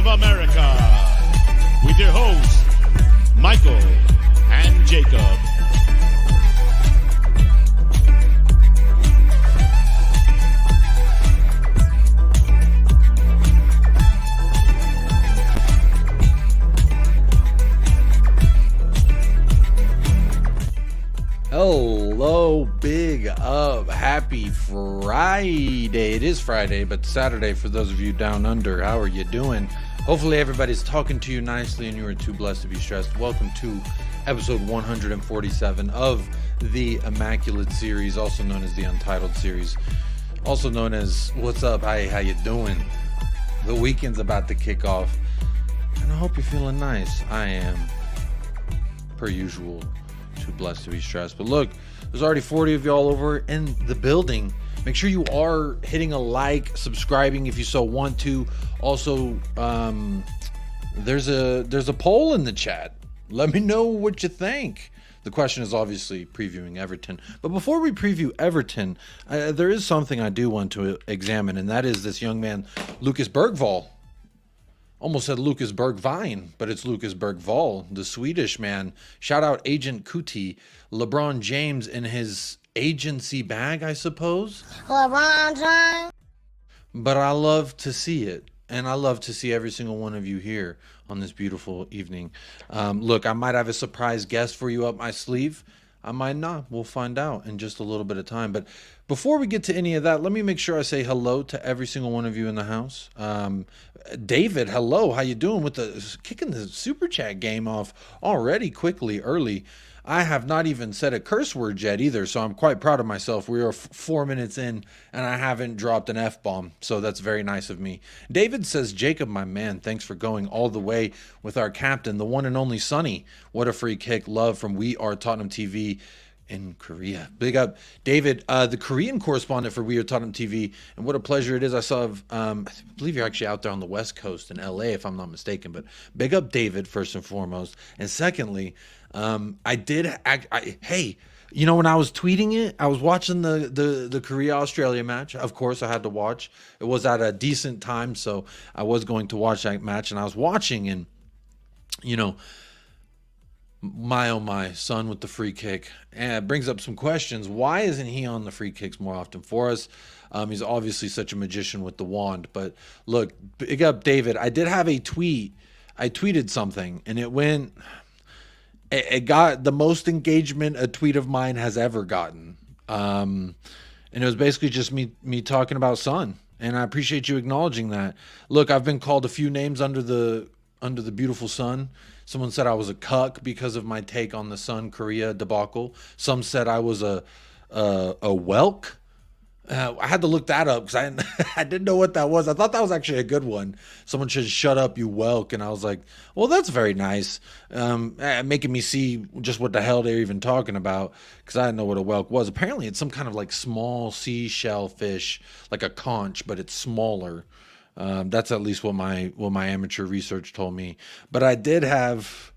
of America, with your hosts, Michael and Jacob. Hello, big up. Happy Friday. It is Friday, but Saturday for those of you down under. How are you doing? Hopefully everybody's talking to you nicely and you are too blessed to be stressed. Welcome to episode 147 of the Immaculate series, also known as the Untitled series, also known as What's Up? Hi, how you doing? The weekend's about to kick off and I hope you're feeling nice. I am, per usual, too blessed to be stressed. But look, there's already 40 of y'all over in the building. Make sure you are hitting a like, subscribing if you so want to. Also, there's a poll in the chat. Let me know what you think. The question is obviously previewing Everton. But before we preview Everton, there is something I do want to examine, and that is this young man, Lucas BERGVALL. Almost said Lucas Bergvine, but it's Lucas BERGVALL, the Swedish man. Shout out Agent Kuti, LeBron James in his agency bag, I suppose. LeBron James. But I love to see it, and I love to see every single one of you here on this beautiful evening. Look, I might have a surprise guest for you up my sleeve. I might not. We'll find out in just a little bit of time. But before we get to any of that, let me make sure I say hello to every single one of you in the house. David, hello. How you doing with kicking the super chat game off already quickly, early? I have not even said a curse word yet either, so I'm quite proud of myself. We are 4 minutes in, and I haven't dropped an F-bomb, so that's very nice of me. David says, Jacob, my man, thanks for going all the way with our captain, the one and only Sonny. What a free kick. Love from We Are Tottenham TV in Korea. Big up, David, the Korean correspondent for We Are Tottenham TV, and what a pleasure it is. I saw, I believe you're actually out there on the West Coast in LA, if I'm not mistaken, but big up David, first and foremost. And secondly, hey, you know, when I was tweeting it, I was watching the Korea-Australia match. Of course, I had to watch. It was at a decent time, so I was going to watch that match, and I was watching, and, you know, my oh my, son with the free kick. And it brings up some questions. Why isn't he on the free kicks more often for us? He's obviously such a magician with the wand. But look, big up David. I did have a tweet. I tweeted something, and it got the most engagement a tweet of mine has ever gotten. And it was basically just me talking about Son. And I appreciate you acknowledging that. Look, I've been called a few names under the beautiful sun. Someone said I was a cuck because of my take on the Sun Korea debacle. Some said I was a whelk. I had to look that up because I didn't know what that was. I thought that was actually a good one. Someone should shut up, you whelk. And I was like, well, that's very nice. Making me see just what the hell they're even talking about, because I didn't know what a whelk was. Apparently it's some kind of like small seashell fish, like a conch, but it's smaller. That's at least what my amateur research told me. But I did have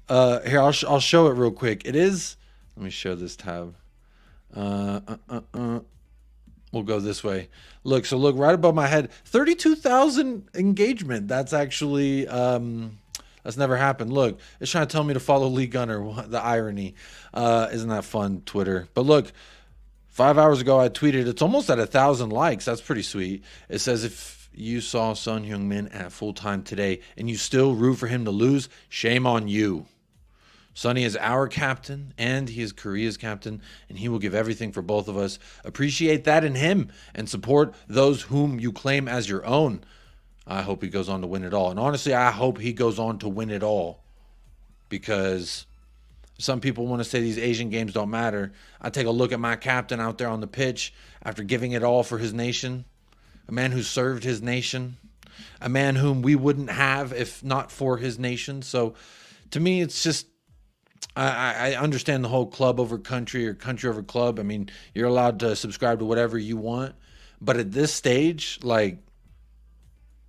here, I'll show it real quick. It is, let me show this tab. We'll go this way. Look, so look right above my head, 32,000 engagement. That's actually that's never happened. Look, it's trying to tell me to follow Lee Gunner. The irony. Isn't that fun, Twitter? But look, 5 hours ago I tweeted, it's almost at 1,000 likes. That's pretty sweet. It says, if you saw Son Heung-min at full time today and you still root for him to lose, shame on you. Sonny is our captain and he is Korea's captain, and he will give everything for both of us. Appreciate that in him and support those whom you claim as your own. I hope he goes on to win it all. And honestly, I hope he goes on to win it all, because some people want to say these Asian games don't matter. I take a look at my captain out there on the pitch after giving it all for his nation. A man who served his nation, a man whom we wouldn't have if not for his nation. So to me, it's just, I understand the whole club over country or country over club. I mean, you're allowed to subscribe to whatever you want. But at this stage, like,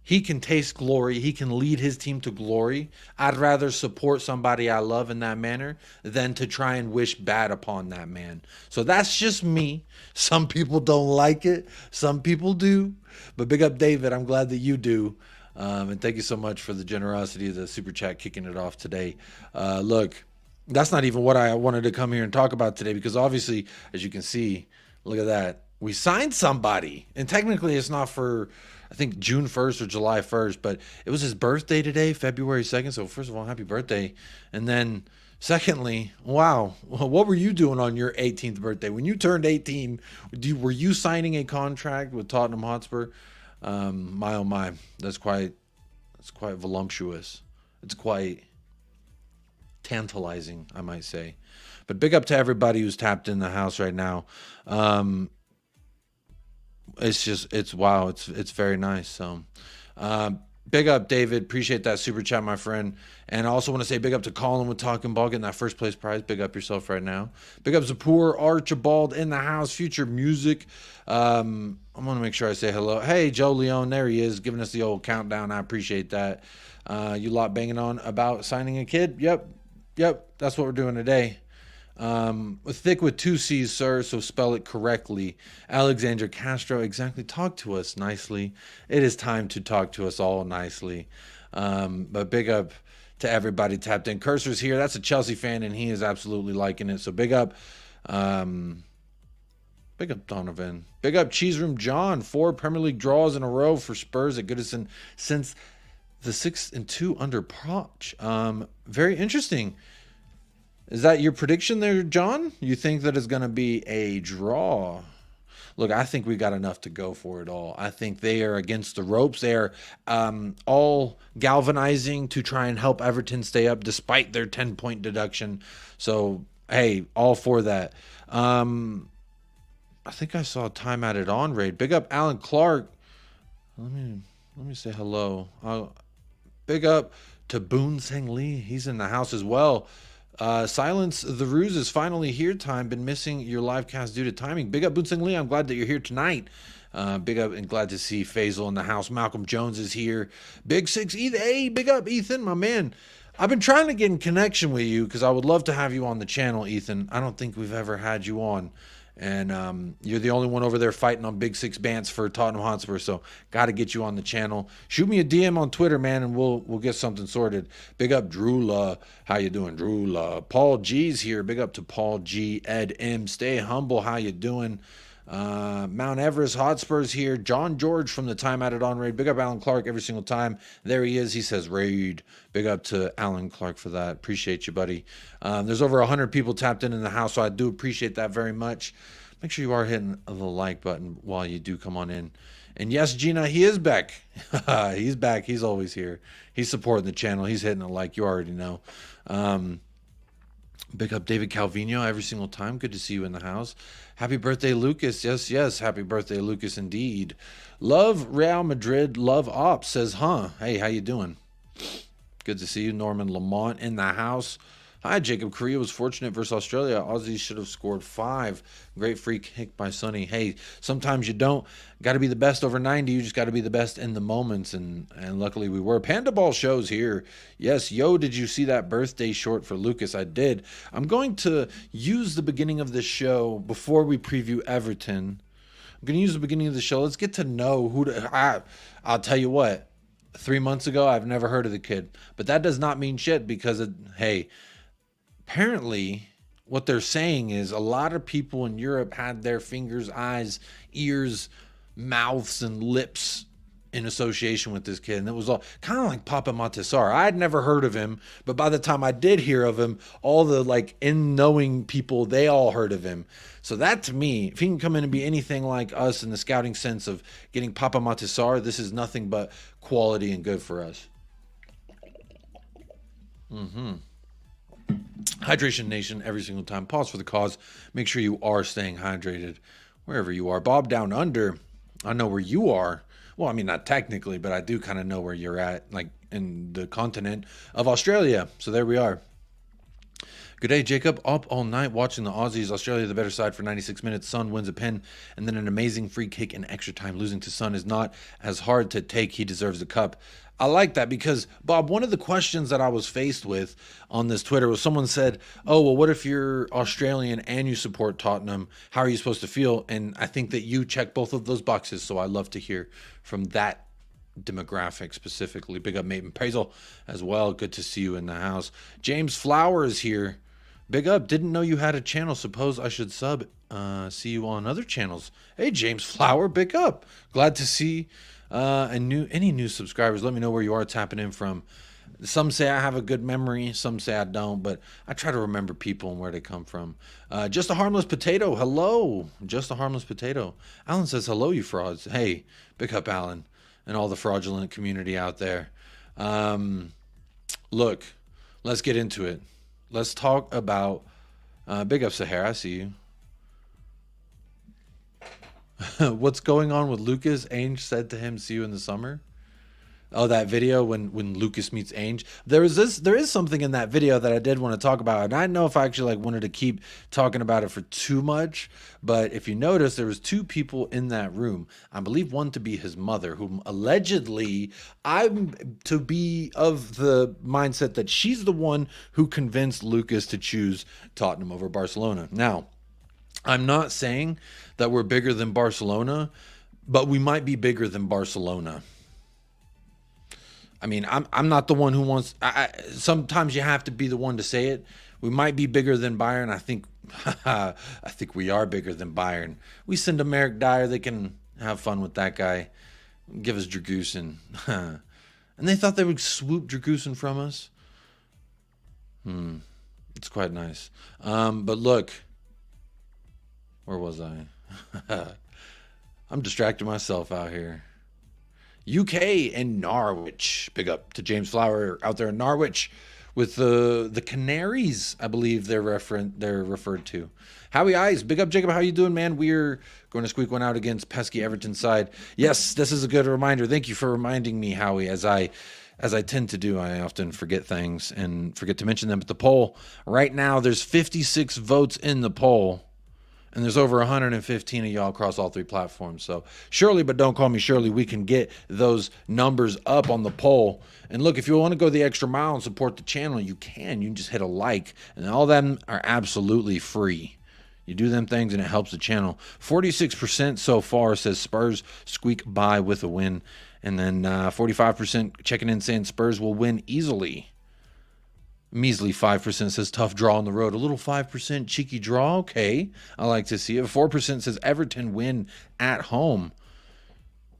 he can taste glory. He can lead his team to glory. I'd rather support somebody I love in that manner than to try and wish bad upon that man. So that's just me. Some people don't like it. Some people do. But big up David. I'm glad that you do. And thank you so much for the generosity of the super chat kicking it off today. Look, that's not even what I wanted to come here and talk about today, because obviously, as you can see, look at that. We signed somebody, and technically it's not for, I think, June 1st or July 1st, but it was his birthday today, February 2nd. So first of all, happy birthday. And then secondly, wow, what were you doing on your 18th birthday? When you turned 18, were you signing a contract with Tottenham Hotspur? My oh my, that's quite voluptuous. It's quite tantalizing, I might say. But big up to everybody who's tapped in the house right now. It's wow. It's very nice. So, big up, David. Appreciate that super chat, my friend. And I also want to say big up to Colin with Talking Ball, getting that first place prize. Big up yourself right now. Big up Zapur Archibald in the house. Future Music. I'm going to make sure I say hello. Hey, Joe Leone. There he is, giving us the old countdown. I appreciate that. You lot banging on about signing a kid. Yep. That's what we're doing today. Thick with 2 C's, sir, so spell it correctly. Alexandra Castro, exactly. Talk to us nicely. It is time to talk to us all nicely. But big up to everybody tapped in. Cursor's here. That's a Chelsea fan, and he is absolutely liking it. So big up. Big up Donovan. Big up Cheese Room John. 4 Premier League draws in a row for Spurs at Goodison since the 6-2 under Poch. Very interesting. Is that your prediction there, John? You think that it's going to be a draw? Look, I think we got enough to go for it all. I think they are against the ropes. They are all galvanizing to try and help Everton stay up despite their 10-point deduction. So, hey, all for that. I think I saw Time Added On raid. Big up Alan Clark. Let me say hello. Big up to Boon Sang Lee. He's in the house as well. Silence the Ruse is finally here. Time been missing your live cast due to timing. Big up Boon Sang Lee. I'm glad that you're here tonight. Big up and glad to see Faisal in the house. Malcolm Jones is here. Big Six Ethan. Hey, big up Ethan, my man. I've been trying to get in connection with you because I would love to have you on the channel, Ethan. I don't think we've ever had you on. And you're the only one over there fighting on Big Six Bants for Tottenham Hotspur, so got to get you on the channel. Shoot me a DM on Twitter, man, and we'll get something sorted. Big up Drula. How you doing, Drula? Paul G's here. Big up to Paul G. Ed M. Stay humble. How you doing? Mount Everest Hotspurs here. John George from the Time Added On raid. Big up Alan Clark every single time. There he is. He says raid. Big up to Alan Clark for that. Appreciate you, buddy. There's over 100 people tapped in the house, so I do appreciate that very much. Make sure you are hitting the like button while you do come on in. And yes, Gina, he is back. He's back. He's always here. He's supporting the channel. He's hitting a like. You already know. Big up David Calvino every single time. Good to see you in the house. Happy birthday, Lucas. Yes. Happy birthday, Lucas, indeed. Love Real Madrid. Love Ops says, Hey, how you doing? Good to see you. Norman Lamont in the house. Hi, Jacob. Korea was fortunate versus Australia. Aussies should have scored 5. Great free kick by Sonny. Hey, sometimes you don't got to be the best over 90. You just got to be the best in the moments. And luckily we were. Panda Ball shows here. Yes. Yo, did you see that birthday short for Lucas? I did. I'm going to use the beginning of this show before we preview Everton. I'm going to use the beginning of the show. Let's get to know who I'll tell you what. 3 months ago, I've never heard of the kid. But that does not mean shit because, hey, apparently, what they're saying is a lot of people in Europe had their fingers, eyes, ears, mouths, and lips in association with this kid. And it was all kind of like Papa Matisar. I had never heard of him, but by the time I did hear of him, all the in-knowing people, they all heard of him. So that to me, if he can come in and be anything like us in the scouting sense of getting Papa Matisar, this is nothing but quality and good for us. Hydration Nation every single time. Pause for the cause. Make sure you are staying hydrated wherever you are. Bob Down Under, I know where you are. Well, I mean, not technically, but I do kind of know where you're at, like in the continent of Australia. So there we are. Good day, Jacob. Up all night watching the Aussies. Australia the better side for 96 minutes. Son wins a pen and then an amazing free kick in extra time. Losing to Son is not as hard to take. He deserves the cup. I like that because, Bob, one of the questions that I was faced with on this Twitter was someone said, oh, well, what if you're Australian and you support Tottenham? How are you supposed to feel? And I think that you check both of those boxes. So I love to hear from that demographic specifically. Big up Maiden Praisel as well. Good to see you in the house. James Flower is here. Big up. Didn't know you had a channel. Suppose I should sub. See you on other channels. Hey, James Flower. Big up. Glad to see any new subscribers. Let me know where you are tapping in from. Some say I have a good memory, some say I don't, but I try to remember people and where they come from. Just a Harmless Potato, hello. Just a Harmless Potato. Alan says, hello, you frauds. Hey, big up, Alan, and all the fraudulent community out there. Look, let's get into it. Let's talk about, big up, Sahara, I see you. What's going on with Lucas? Ainge said to him, see you in the summer. Oh, that video when Lucas meets Ainge. There is something in that video that I did want to talk about, and I don't know if I actually wanted to keep talking about it for too much. But if you notice, there was two people in that room. I believe one to be his mother, whom allegedly I'm to be of the mindset that she's the one who convinced Lucas to choose Tottenham over Barcelona. Now, I'm not saying that we're bigger than Barcelona, but we might be bigger than Barcelona. I mean, I'm not the one who wants. Sometimes you have to be the one to say it. We might be bigger than Bayern. I think we are bigger than Bayern. We send them Eric Dyer. They can have fun with that guy. Give us Dragusin. And they thought they would swoop Dragusin from us. It's quite nice. But look, where was I? I'm distracting myself out here. UK and Norwich. Big up to James Flower out there in Norwich with the Canaries, I believe they're referred to. Howie Eyes, big up Jacob. How you doing, man? We're going to squeak one out against pesky Everton side. Yes, this is a good reminder. Thank you for reminding me, Howie, as I tend to do. I often forget things and forget to mention them. But the poll right now, there's 56 votes in the poll. And there's over 115 of y'all across all three platforms. So Shirley, but don't call me Shirley, we can get those numbers up on the poll. And look, if you want to go the extra mile and support the channel, you can. You can just hit a like. And all of them are absolutely free. You do them things and it helps the channel. 46% so far says Spurs squeak by with a win. And then 45% checking in saying Spurs will win easily. Measly 5% says tough draw on the road. A little 5% cheeky draw. Okay. I like to see it. 4% says Everton win at home.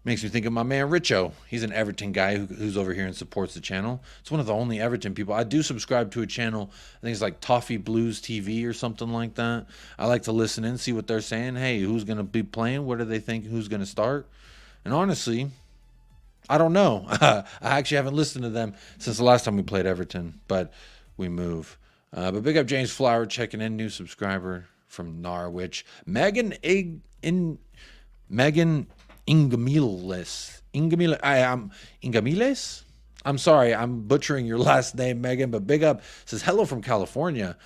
Makes me think of my man Richo. He's an Everton guy who's over here and supports the channel. It's one of the only Everton people. I do subscribe to a channel. I think it's like Toffee Blues TV or something like that. I like to listen in, see what they're saying. Hey, who's going to be playing? What do they think? Who's going to start? And honestly, I don't know. I actually haven't listened to them since the last time we played Everton. But we move. But big up James Flower checking in, new subscriber from Norwich. Megan Ingamiles. Ingamiles? I'm sorry, I'm butchering your last name, Megan, but big up. Says hello from California.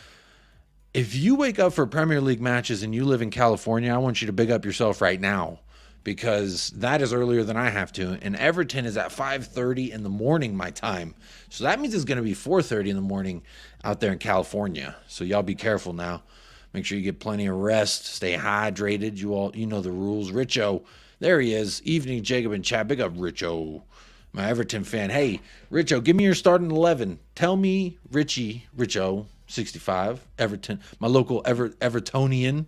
If you wake up for Premier League matches and you live in California, I want you to big up yourself right now, because that is earlier than I have to. And Everton is at 5:30 in the morning, my time. So that means it's going to be 4:30 in the morning out there in California. So y'all be careful now. Make sure you get plenty of rest. Stay hydrated. You know the rules. Richo, there he is. Evening, Jacob and chat. Big up, Richo, my Everton fan. Hey, Richo, give me your starting 11. Tell me, Richo, 65, Everton, my local Evertonian.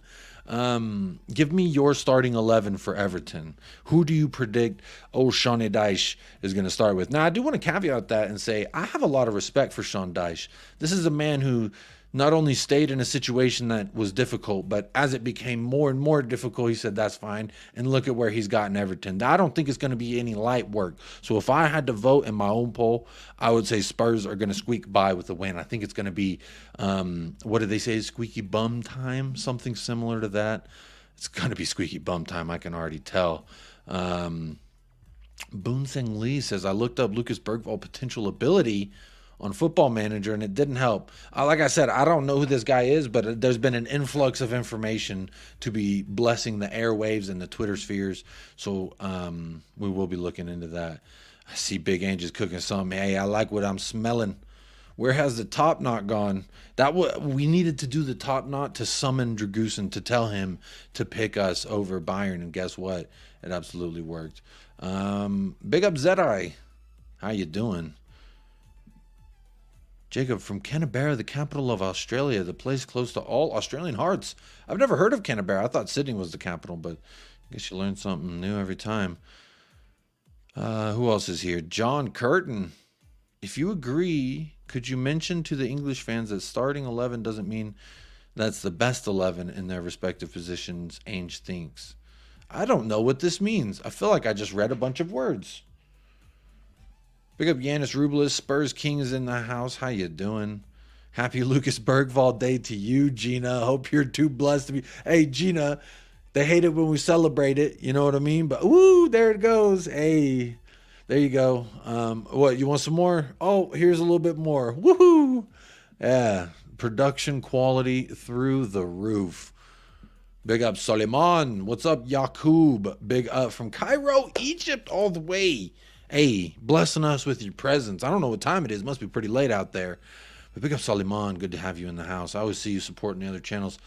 Give me your starting 11 for Everton. Who do you predict Sean Dyche is going to start with? Now, I do want to caveat that and say I have a lot of respect for Sean Dyche. This is a man who not only stayed in a situation that was difficult, but as it became more and more difficult, he said, that's fine. And look at where he's gotten Everton. I don't think it's going to be any light work. So if I had to vote in my own poll, I would say Spurs are going to squeak by with a win. I think it's going to be, what did they say, squeaky bum time? Something similar to that. It's going to be squeaky bum time, I can already tell. Boon Seng Lee says, I looked up Lucas BERGVALL potential ability on Football Manager, and it didn't help. Like I said, I don't know who this guy is, but there's been an influx of information to be blessing the airwaves and the Twitter spheres, so we will be looking into that. I see Big Ange is cooking something. Hey, I like what I'm smelling. Where has the top knot gone? We needed to do the top knot to summon Dragusin to tell him to pick us over Bayern, and guess what? It absolutely worked. Big up Zedai. How you doing? Jacob, from Canberra, the capital of Australia, the place close to all Australian hearts. I've never heard of Canberra. I thought Sydney was the capital, but I guess you learn something new every time. Who else is here? John Curtin. If you agree, could you mention to the English fans that starting 11 doesn't mean that's the best 11 in their respective positions, Ainge thinks. I don't know what this means. I feel like I just read a bunch of words. Big up Yanis Rublis. Spurs King is in the house. How you doing? Happy Lucas BERGVALL Day to you, Gina. Hope you're too blessed to be. Hey, Gina, they hate it when we celebrate it. You know what I mean? But, woo, there it goes. Hey, there you go. What, you want some more? Oh, here's a little bit more. Woohoo! Yeah, production quality through the roof. Big up Soliman. What's up, Yakub? Big up from Cairo, Egypt, all the way. Hey, blessing us with your presence. I don't know what time it is. It must be pretty late out there. But big up Soliman. Good to have you in the house. I always see you supporting the other channels.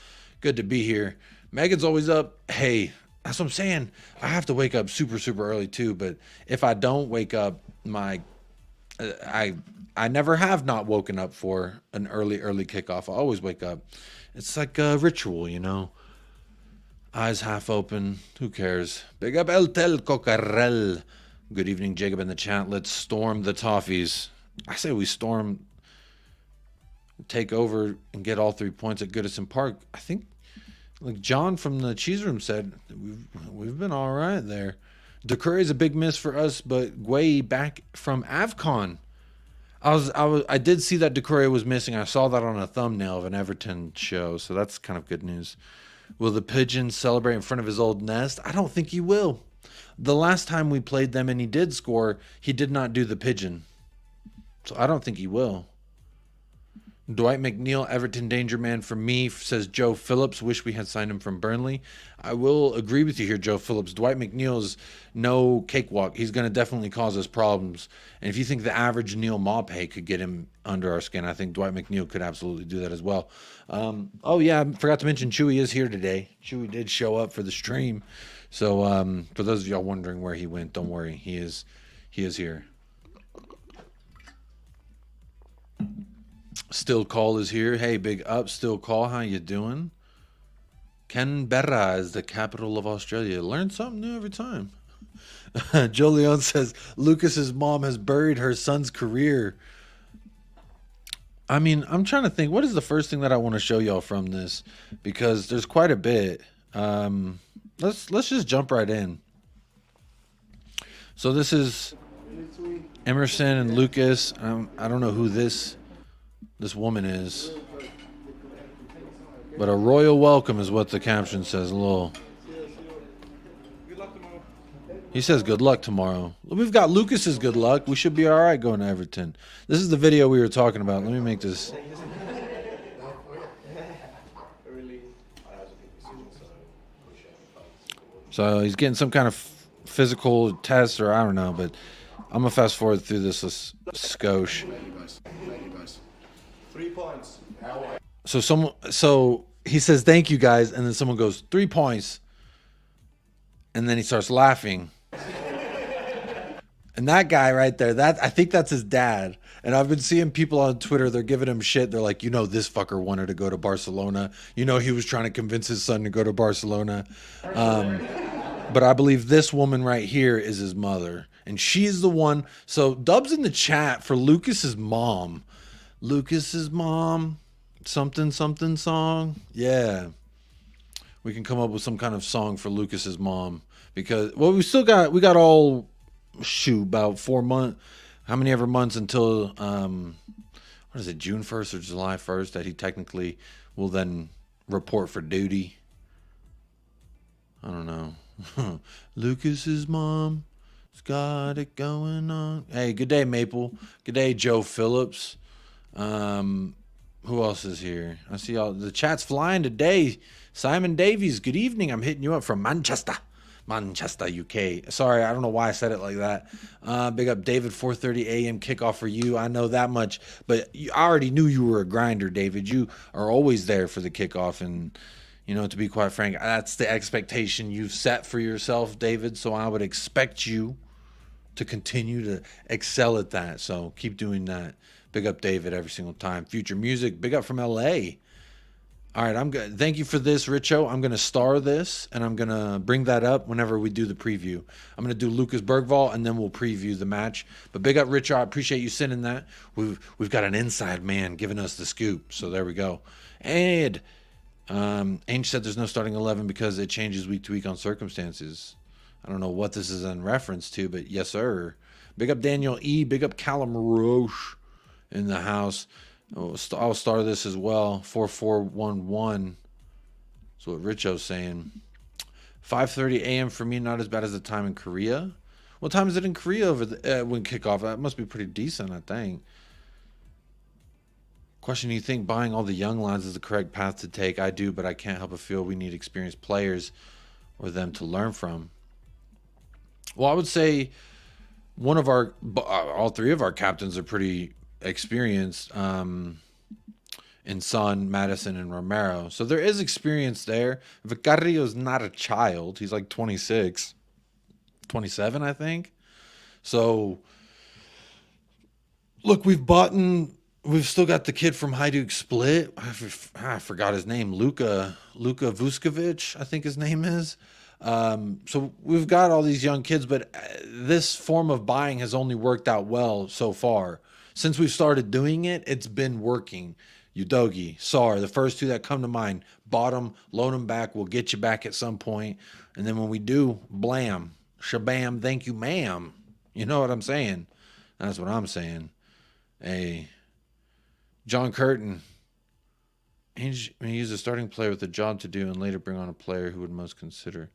Good to be here. Megan's always up. Hey, that's what I'm saying. I have to wake up super, super early too. But if I don't wake up, I never have not woken up for an early kickoff. I always wake up. It's like a ritual, you know. Eyes half open. Who cares? Big up El Tel Cocarel. Good evening, Jacob in the chat. Let's storm the Toffees. I say we storm, take over, and get all 3 points at Goodison Park. I think, like John from the Cheese Room said, we've been all right there. Doucouré is a big miss for us, but Gueye back from AFCON. I did see that Doucouré was missing. I saw that on a thumbnail of an Everton show, so that's kind of good news. Will the Pigeon celebrate in front of his old nest? I don't think he will. The last time we played them and he did score, he did not do the pigeon. So I don't think he will. Dwight McNeil, Everton danger man for me, says Joe Phillips. Wish we had signed him from Burnley. I will agree with you here, Joe Phillips. Dwight McNeil's no cakewalk. He's going to definitely cause us problems. And if you think the average Neil Maupay could get him under our skin, I think Dwight McNeil could absolutely do that as well. Oh, yeah, I forgot to mention Chewy is here today. Chewy did show up for the stream. So for those of y'all wondering where he went, don't worry. He is here. Still Call is here. Hey, big up, Still Call. How you doing? Canberra is the capital of Australia. Learn something new every time. Joe Leon says Lucas's mom has buried her son's career. I mean, I'm trying to think. What is the first thing that I want to show y'all from this? Because there's quite a bit. Let's just jump right in. So this is Emerson and Lucas. I don't know who this woman is, but a royal welcome is what the caption says. A little. He says good luck tomorrow. We've got Lucas's good luck. We should be all right going to Everton. This is the video we were talking about. Let me make this. So he's getting some kind of physical test, or I don't know, but I'm going to fast forward through this skosh. 3 points. So he says, thank you guys. And then someone goes, 3 points. And then he starts laughing. And that guy right there, I think that's his dad. And I've been seeing people on Twitter, they're giving him shit. They're like, this fucker wanted to go to Barcelona. He was trying to convince his son to go to Barcelona. But I believe this woman right here is his mother. And she's the one. So dubs in the chat for Lucas's mom. Lucas's mom, something song. Yeah. We can come up with some kind of song for Lucas's mom. Because, well, we got all, about 4 months. How many ever months until, what is it, June 1st or July 1st that he technically will then report for duty? I don't know. Lucas's mom has got it going on. Hey, good day, Maple. Good day, Joe Phillips. Who else is here? I see all the chat's flying today. Simon Davies, good evening. I'm hitting you up from Manchester. Manchester, UK. Sorry, I don't know why I said it like that. Big up David, 4:30 a.m. kickoff for you. I know that much, but I already knew you were a grinder, David. You are always there for the kickoff, and you know, to be quite frank, that's the expectation you've set for yourself, David. So I would expect you to continue to excel at that. So keep doing that. Big up David every single time. Future Music, big up from LA. All right, I'm good. Thank you for this, Richo. I'm going to star this, and I'm going to bring that up whenever we do the preview. I'm going to do Lucas BERGVALL, and then we'll preview the match. But big up, Richo. I appreciate you sending that. We've got an inside man giving us the scoop. So there we go. And Ainge said there's no starting 11 because it changes week to week on circumstances. I don't know what this is in reference to, but yes, sir. Big up Daniel E. Big up Callum Roche in the house. I'll start this as well. 4411. That's what Richo's saying. 5:30 a.m. for me, not as bad as the time in Korea. What time is it in Korea over when kickoff? That must be pretty decent, I think. Question: do you think buying all the young lads is the correct path to take? I do, but I can't help but feel we need experienced players or them to learn from. Well, I would say all three of our captains are pretty experienced in Son, Madison, and Romero. So there is experience there. Vicario is not a child. He's like 26, 27, I think. So, look, we've still got the kid from Hajduk Split. I forgot his name. Luka Vuskovic, I think his name is. So we've got all these young kids, but this form of buying has only worked out well so far. Since we've started doing it, it's been working. Udogi, Sar, the first two that come to mind. Bought them, loan them back. We'll get you back at some point. And then when we do, blam, shabam, thank you, ma'am. You know what I'm saying? That's what I'm saying. Hey, John Curtin. He's a starting player with a job to do and later bring on a player who would most consider.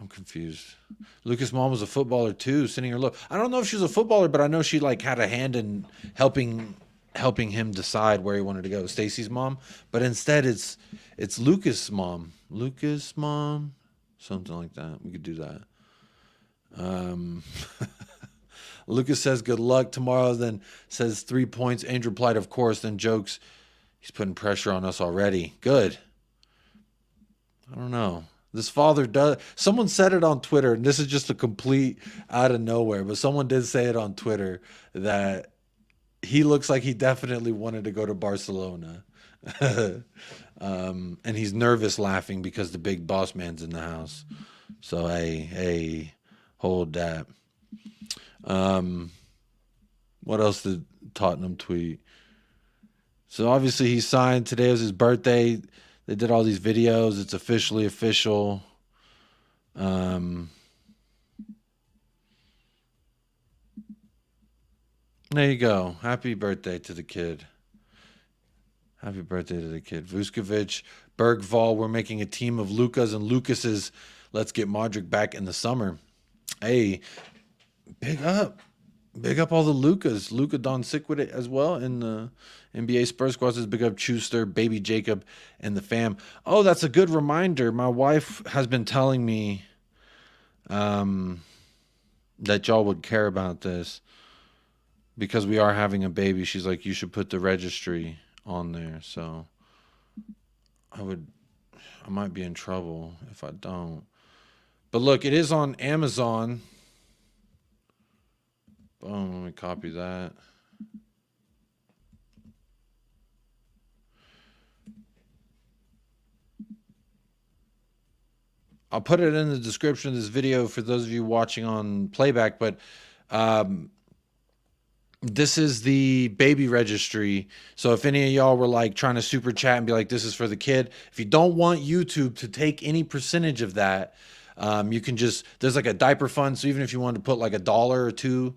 I'm confused. Lucas' mom was a footballer too, sending her love. I don't know if she's a footballer, but I know she like had a hand in helping him decide where he wanted to go. Stacy's mom, but instead it's Lucas' mom. Lucas' mom, something like that. We could do that. Lucas says good luck tomorrow, then says 3 points. Angel replied, of course, then jokes he's putting pressure on us already. Good. I don't know. This father does. Someone said it on Twitter, and this is just a complete out of nowhere, but someone did say it on Twitter that he looks like he definitely wanted to go to Barcelona. And he's nervous laughing because the big boss man's in the house. So, hey, hold that. What else did Tottenham tweet? So obviously he signed. Today was his birthday. They did all these videos. It's officially official. There you go. Happy birthday to the kid. Happy birthday to the kid. Vuskovic, BERGVALL. We're making a team of Lucas and Lucas's. Let's get Modric back in the summer. Hey, big up. Big up all the Lucas. Luka Doncic with it as well in the NBA Spurs squad. Says big up Schuster, Baby Jacob, and the fam. Oh, that's a good reminder. My wife has been telling me that y'all would care about this because we are having a baby. She's like, you should put the registry on there. So I might be in trouble if I don't. But look, it is on Amazon. Boom, let me copy that. I'll put it in the description of this video for those of you watching on playback, but this is the baby registry. So if any of y'all were like trying to super chat and be like, this is for the kid, if you don't want YouTube to take any percentage of that, you can just, there's like a diaper fund. So even if you wanted to put like $1 or $2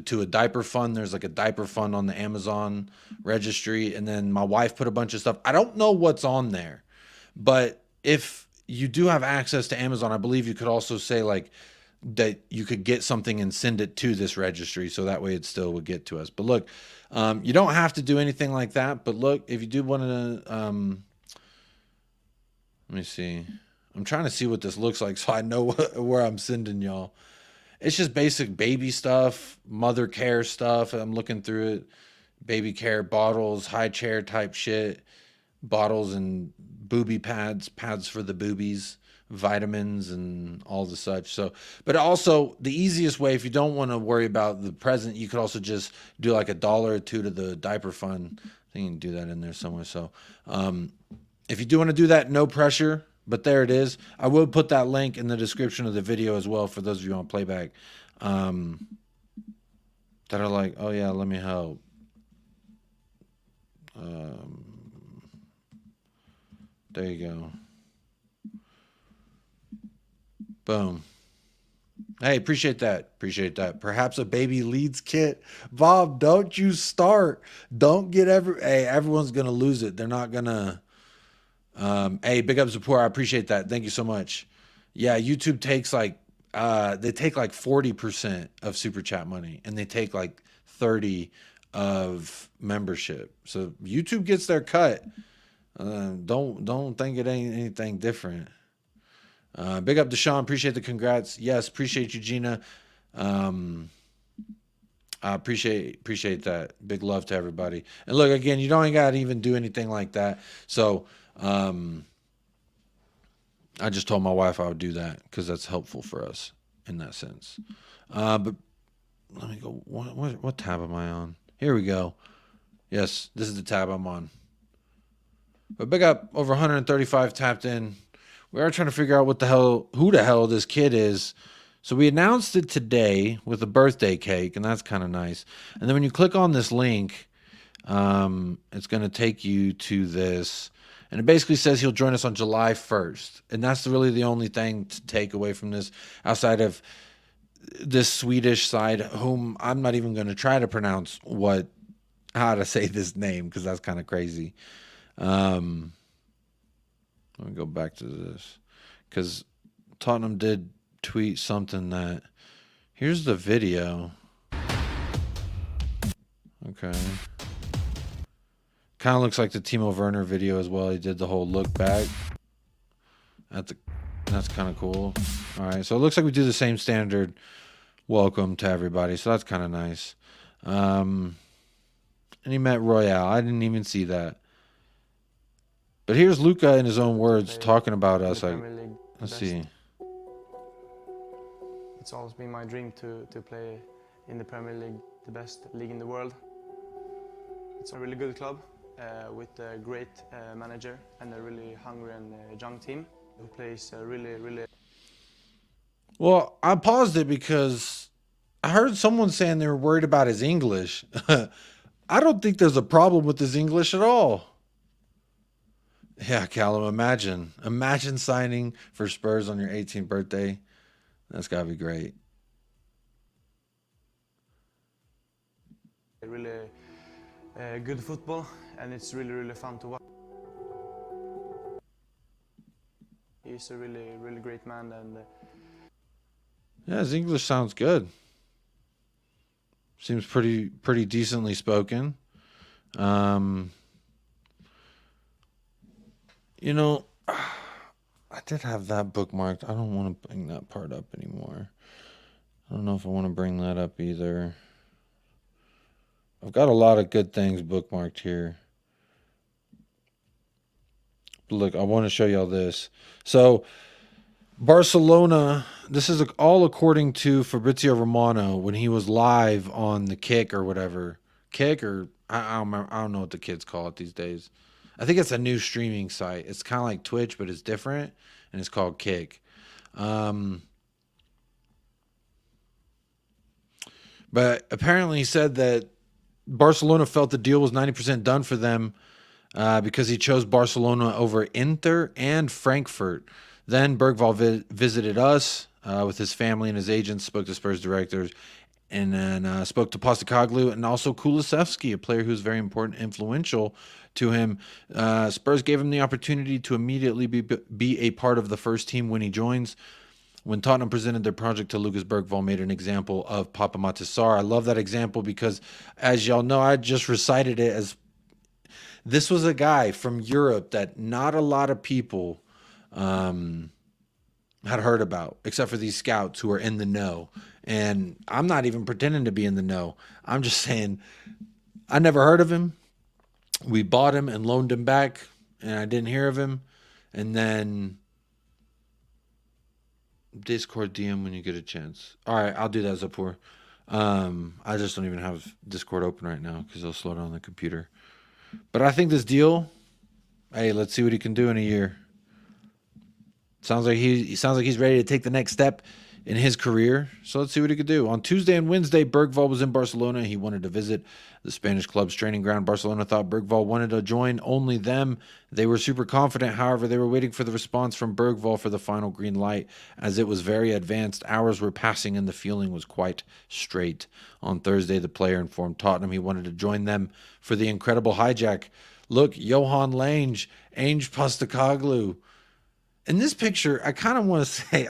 to a diaper fund, there's like a diaper fund on the Amazon registry. And then my wife put a bunch of stuff. I don't know what's on there, but if you do have access to Amazon, I believe you could also say like that you could get something and send it to this registry. So that way it still would get to us. But look, you don't have to do anything like that. But look, if you do want to, let me see. I'm trying to see what this looks like so I know where I'm sending y'all. It's just basic baby stuff, mother care stuff. I'm looking through it. Baby care bottles, high chair type shit, bottles and booby pads, pads for the boobies, vitamins and all the such. So, but also the easiest way, if you don't want to worry about the present, you could also just do like $1 or $2 to the diaper fund. I think you can do that in there somewhere. So, if you do want to do that, no pressure, but there it is. I will put that link in the description of the video as well for those of you on playback, that are like, oh yeah, let me help. There you go. Boom. Hey, appreciate that. Appreciate that. Perhaps a baby leads kit. Bob, don't you start. Don't get hey, everyone's gonna lose it. They're not gonna hey, big up support. I appreciate that. Thank you so much. Yeah, YouTube takes like they take like 40% of super chat money and they take like 30 of membership. So YouTube gets their cut. Don't think it ain't anything different. Big up Deshaun, appreciate the congrats. Yes, appreciate you, Gina. I appreciate that. Big love to everybody. And look, again, you don't gotta even do anything like that. So I just told my wife I would do that because that's helpful for us in that sense. But let me go. What tab am I on? Here we go. Yes, this is the tab I'm on. But big up, over 135 tapped in. We are trying to figure out who the hell this kid is. So we announced it today with a birthday cake, and that's kind of nice. And then when you click on this link, it's going to take you to this. And it basically says he'll join us on July 1st. And that's really the only thing to take away from this, outside of this Swedish side, whom I'm not even going to try to pronounce how to say this name, because that's kind of crazy. Let me go back to this, because Tottenham did tweet something that, here's the video. Okay. Kind of looks like the Timo Werner video as well. He did the whole look back that's kind of cool. All right, so it looks like we do the same standard welcome to everybody, so that's kind of nice. And he met Royale. I didn't even see that. But here's Luca in his own words talking about us. Let's see. It's always been my dream to play in the Premier League, the best league in the world. It's a really good club with a great manager and a really hungry and young team who plays really. Well, I paused it because I heard someone saying they were worried about his English. I don't think there's a problem with his English at all. Yeah, Callum, imagine signing for Spurs on your 18th birthday. That's gotta be great. Really good football, and it's really fun to watch. He's a really great man, and yeah, his English sounds good. Seems pretty decently spoken. You know, I did have that bookmarked. I don't want to bring that part up anymore. I don't know if I want to bring that up either. I've got a lot of good things bookmarked here. But look, I want to show y'all this. So, Barcelona, this is all according to Fabrizio Romano when he was live on the Kick or whatever. Kick or, I don't know what the kids call it these days. I think it's a new streaming site. It's kind of like Twitch, but it's different, and it's called Kick. But apparently he said that Barcelona felt the deal was 90% done for them because he chose Barcelona over Inter and Frankfurt. Then BERGVALL visited us with his family and his agents, spoke to Spurs directors, and then spoke to Postecoglou and also Kulusevski, a player who's very important, influential to him. Spurs gave him the opportunity to immediately be a part of the first team when he joins. When Tottenham presented their project to Lucas, BERGVALL made an example of Papa Matisar. I love that example because, as y'all know, I just recited it as this was a guy from Europe that not a lot of people had heard about, except for these scouts who are in the know. And I'm not even pretending to be in the know. I'm just saying I never heard of him. We bought him and loaned him back, and I didn't hear of him. And then Discord DM when you get a chance. All right, I'll do that, Zapur. I just don't even have Discord open right now because it'll slow down the computer. But I think this deal, hey, let's see what he can do in a year. Sounds like he's ready to take the next step in his career. So let's see what he could do. On Tuesday and Wednesday, BERGVALL was in Barcelona. He wanted to visit the Spanish club's training ground. Barcelona thought BERGVALL wanted to join only them. They were super confident. However, they were waiting for the response from BERGVALL for the final green light, as it was very advanced. Hours were passing and the feeling was quite straight. On Thursday, the player informed Tottenham he wanted to join them for the incredible hijack. Look, Johan Lange, Ange Postecoglou. In this picture, I kind of want to say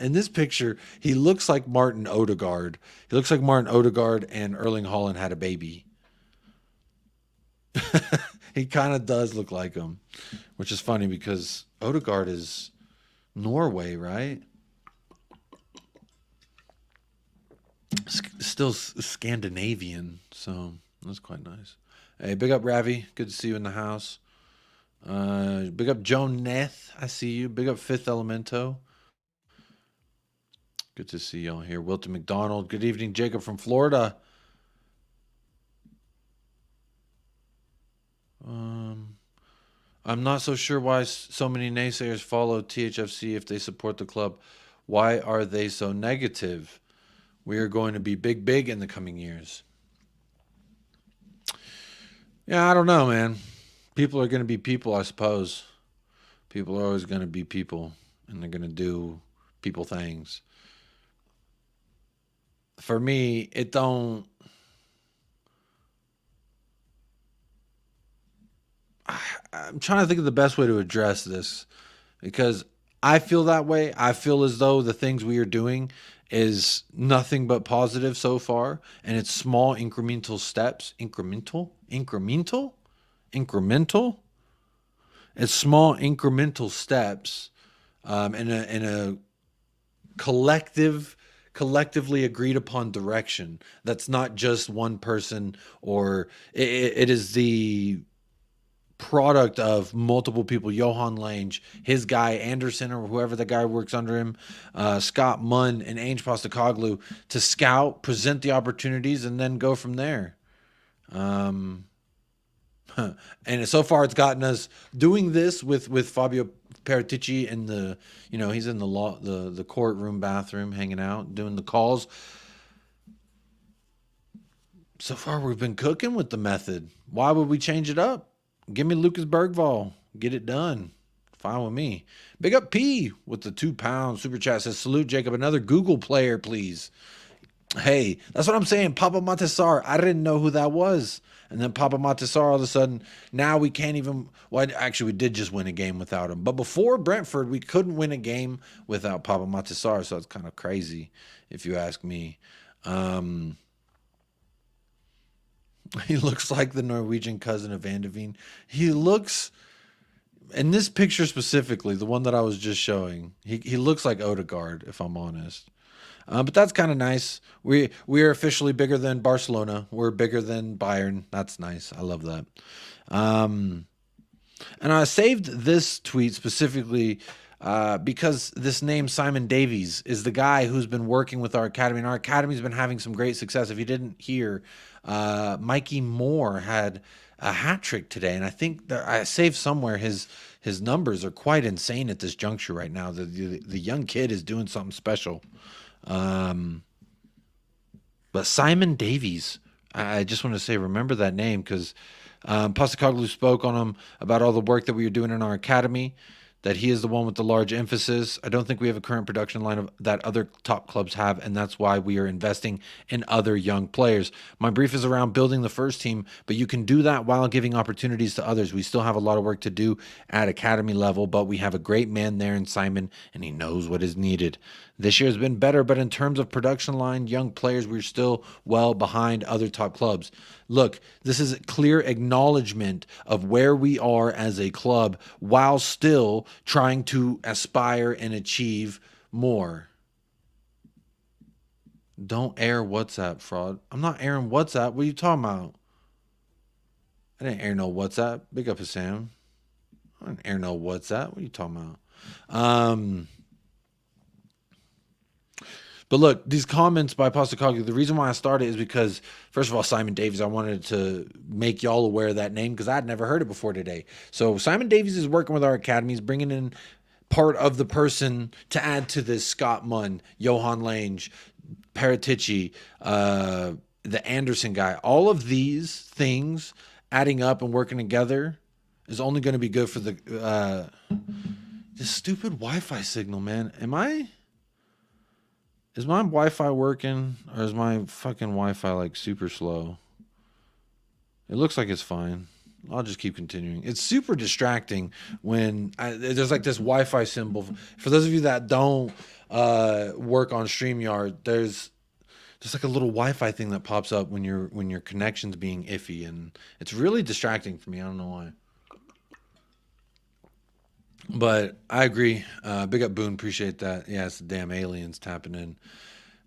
in this picture, he looks like Martin Odegaard. He looks like Martin Odegaard and Erling Haaland had a baby. He kind of does look like him, which is funny because Odegaard is Norway, right? Still Scandinavian, so that's quite nice. Hey, big up Ravi. Good to see you in the house. Big up Joan Neth, I see you. Big up Fifth Elemento. Good to see y'all here. Wilton McDonald. Good evening, Jacob from Florida. I'm not so sure why so many naysayers follow THFC if they support the club. Why are they so negative? We are going to be big in the coming years. Yeah, I don't know, man. People are going to be people, I suppose. People are always going to be people, and they're going to do people things. For me, it don't... I'm trying to think of the best way to address this, because I feel that way. I feel as though the things we are doing is nothing but positive so far, and it's small incremental steps. Incremental? It's small incremental steps in a collectively agreed upon direction. That's not just one person, or it is the product of multiple people. Johan Lange, his guy Anderson, or whoever the guy works under him, Scott Munn and Ange Postecoglou, to scout, present the opportunities, and then go from there. And so far it's gotten us doing this with Fabio Paratici in the, he's in the courtroom bathroom hanging out, doing the calls. So far we've been cooking with the method. Why would we change it up? Give me Lucas BERGVALL. Get it done. Fine with me. Big up P with the £2 super chat. Says, salute Jacob. Another Google player, please. Hey, that's what I'm saying. Papa Matasar. I didn't know who that was. And then Papa Matasar, all of a sudden, now we can't even... Well, actually, we did just win a game without him. But before Brentford, we couldn't win a game without Papa Matasar. So it's kind of crazy, if you ask me. He looks like the Norwegian cousin of Van de Veen. He looks... In this picture specifically, the one that I was just showing, he looks like Odegaard, if I'm honest. But that's kind of nice. We're officially bigger than Barcelona. We're bigger than Bayern. That's nice. I love that. And I saved this tweet specifically because this name, Simon Davies, is the guy who's been working with our academy. And our academy's been having some great success. If you didn't hear, Mikey Moore had a hat trick today. And I think that I saved somewhere his numbers are quite insane at this juncture right now. The young kid is doing something special. But Simon Davies, I just want to say, remember that name, because Postecoglou spoke on him about all the work that we are doing in our academy, that he is the one with the large emphasis. I don't think we have a current production line that other top clubs have, and that's why we are investing in other young players. My brief is around building the first team, but you can do that while giving opportunities to others. We still have a lot of work to do at academy level, but we have a great man there in Simon, and he knows what is needed. This year has been better, but in terms of production line, young players, we're still well behind other top clubs. Look, this is a clear acknowledgement of where we are as a club while still trying to aspire and achieve more. Don't air WhatsApp, fraud. I'm not airing WhatsApp. What are you talking about? I didn't air no WhatsApp. Big up Sam. I didn't air no WhatsApp. What are you talking about? But look, these comments by Postakoglu, the reason why I started is because, first of all, Simon Davies, I wanted to make y'all aware of that name because I'd never heard it before today. So Simon Davies is working with our academies, bringing in part of the person to add to this: Scott Munn, Johan Lange, Paratici, the Anderson guy. All of these things adding up and working together is only going to be good for the this stupid Wi-Fi signal, man. Is my Wi-Fi working, or is my fucking Wi-Fi like super slow? It looks like it's fine. I'll just keep continuing. It's super distracting when there's like this Wi-Fi symbol. For those of you that don't work on StreamYard, there's just like a little Wi-Fi thing that pops up when your connection's being iffy, and it's really distracting for me. I don't know why. But I agree. Big up Boone. Appreciate that. Yeah, it's the damn aliens tapping in.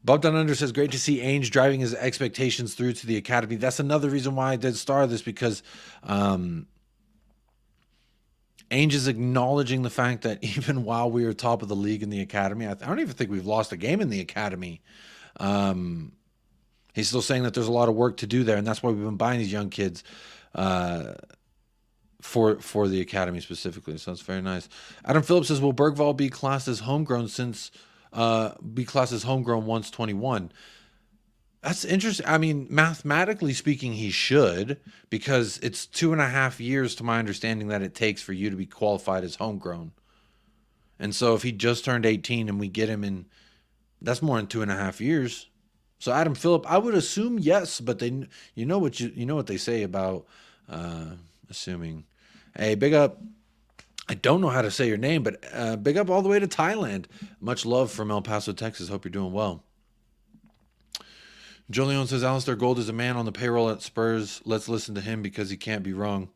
Bob Down Under says, great to see Ainge driving his expectations through to the academy. That's another reason why I did start this, because Ainge is acknowledging the fact that even while we were top of the league in the academy, I don't even think we've lost a game in the academy. He's still saying that there's a lot of work to do there, and that's why we've been buying these young kids for the academy specifically. So that's very nice. Adam Phillips says, will BERGVALL be classed as homegrown once 21? That's interesting. I mean, mathematically speaking, he should, because it's 2.5 years, to my understanding, that it takes for you to be qualified as homegrown. And so if he just turned 18 and we get him in, that's more than 2.5 years. So Adam Phillip, I would assume yes, but they, you know what they say about assuming. Hey, big up. I don't know how to say your name, but big up all the way to Thailand. Much love from El Paso, Texas. Hope you're doing well. Jolion says, Alistair Gold is a man on the payroll at Spurs. Let's listen to him because he can't be wrong.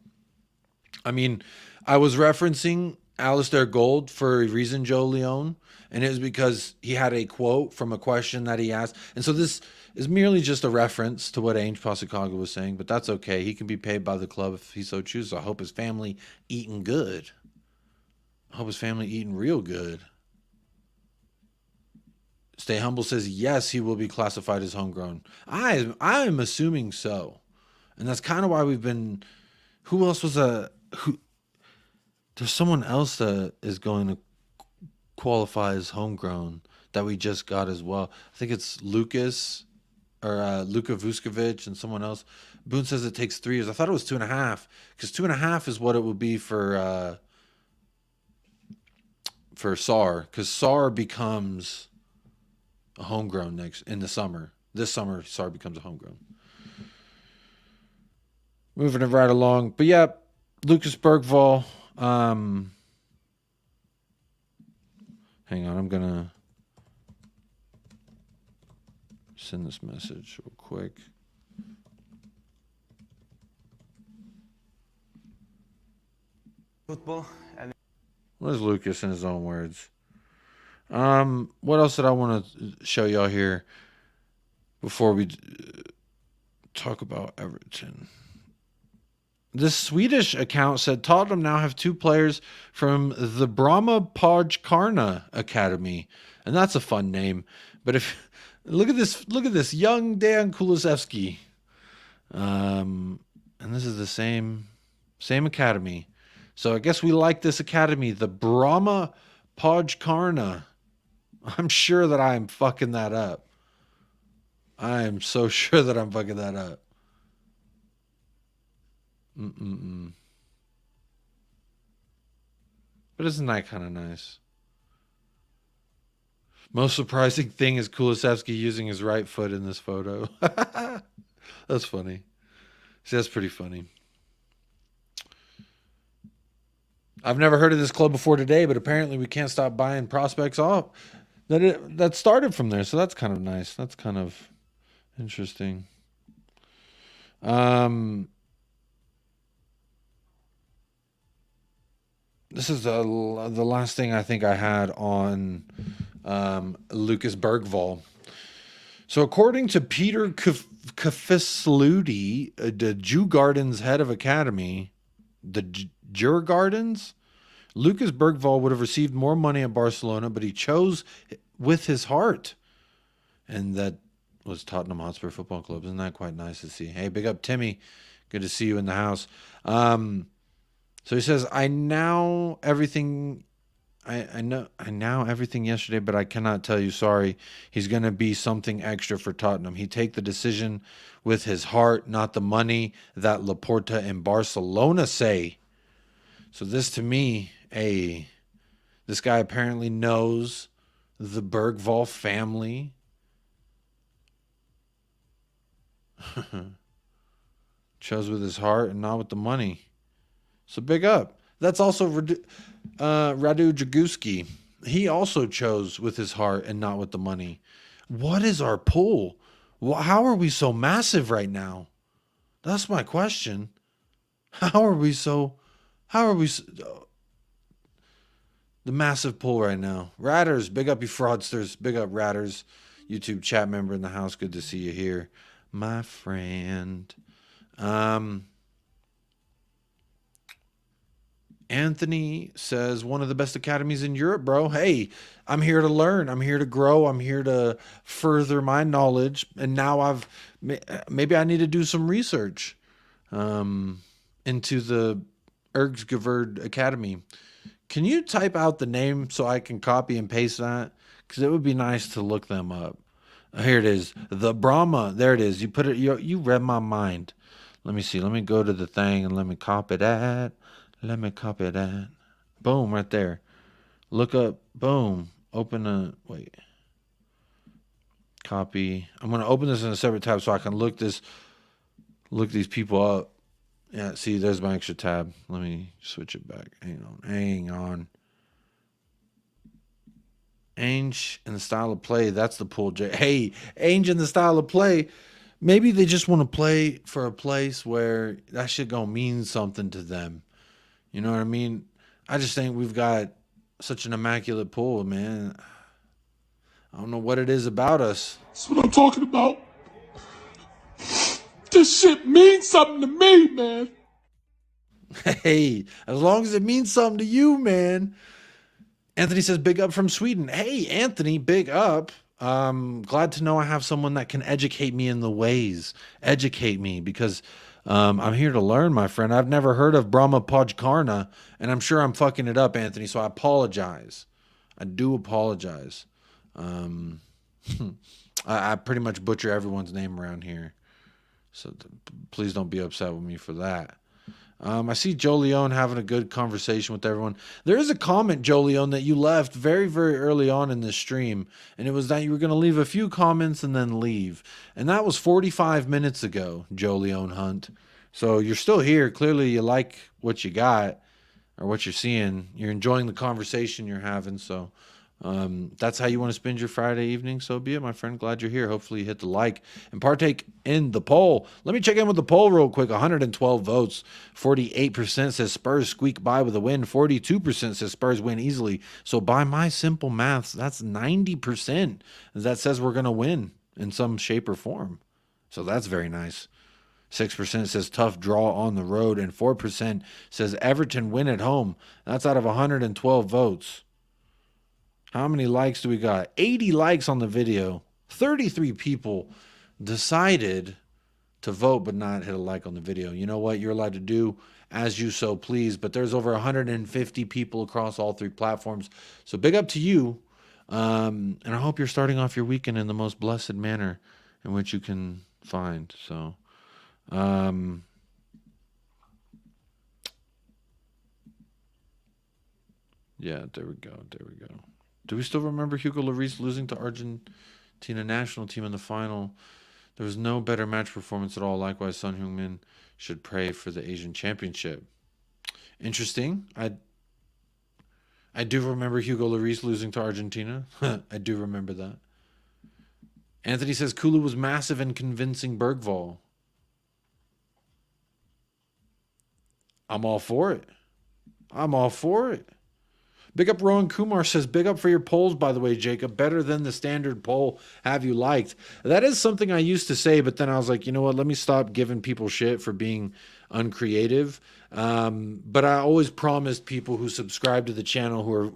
I mean, I was referencing Alistair Gold for a reason, Joe Leone, and it was because he had a quote from a question that he asked. And so this is merely just a reference to what Ainge Postakoglu was saying, but that's okay. He can be paid by the club if he so chooses. I hope his family eating good. I hope his family eating real good. Stay Humble says, yes, he will be classified as homegrown. I am assuming so. And that's kind of why we've been... Who else was there's someone else that is going to qualify as homegrown that we just got as well. I think it's Lucas or Luka Vuskovic and someone else. Boone says it takes 3 years. I thought it was 2.5, because 2.5 is what it would be for SAR, because SAR becomes a homegrown in the summer. This summer, SAR becomes a homegrown. Moving it right along. But yeah, Lucas BERGVALL. Hang on, I'm gonna send this message real quick. Football. And What is Lucas in his own words? What else did I want to show y'all here before we talk about Everton? This Swedish account said Tottenham now have 2 players from the Brahma Pojkarna Academy, and that's a fun name. But if look at this young Dan Kulusevski, and this is the same academy. So I guess we like this academy, the Brahma Pojkarna. I'm sure that I am fucking that up. I am so sure that I'm fucking that up. But isn't that kind of nice? Most surprising thing is Kulusevski using his right foot in this photo. That's funny. See, that's pretty funny. I've never heard of this club before today, but apparently we can't stop buying prospects off. That started from there, so that's kind of nice. That's kind of interesting. this is the last thing I think I had on Lucas BERGVALL. So according to Peter Kafisluti, the Djurgården's head of academy, the Djurgårdens, Lucas BERGVALL would have received more money at Barcelona, but he chose with his heart. And that was Tottenham Hotspur Football Club. Isn't that quite nice to see? Hey, big up Timmy. Good to see you in the house. So he says, I know everything yesterday, but I cannot tell you. Sorry. He's going to be something extra for Tottenham. He take the decision with his heart, not the money that Laporta and Barcelona say. So this to me, this guy apparently knows the BERGVALL family. Chose with his heart and not with the money. So big up. That's also Radu Jaguski. He also chose with his heart and not with the money. What is our pool? How are we so massive right now? That's my question. How are we the massive pool right now? Ratters, big up you fraudsters. Big up Ratters. YouTube chat member in the house. Good to see you here, my friend. Anthony says, one of the best academies in Europe, bro. Hey, I'm here to learn. I'm here to grow. I'm here to further my knowledge. And now maybe I need to do some research into the BERGVALL Academy. Can you type out the name so I can copy and paste that? Because it would be nice to look them up. Here it is. The Brahma. There it is. You put it. You read my mind. Let me see. Let me go to the thing and let me copy that. Let me copy that. Boom, right there. Look up. Boom. Open wait. Copy. I'm going to open this in a separate tab so I can look these people up. Yeah, see, there's my extra tab. Let me switch it back. Hang on. Ainge in the style of play. That's the pool. Hey, Ainge in the style of play. Maybe they just want to play for a place where that shit gonna mean something to them. You know what I mean? I just think we've got such an immaculate pool, man. I don't know what it is about us. That's what I'm talking about. This shit means something to me, man. Hey, as long as it means something to you, man. Anthony says, big up from Sweden. Hey, Anthony, big up. Glad to know I have someone that can educate me in the ways. Educate me, because I'm here to learn, my friend. I've never heard of Brahma Pojkarna, and I'm sure I'm fucking it up, Anthony, so I apologize. I do apologize. I pretty much butcher everyone's name around here, so please don't be upset with me for that. I see Joe Leone having a good conversation with everyone. There is a comment, Joe Leone, that you left very, very early on in this stream, and it was that you were going to leave a few comments and then leave. And that was 45 minutes ago, Joe Leone Hunt. So you're still here. Clearly you like what you got or what you're seeing. You're enjoying the conversation you're having, so that's how you want to spend your Friday evening, so be it, my friend. Glad you're here. Hopefully you hit the like and partake in the poll. Let me check in with the poll real quick. 112 votes. 48% says Spurs squeak by with a win. 42% says Spurs win easily. So by my simple maths, that's 90% that says we're going to win in some shape or form. So that's very nice. 6% says tough draw on the road, and 4% says Everton win at home. That's out of 112 votes. How many likes do we got? 80 likes on the video. 33 people decided to vote but not hit a like on the video. You know what? You're allowed to do as you so please, but there's over 150 people across all three platforms. So big up to you. And I hope you're starting off your weekend in the most blessed manner in which you can find. So, yeah, there we go. There we go. Do we still remember Hugo Lloris losing to Argentina national team in the final? There was no better match performance at all. Likewise, Son Heung-min should pray for the Asian Championship. Interesting. I do remember Hugo Lloris losing to Argentina. I do remember that. Anthony says Kulu was massive and convincing BERGVALL. I'm all for it. I'm all for it. Big up Rowan Kumar says, big up for your polls, by the way, Jacob. Better than the standard poll. Have you liked? That is something I used to say, but then I was like, you know what? Let me stop giving people shit for being uncreative. But I always promised people who subscribe to the channel, who are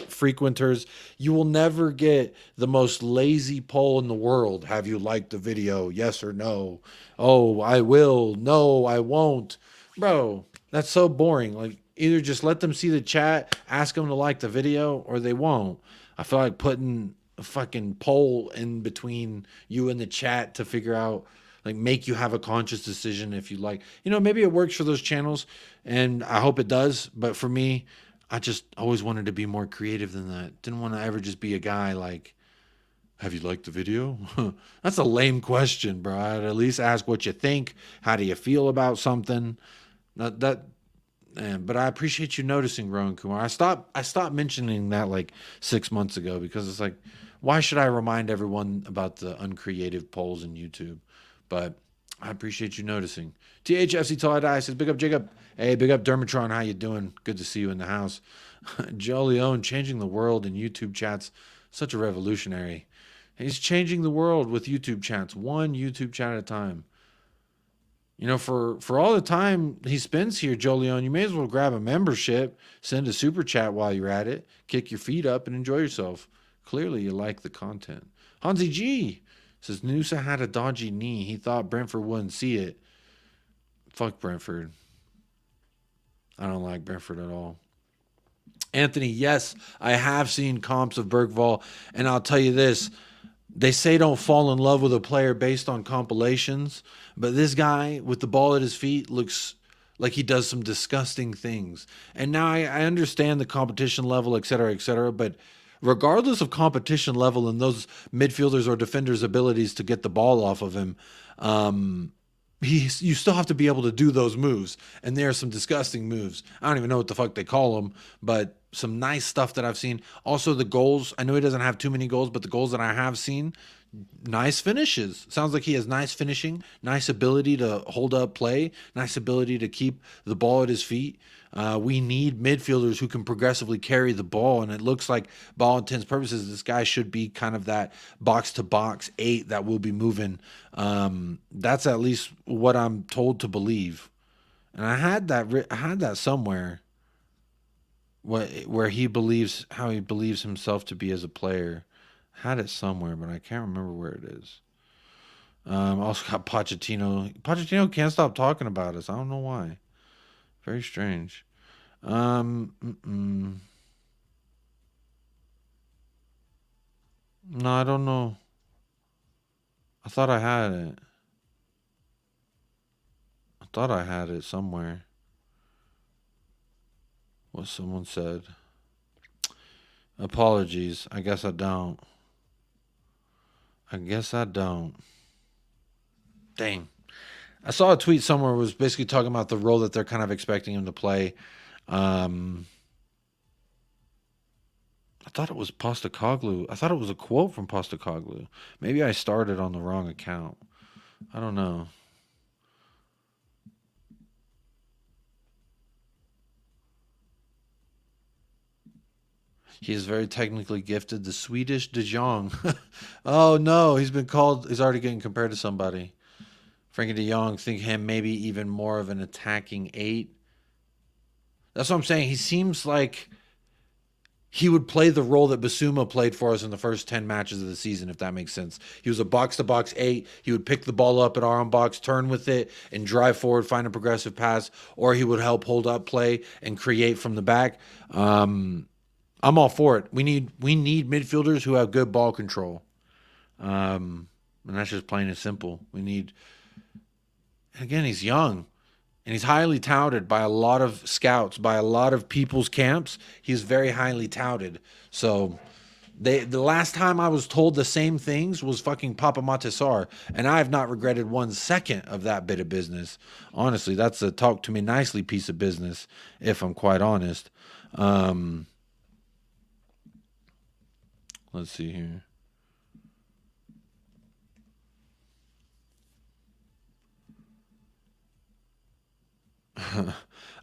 frequenters, you will never get the most lazy poll in the world. Have you liked the video? Yes or no? Oh, I will. No, I won't. Bro, that's so boring. Like, either just let them see the chat, ask them to like the video, or they won't. I feel like putting a fucking poll in between you and the chat to figure out, like, make you have a conscious decision if you like. You know, maybe it works for those channels, and I hope it does. But for me, I just always wanted to be more creative than that. Didn't want to ever just be a guy like, have you liked the video? That's a lame question, bro. I'd at least ask what you think. How do you feel about something? But I appreciate you noticing, Rowan Kumar. I stopped mentioning that like 6 months ago because it's like, why should I remind everyone about the uncreative polls in YouTube? But I appreciate you noticing. THFC Till I Die says, big up Jacob. Hey, big up Dermatron. How you doing? Good to see you in the house. Joe Leone, changing the world in YouTube chats. Such a revolutionary. He's changing the world with YouTube chats. One YouTube chat at a time. You know, for all the time he spends here, Joe Leon, you may as well grab a membership, send a super chat while you're at it, kick your feet up, and enjoy yourself. Clearly, you like the content. Hansi G says, Noosa had a dodgy knee. He thought Brentford wouldn't see it. Fuck Brentford. I don't like Brentford at all. Anthony, yes, I have seen comps of BERGVALL, and I'll tell you this. They say don't fall in love with a player based on compilations, but this guy with the ball at his feet looks like he does some disgusting things. And now I understand the competition level, et cetera, but regardless of competition level and those midfielders or defenders' abilities to get the ball off of him, you still have to be able to do those moves. And there are some disgusting moves. I don't even know what the fuck they call them, but some nice stuff that I've seen. Also, the goals. I know he doesn't have too many goals, but the goals that I have seen, nice finishes. Sounds like he has nice finishing, nice ability to hold up play, nice ability to keep the ball at his feet. We need midfielders who can progressively carry the ball, and it looks like, by all intents and purposes, this guy should be kind of that box-to-box 8 that will be moving. That's at least what I'm told to believe. And I had that somewhere. Where he believes, how he believes himself to be as a player. I had it somewhere, but I can't remember where it is. Also got Pochettino. Pochettino can't stop talking about us. I don't know why. Very strange. No, I don't know. I thought I had it. I thought I had it somewhere. What someone said. Apologies. I guess I don't. Dang. I saw a tweet somewhere was basically talking about the role that they're kind of expecting him to play. I thought it was Postecoglou. I thought it was a quote from Postecoglou. Maybe I started on the wrong account. I don't know. He is very technically gifted. The Swedish De Jong. Oh, no. He's already getting compared to somebody. Frankie De Jong, think him maybe even more of an attacking 8. That's what I'm saying. He seems like he would play the role that Basuma played for us in the first 10 matches of the season, if that makes sense. He was a box-to-box 8. He would pick the ball up at our own box, turn with it, and drive forward, find a progressive pass, or he would help hold up play and create from the back. I'm all for it. We need midfielders who have good ball control. And that's just plain and simple. We need, again, he's young and he's highly touted by a lot of scouts, by a lot of people's camps. He's very highly touted. So the last time I was told the same things was fucking Papa Matasar, and I have not regretted 1 second of that bit of business. Honestly, that's a talk to me nicely piece of business, if I'm quite honest. Let's see here.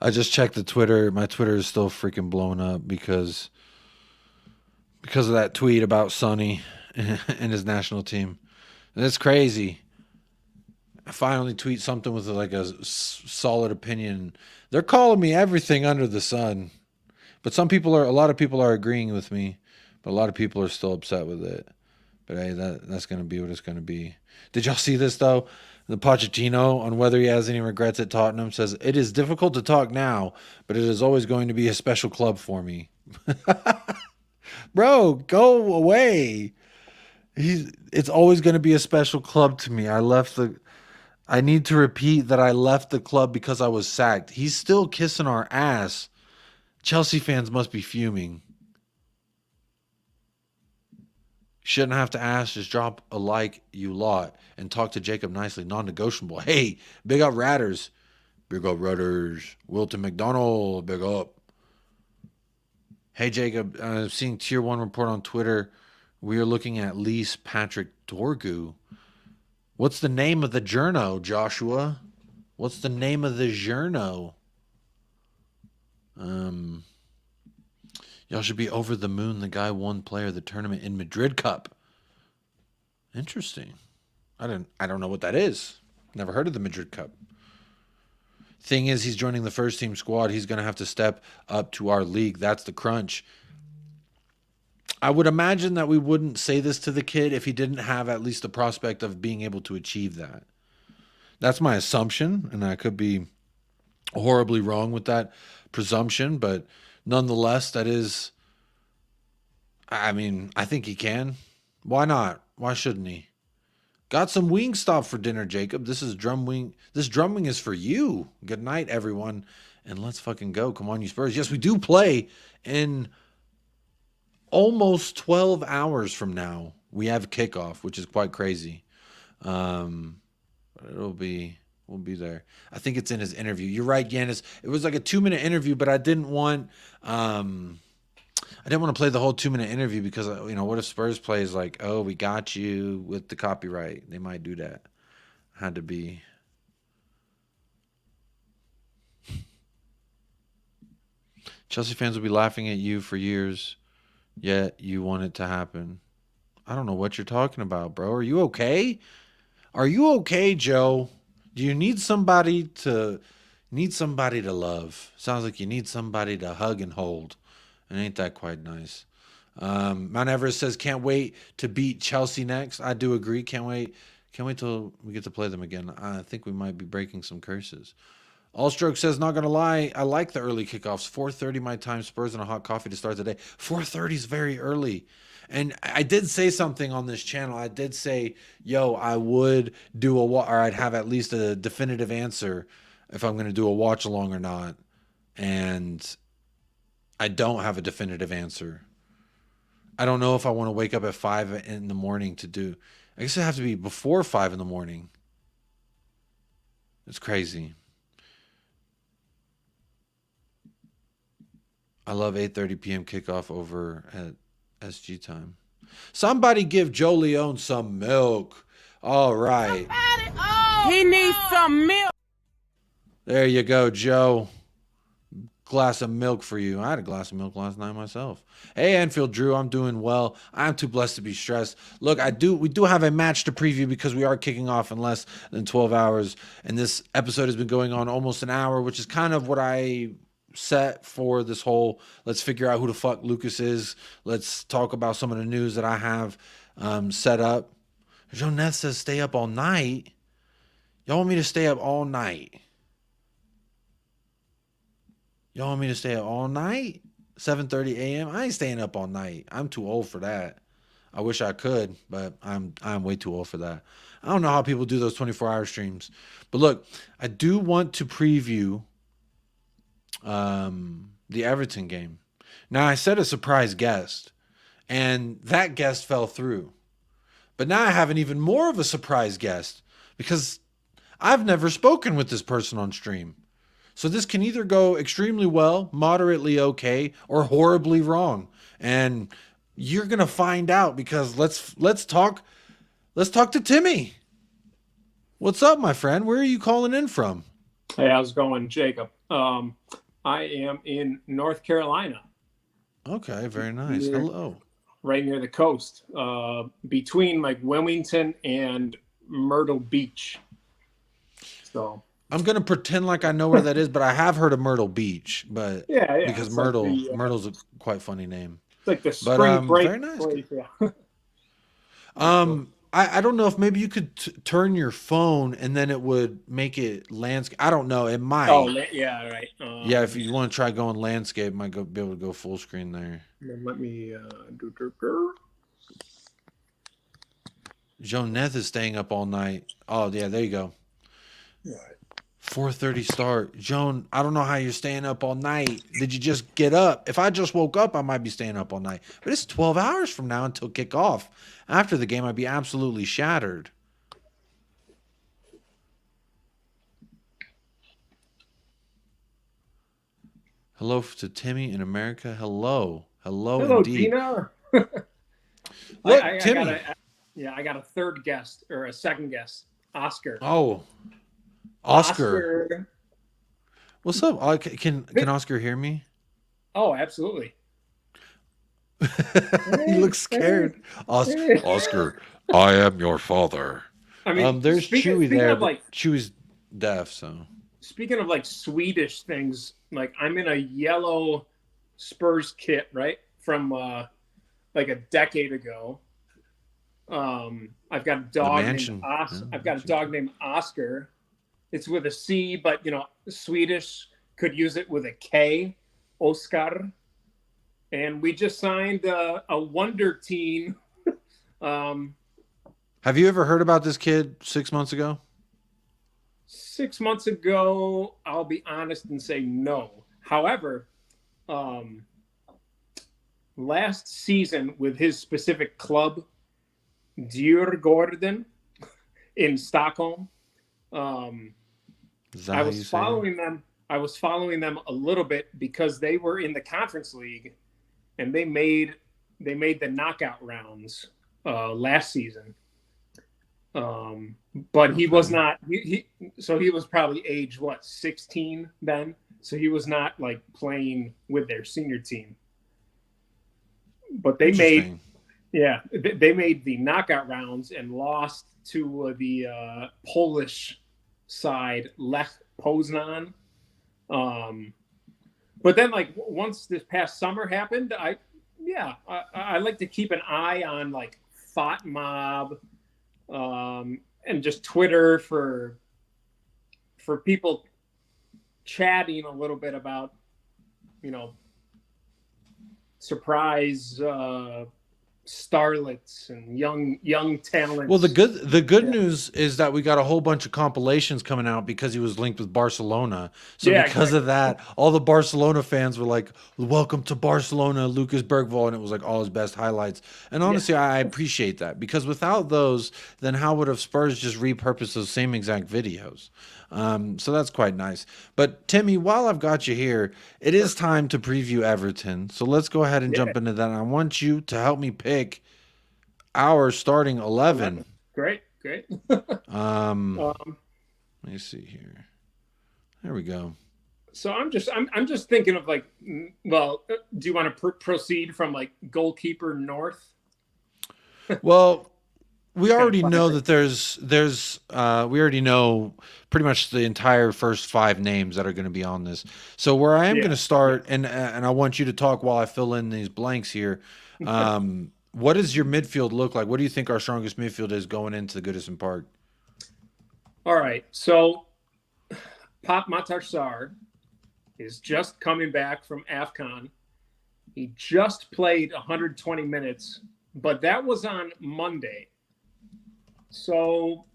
I just checked the Twitter. My Twitter is still freaking blown up because of that tweet about Sonny and his national team. And it's crazy. I finally tweet something with like a solid opinion. They're calling me everything under the sun. But a lot of people are agreeing with me, but a lot of people are still upset with it. But hey, that's going to be what it's going to be. Did y'all see this though? The Pochettino on whether he has any regrets at Tottenham says, "It is difficult to talk now, but it is always going to be a special club for me." Bro, go away. It's always going to be a special club to me. I need to repeat that I left the club because I was sacked. He's still kissing our ass. Chelsea fans must be fuming. Shouldn't have to ask. Just drop a like, you lot, and talk to Jacob nicely. Non-negotiable. Hey, big up Ratters. Big up Ratters. Wilton McDonald, big up. Hey, Jacob, seeing Tier 1 report on Twitter. We are looking at Lise Patrick Dorgu. What's the name of the journo, Joshua? What's the name of the journo? Y'all should be over the moon. The guy won player of the tournament in Madrid Cup. Interesting. I don't know what that is. Never heard of the Madrid Cup. Thing is, he's joining the first team squad. He's going to have to step up to our league. That's the crunch. I would imagine that we wouldn't say this to the kid if he didn't have at least the prospect of being able to achieve that. That's my assumption, and I could be horribly wrong with that presumption, but nonetheless, that is, I mean, I think he can. Why not? Why shouldn't he? Got some Wingstop for dinner, Jacob. This drum wing is for you. Good night, everyone, and let's fucking go. Come on, you Spurs. Yes, we do play in almost 12 hours from now. We have kickoff, which is quite crazy. But we'll be there. I think it's in his interview. You're right, Yanis. It was like a 2-minute interview, but I didn't want to play the whole 2-minute interview because, what if Spurs plays like, "Oh, we got you with the copyright." They might do that. Had to be. Chelsea fans will be laughing at you for years, yet you want it to happen. I don't know what you're talking about, bro. Are you okay? Are you okay, Joe? Do you need somebody to love? Sounds like you need somebody to hug and hold. And ain't that quite nice? Mount Everest says, "Can't wait to beat Chelsea next." I do agree. Can't wait till we get to play them again. I think we might be breaking some curses. Allstroke says, "Not gonna lie, I like the early kickoffs. 4:30 my time, Spurs and a hot coffee to start the day." 4:30 is very early. And I did say something on this channel. I did say, I would do or I'd have at least a definitive answer if I'm going to do a watch along or not. And I don't have a definitive answer. I don't know if I want to wake up at 5 in the morning to do. I guess it have to be before 5 in the morning. It's crazy. I love 8:30 p.m. kickoff over at SG time. Somebody give Joe Leone some milk. All right. He needs some milk. There you go, Joe. Glass of milk for you. I had a glass of milk last night myself. Hey, Anfield Drew, I'm doing well. I'm too blessed to be stressed. Look, we do have a match to preview because we are kicking off in less than 12 hours. And this episode has been going on almost an hour, which is kind of what I set for this whole let's figure out who the fuck Lucas is. Let's talk about some of the news that I have set up. Joe Neth says stay up all night. Y'all want me to stay up all night? Y'all want me to stay up all night? 7:30 a.m. I ain't staying up all night. I'm too old for that. I wish I could, but I'm way too old for that. I don't know how people do those 24-hour streams. But look, I do want to preview the Everton game. Now, I said a surprise guest, and that guest fell through. But now I have an even more of a surprise guest because I've never spoken with this person on stream. So this can either go extremely well, moderately okay, or horribly wrong. And you're going to find out because let's talk to Timmy. What's up, my friend? Where are you calling in from? Hey, how's it going, Jacob? I am in North Carolina. Okay, very nice. Near- Hello. Right near the coast, between like Wilmington and Myrtle Beach. So I'm gonna pretend like I know where that is, but I have heard of Myrtle Beach, but yeah, because it's like Myrtle's a quite funny name. it's like the But spring break very nice. place. Yeah. I don't know if maybe you could turn your phone and then it would make it landscape. I don't know. It might. Oh, yeah, right. Yeah, if you want to try going landscape, might be able to go full screen there. Let me Joneth is staying up all night. Oh yeah, there you go. Right. 4:30 start. Joan, I don't know how you're staying up all night. Did you just get up? If I just woke up, I might be staying up all night. But it's 12 hours from now until kickoff. After the game, I'd be absolutely shattered. Hello to Timmy in America. Hello. Hello indeed. Dina. Look, Timmy. I got a third guest or a second guest, Oscar. Oh, Oscar. What's up? Can Oscar hear me? Oh, absolutely. He looks scared. Oscar, I am your father. I mean, there's Chewy there, but Chewy's deaf, so. Speaking of like Swedish things, like I'm in a yellow Spurs kit, right? From like a decade ago. I've got a dog named I've got a dog named Oscar. It's with a C, but you know, Swedish could use it with a K, Oscar. And we just signed a wonder teen. Have you ever heard about this kid 6 months ago? 6 months ago, I'll be honest and say no. However, last season with his specific club, Djurgården in Stockholm, I was following them. I was following them a little bit because they were in the Conference League, and they made the knockout rounds last season. But he was not. So he was probably age 16 then. So he was not like playing with their senior team. But they made. Yeah, they made the knockout rounds and lost to the Polish side, Lech Poznan. But then, like, once this past summer happened, I like to keep an eye on like Thought Mob, and just Twitter for people chatting a little bit about, you know, surprise starlets and young talents. Well, the good news is that we got a whole bunch of compilations coming out because he was linked with Barcelona. So because of that, all the Barcelona fans were like, "Welcome to Barcelona, Lucas BERGVALL," and it was like all his best highlights. And honestly, I appreciate that, because without those, then how would have Spurs just repurposed those same exact videos? So that's quite nice. But Timmy, while I've got you here, it is time to preview Everton. So let's go ahead and jump into that. And I want you to help me pick our starting 11. Great. Let me see here. There we go. So I'm just thinking of like, well, do you want to proceed from like goalkeeper north? Well, we already know that we already know pretty much the entire first 5 names that are going to be on this. So where I am going to start, and I want you to talk while I fill in these blanks here. What does your midfield look like? What do you think our strongest midfield is going into Goodison Park? All right. So Pop Matar Sarr is just coming back from AFCON. He just played 120 minutes, but that was on Monday. So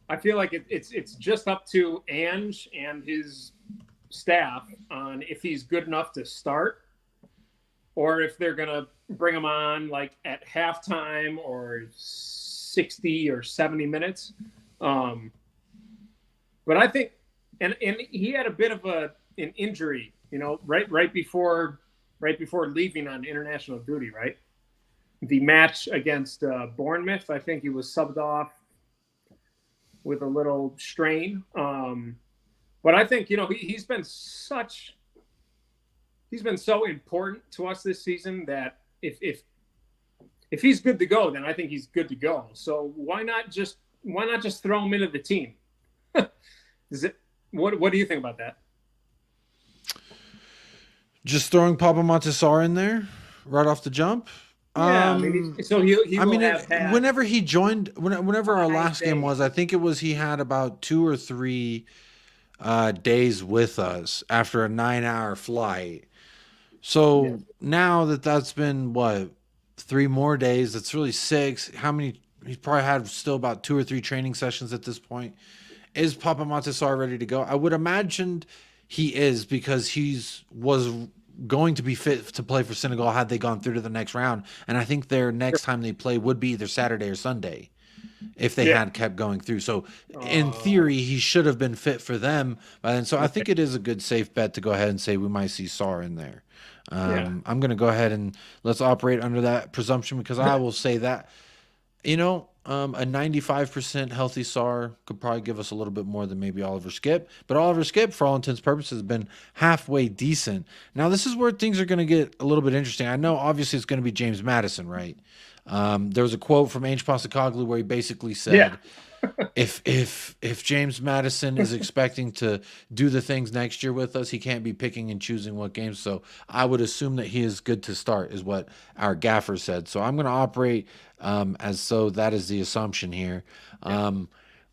I feel like it's just up to Ange and his staff on if he's good enough to start, or if they're going to bring him on like at halftime or 60 or 70 minutes. But I think, and he had a bit of an injury, you know, right before leaving on international duty, right? The match against Bournemouth, I think he was subbed off with a little strain. But I think, he's been so important to us this season that if he's good to go, then I think he's good to go. So why not just throw him into the team? What do you think about that? Just throwing Papa Montessor in there right off the jump. Yeah, so he whenever he joined, whenever our last game was, I think it was he had about 2 or 3 days with us after a 9-hour flight. So now that's been 3 more days, that's really 6. How many? He's probably had still about 2 or 3 training sessions at this point. Is Papa Montessor ready to go? I would imagine he is, because was going to be fit to play for Senegal had they gone through to the next round. And I think their next time they play would be either Saturday or Sunday if they had kept going through. So in theory, he should have been fit for them by then. So I think it is a good safe bet to go ahead and say we might see Sarr in there. I'm going to go ahead and let's operate under that presumption, because I will say that, a 95% healthy Sarr could probably give us a little bit more than maybe Oliver Skip. But Oliver Skip, for all intents and purposes, has been halfway decent. Now, this is where things are going to get a little bit interesting. I know, obviously, it's going to be James Maddison, right? There was a quote from Ange Postecoglou where he basically said, if James Maddison is expecting to do the things next year with us, he can't be picking and choosing what games. So I would assume that he is good to start, is what our gaffer said. So I'm going to operate as though that is the assumption here.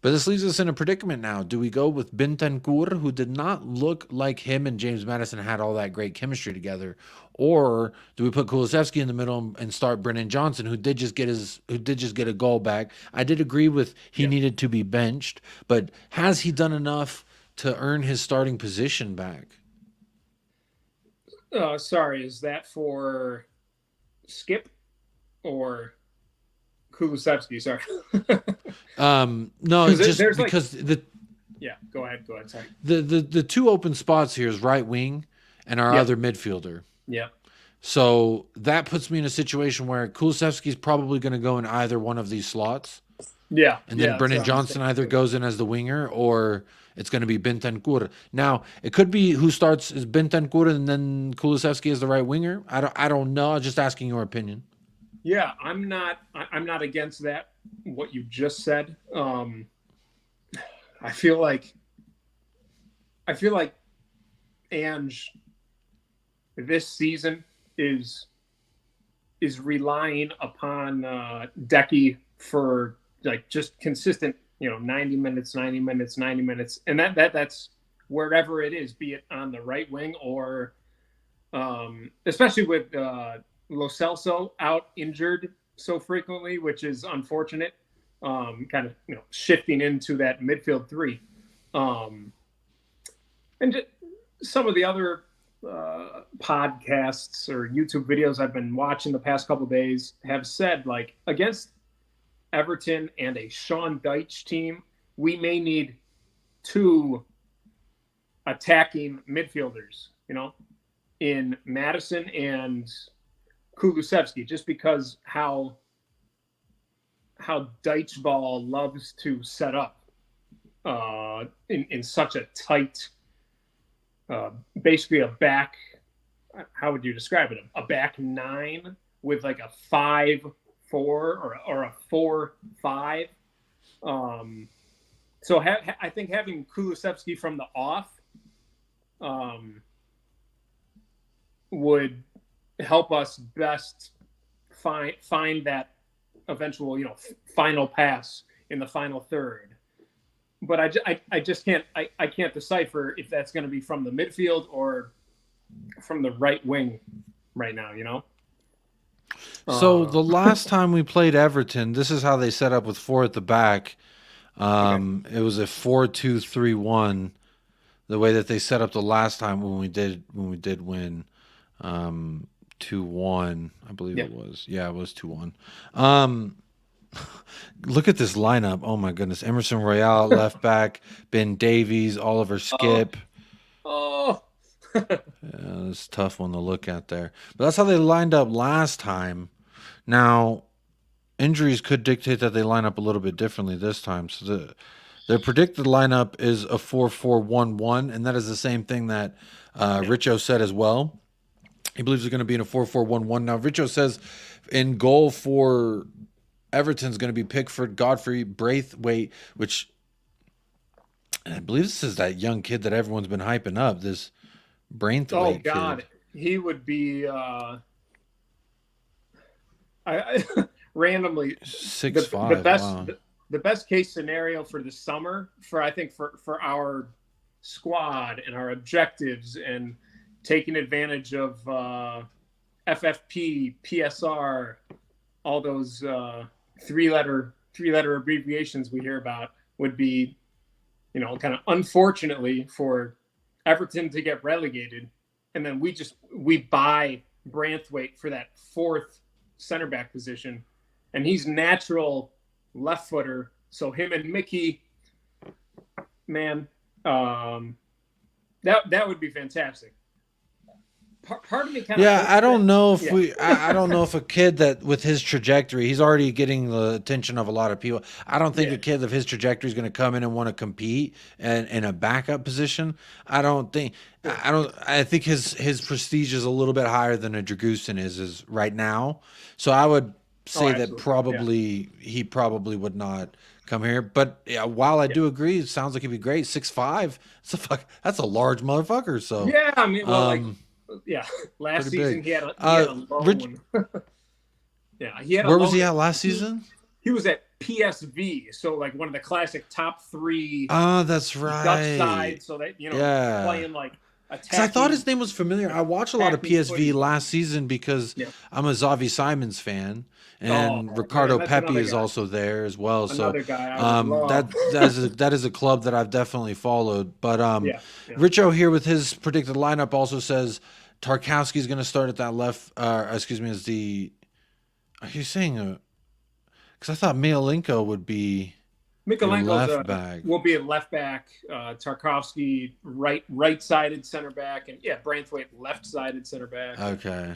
But this leaves us in a predicament now. Do we go with Bentancur, who did not look like him and James Maddison had all that great chemistry together, or do we put Kulusevski in the middle and start Brennan Johnson, who did just get a goal back? I did agree with he needed to be benched, but has he done enough to earn his starting position back? Sorry, is that for Skip or Kulusevski? Sorry. No, it's just because go ahead. Sorry. The 2 open spots here is right wing and our other midfielder. Yeah. So that puts me in a situation where Kulusevski is probably going to go in either one of these slots. Yeah. And then Brennan Johnson either goes in as the winger, or it's going to be Bentancur. Now, it could be who starts is Bentancur and then Kulusevski is the right winger. I don't know. I'm just asking your opinion. Yeah, I'm not against that, what you just said. I feel like Ange this season is relying upon Decky for just consistent, 90 minutes, and that's wherever it is, be it on the right wing or especially with Lo Celso out injured so frequently, which is unfortunate. Kind of shifting into that midfield 3, and some of the other podcasts or YouTube videos I've been watching the past couple of days have said, against Everton and a Sean Dyche team, we may need 2 attacking midfielders, in Maddison and Kulusevski, just because how Dyche ball loves to set up in such a tight, basically a back. How would you describe it? A back 9 with a 5-4 or a 4-5. So I think having Kulusevski from the off would help us best find that eventual, final pass in the final third. But I just can't decipher if that's going to be from the midfield or from the right wing right now. So the last time we played Everton, this is how they set up with 4 at the back. It was a 4-2-3-1. The way that they set up the last time when we did win 2-1, I believe it was. Yeah, it was 2-1. Look at this lineup. Oh my goodness. Emerson Royale at left back, Ben Davies, Oliver Skip. Yeah, it's a tough one to look at there. But that's how they lined up last time. Now, injuries could dictate that they line up a little bit differently this time. So Their predicted lineup is a 4-4-1-1, and that is the same thing that Richo said as well. He believes they're going to be in a 4-4-1-1. Now, Richo says in goal for Everton's going to be Pickford, Godfrey, Braithwaite, which I believe this is that young kid that everyone's been hyping up, this Braithwaite Oh, God. kid. He would be randomly 6'5". best Wow. the best case scenario for the summer for our squad and our objectives and taking advantage of FFP, PSR, all those three-letter abbreviations we hear about would be, kind of unfortunately for Everton to get relegated, and then we buy Braithwaite for that fourth center back position, and he's natural left footer, so him and Mickey, man, that would be fantastic. Part of me kind of I don't know if I don't know if a kid that with his trajectory, he's already getting the attention of a lot of people. I don't think a kid of his trajectory is going to come in and want to compete and in a backup position. I think his prestige is a little bit higher than a Dragusin is right now. So I would say that he probably would not come here. But while I do agree, it sounds like he'd be great. 6'5", that's a large motherfucker. So yeah, I mean, well, last season he had a low one. He had. Where was he at last season? He was at PSV, so like one of the classic top 3. Oh, that's right. Dutch side, so that playing like. Because I thought his name was familiar. I watched a lot of PSV last season because I'm a Xavi Simons fan, and Ricardo Pepi is also there as well. Another So guy that is a club that I've definitely followed. But Richo here with his predicted lineup also says Tarkowski is going to start at that left. Is the? Are you saying? Because I thought Miolenko would be. Mikolenko's will be a left back. Tarkowski right-sided center back, and Braithwaite left-sided center back. Okay.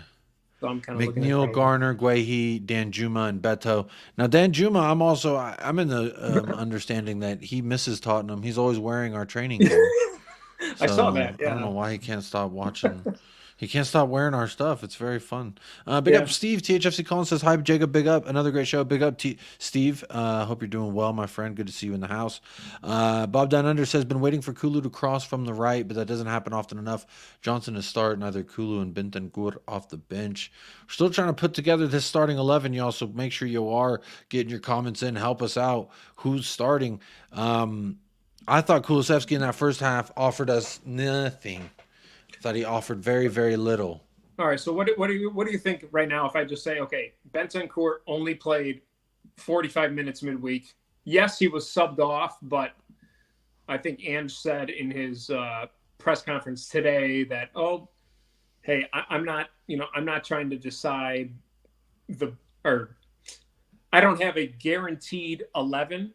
So I'm kind of McNeil, Garner, Guehi, Danjuma, and Beto. Now Danjuma, I'm in the understanding that he misses Tottenham. He's always wearing our training gear. I saw that. Yeah. I don't know why he can't stop watching. He can't stop wearing our stuff. It's very fun. Big up Steve. THFC Collins says, hi, Jacob. Big up. Another great show. Big up, Steve. Hope you're doing well, my friend. Good to see you in the house. Bob Down Under says, been waiting for Kulu to cross from the right, but that doesn't happen often enough. Johnson to start, neither Kulu and Bentancur off the bench. We're still trying to put together this starting 11, y'all, so make sure you are getting your comments in. Help us out. Who's starting? I thought Kulusevski in that first half offered us nothing. Thought he offered very, very little. All right. So what do you think right now? If I just say, okay, Bentancur only played 45 minutes midweek. Yes, he was subbed off, but I think Ange said in his press conference today that, hey, I'm not trying to decide I don't have a guaranteed 11.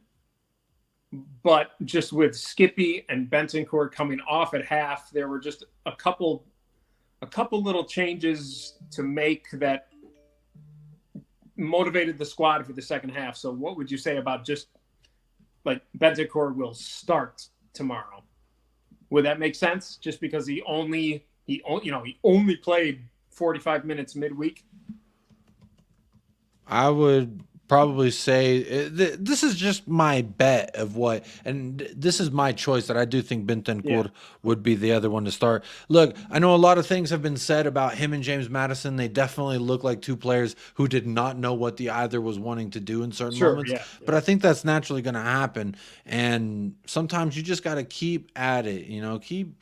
But just with Skippy and Bentancur coming off at half, there were just a couple little changes to make that motivated the squad for the second half. So what would you say about just like Bentancur will start tomorrow? Would that make sense? Just because he only played 45 minutes midweek? I would probably say this is just my bet of what, and this is my choice that I do think Bentancur would be the other one to start. Look, I know a lot of things have been said about him and James Maddison. They definitely look like two players who did not know what the either was wanting to do in certain moments. But I think that's naturally going to happen, and sometimes you just got to keep at it.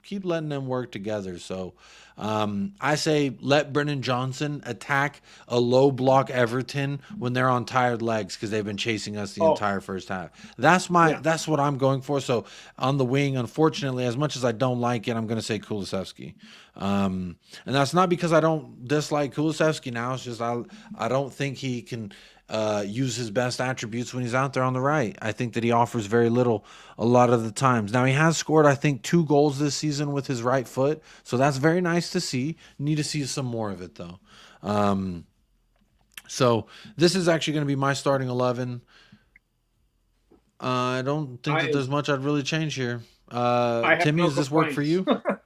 Keep letting them work together. So I say let Brennan Johnson attack a low block Everton when they're on tired legs because they've been chasing us the entire first half. That's what I'm going for. So on the wing, unfortunately, as much as I don't like it, I'm going to say Kulusevski. And that's not because I don't dislike Kulusevski now. It's just I don't think he can use his best attributes when he's out there on the right. I think that he offers very little a lot of the times. Now, he has scored, I think, 2 goals this season with his right foot, so that's very nice to see. Need to see some more of it, though. So this is actually going to be my starting 11. I don't think that there's much I'd really change here. I have Timmy, no does this work for you? complaints.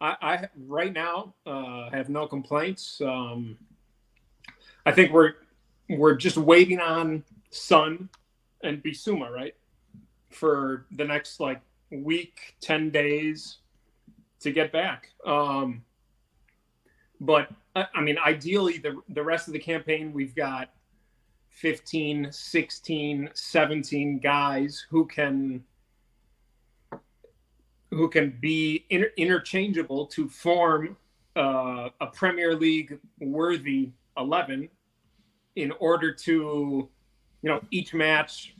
I right now have no complaints. I think we're just waiting on Son and Bissouma, right, for the next like week, 10 days to get back. But I mean, ideally, the rest of the campaign, we've got 15, 16, 17 guys who can be interchangeable to form a Premier League worthy 11 in order to, each match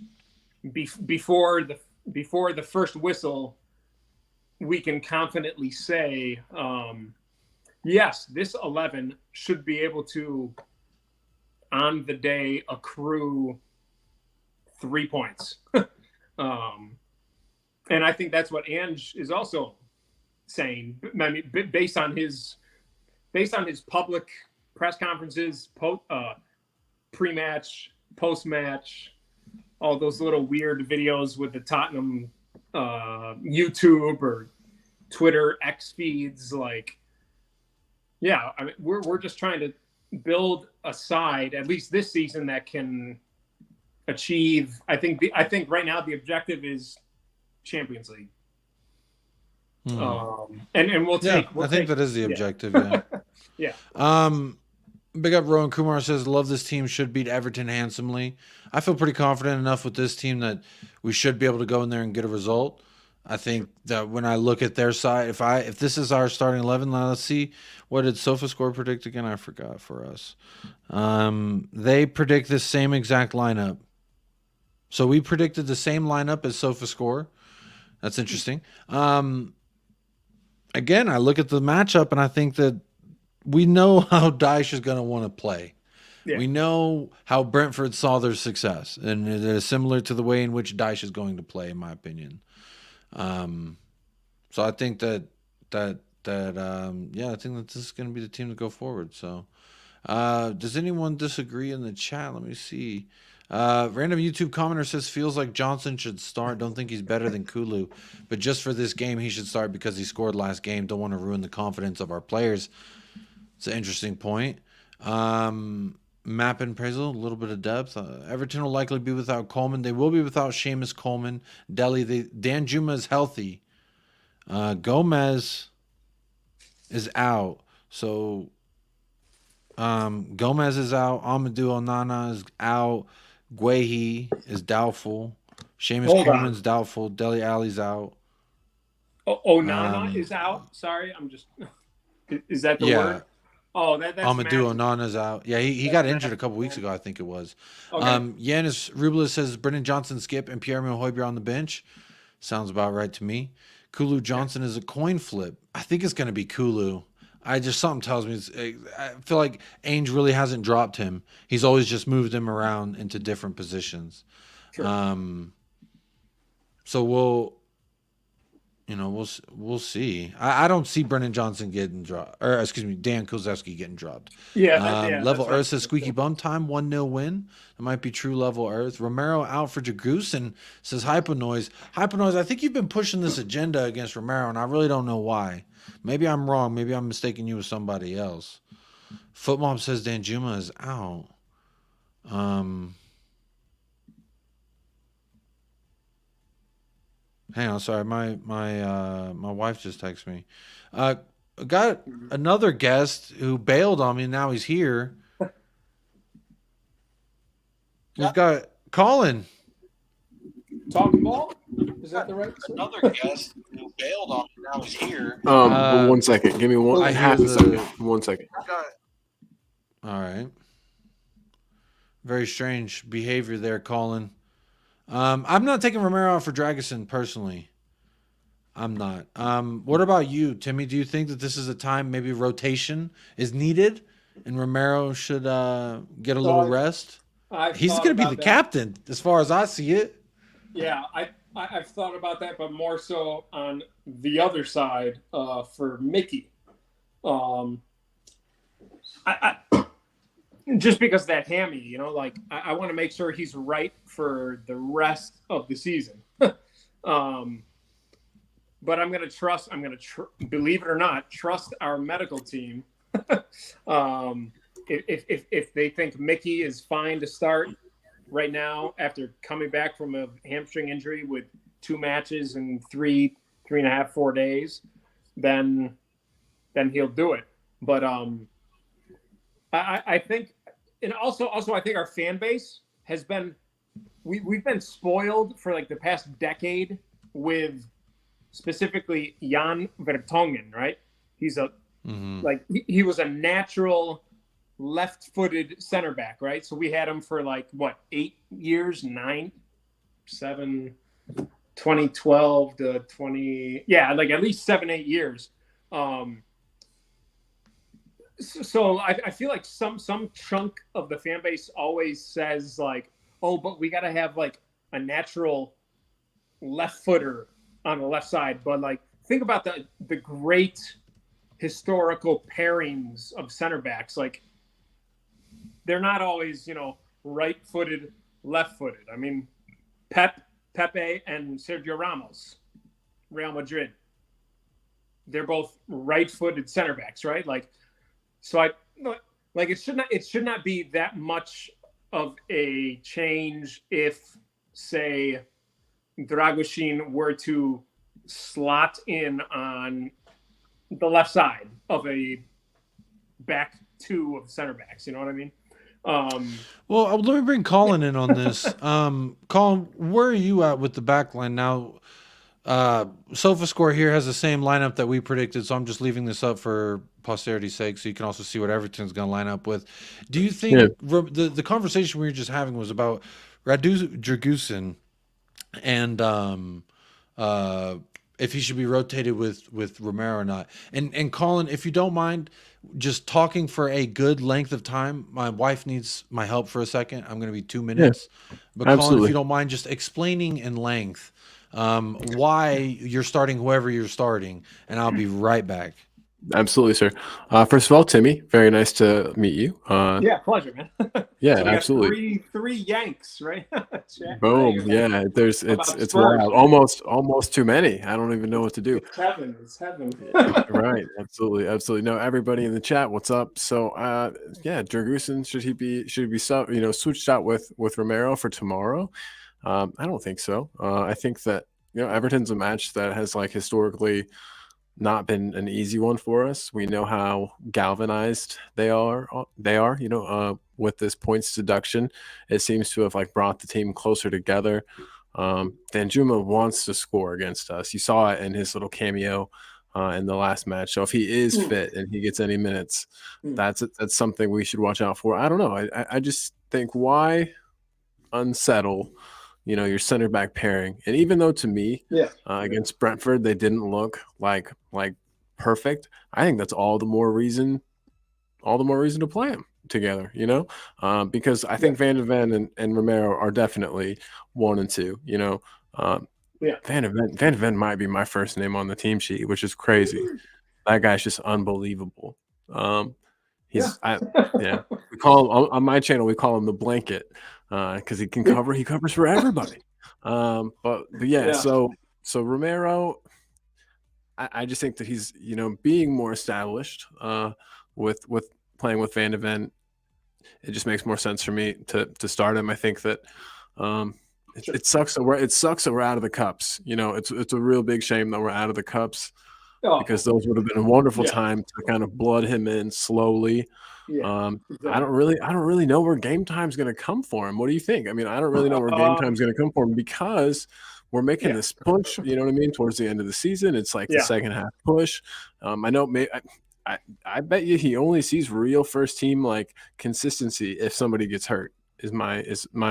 before the first whistle, we can confidently say, yes, this 11 should be able to, on the day, accrue 3 points. And I think that's what Ange is also saying. I mean, based on his public press conferences, pre-match, post-match, all those little weird videos with the Tottenham YouTube or Twitter X feeds. Like, yeah, I mean, we're just trying to build a side, at least this season, that can achieve. I think right now the objective is Champions League. And we'll take. I think that is the objective. Yeah. Yeah. Big up Rowan Kumar says, love this team, should beat Everton handsomely. I feel pretty confident enough with this team that we should be able to go in there and get a result. I think that when I look at their side, if this is our starting 11, now let's see, what did SofaScore predict again? I forgot for us. They predict the same exact lineup. So we predicted the same lineup as SofaScore. That's interesting. Again, I look at the matchup and I think that we know how Dyche is going to want to play. Yeah. We know how Brentford saw their success, and it is similar to the way in which Dyche is going to play, in my opinion. So I think that I think that this is going to be the team to go forward. So, does anyone disagree in the chat? Let me see. Random YouTube commenter says, feels like Johnson should start. Don't think he's better than Kulu, but just for this game, he should start because he scored last game. Don't want to ruin the confidence of our players. It's an interesting point. Map and appraisal, a little bit of depth. Everton will likely be without Coleman. They will be without Seamus Coleman. Dan Juma is healthy. Gomez is out. So Gomez is out. Amadou Onana is out. Guehi is doubtful. Seamus Coleman's doubtful. Dele Alli's out. Onana is out. Sorry, I'm just. Is that the word? Oh, that's Amadou Onana's out. Yeah, he got injured a couple weeks ago, I think it was. Okay. Yanis Rubles says Brennan Johnson skip and Pierre-Emile Højbjerg on the bench. Sounds about right to me. Kulu Johnson is a coin flip. I think it's going to be Kulu. Something tells me I feel like Ainge really hasn't dropped him. He's always just moved him around into different positions. Sure. So we'll see. I don't see Brennan Johnson getting dropped, or excuse me, Dan Kulusevski getting dropped. Yeah. Level Earth says squeaky bum time, 1-0 win. It might be true Level Earth. Romero out for Jagusin says Hypo Noise. Hypo Noise, I think you've been pushing this agenda against Romero, and I really don't know why. Maybe I'm wrong. Maybe I'm mistaking you with somebody else. Footmob says Dan Juma is out. Hang on, sorry. My wife just texted me. Got another guest who bailed on me, and now he's here. We've got Colin. Talking ball? Is that the right? Another guest who bailed on me, now he's here. 1 second. Give me one. Half a second. 1 second. All right. Very strange behavior there, Colin. I'm not taking Romero out for Dragusin personally. I'm not. What about you, Timmy? Do you think that this is a time maybe rotation is needed and Romero should get a little rest? He's going to be the captain as far as I see it. Yeah, I've thought about that, but more so on the other side just because of that hammy, like I want to make sure he's right for the rest of the season. But I'm going to believe it or not, trust our medical team. If they think Mickey is fine to start right now after coming back from a hamstring injury with 2 matches in 3.5, 4 days, then he'll do it. But I think, and also I think our fan base has been, we've been spoiled for like the past decade with specifically Jan Vertonghen, right? He's like he was a natural left-footed center back, right? So we had him for like 8 years, 2012 to 20, like at least 7-8 years. So I feel like some chunk of the fan base always says like, oh, but we got to have like a natural left footer on the left side. But like, think about the great historical pairings of center backs. Like, they're not always, right-footed, left-footed. I mean, Pepe and Sergio Ramos, Real Madrid, they're both right-footed center backs, right? Like, so it should not be that much of a change if, say, Dragusin were to slot in on the left side of a back 2 of center backs. You know what I mean? Well, let me bring Colin in on this. Colin, where are you at with the back line now? SofaScore here has the same lineup that we predicted, so I'm just leaving this up for posterity's sake, so you can also see what Everton's going to line up with. Do you think the conversation we were just having was about Dragusin and if he should be rotated with Romero or not? And Colin, if you don't mind, just talking for a good length of time. My wife needs my help for a second. I'm going to be 2 minutes. Yeah, but Colin, if you don't mind, just explaining in length why you're starting whoever you're starting, and I'll be right back. Absolutely, sir. First of all, Timmy, very nice to meet you. Yeah, pleasure, man. Yeah, so absolutely. Three Yanks, right? Boom. Yeah, it's wild. Almost too many. I don't even know what to do. It's heaven. Right. Absolutely. No, everybody in the chat, what's up? So, Dragusin, should he be switched out with Romero for tomorrow? I don't think so. I think that Everton's a match that has like historically not been an easy one for us. We know how galvanized they are, with this points deduction. It seems to have like brought the team closer together. Danjuma wants to score against us. You saw it in his little cameo in the last match. So if he is fit and he gets any minutes, that's something we should watch out for. I don't know. I just think, why unsettle your center back pairing? And even though to me, against Brentford, they didn't look like perfect, I think that's all the more reason to play them together, because I think Van de Ven and Romero are definitely 1 and 2, Van de Ven might be my first name on the team sheet, which is crazy. That guy's just unbelievable. We call him on my channel, we call him the blanket, because he covers for everybody. But so Romero, I just think that he's being more established with playing with Van de Ven. It just makes more sense for me to start him. I think that it sucks that we're out of the cups. It's a real big shame that we're out of the cups, because those would have been a wonderful time to kind of blood him in slowly. Exactly. I don't really know where game time's going to come for him. What do you think? I mean, I don't really know where game time's going to come for him, because we're making this push, you know what I mean, towards the end of the season. It's like the second half push. I know I bet you he only sees real first team like consistency if somebody gets hurt, is my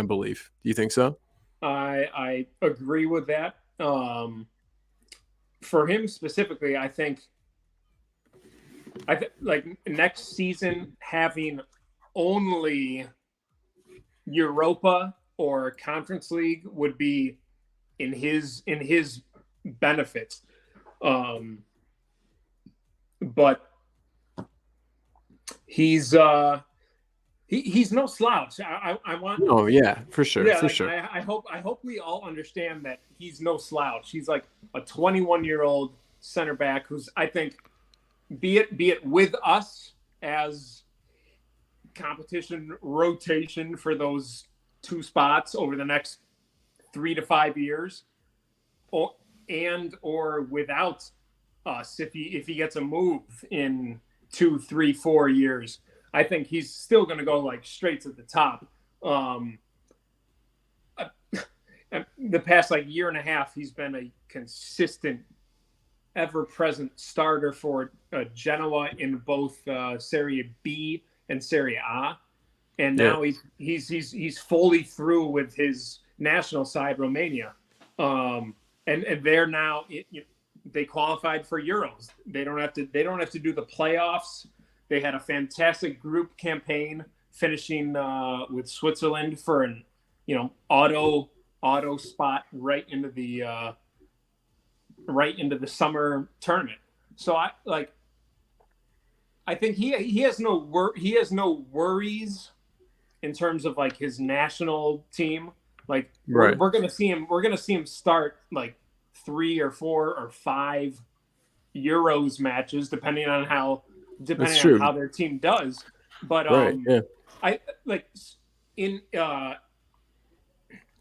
belief. Do you think so? I agree with that. For him specifically, I think like next season, having only Europa or Conference League would be in his benefit. But he's he's no slouch. I want. Oh yeah, for sure, Yeah, for like, sure. I hope we all understand that he's no slouch. He's like a 21-year-old center back who's, I think, be it with us as competition rotation for those 2 spots over the next 3 to 5 years, or without us if he gets a move in 2, 3, 4 years. I think he's still going to go like straight to the top. The past like year and a half, he's been a consistent, ever-present starter for Genoa in both Serie B and Serie A, and now he's fully through with his national side, Romania, and they're now they qualified for Euros. They don't have to do the playoffs. They had a fantastic group campaign, finishing with Switzerland for an auto spot right into the summer tournament. So I think he has no worries in terms of like his national team. Like we're gonna see him start like 3 or 4 or 5 Euros matches depending on how their team does. But I like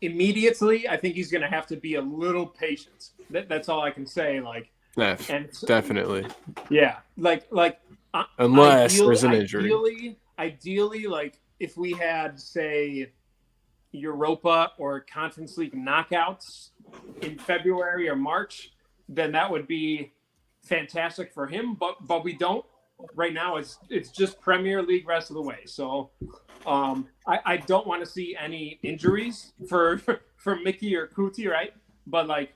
immediately, I think he's going to have to be a little patient. That's all I can say. Like, definitely. Yeah. Like, unless there's an injury. Ideally, like if we had, say, Europa or Conference League knockouts in February or March, then that would be fantastic for him. But we don't. Right now, it's just Premier League rest of the way. So I don't want to see any injuries for Mickey or Kuti, right? But like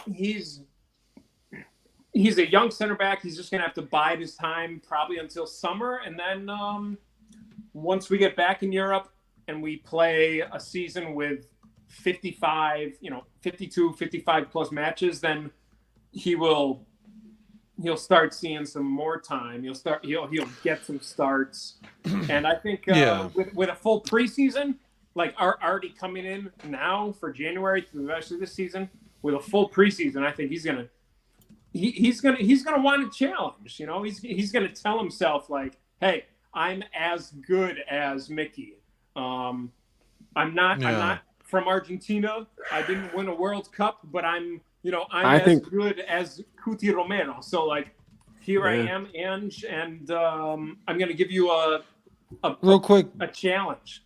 he's a young center back. He's just gonna have to bide his time probably until summer, and then once we get back in Europe and we play a season with 55, 52, 55 plus matches, then he'll start seeing some more time. He'll get some starts, and I think with a full preseason, like already coming in now for January through the rest of this season, with a full preseason, I think he's gonna want to challenge. He's gonna tell himself like, hey, I'm as good as Mickey. I'm not from Argentina. I didn't win a World Cup, but I'm as good as Cuti Romero. So like, here I am, Ange, and I'm gonna give you a challenge.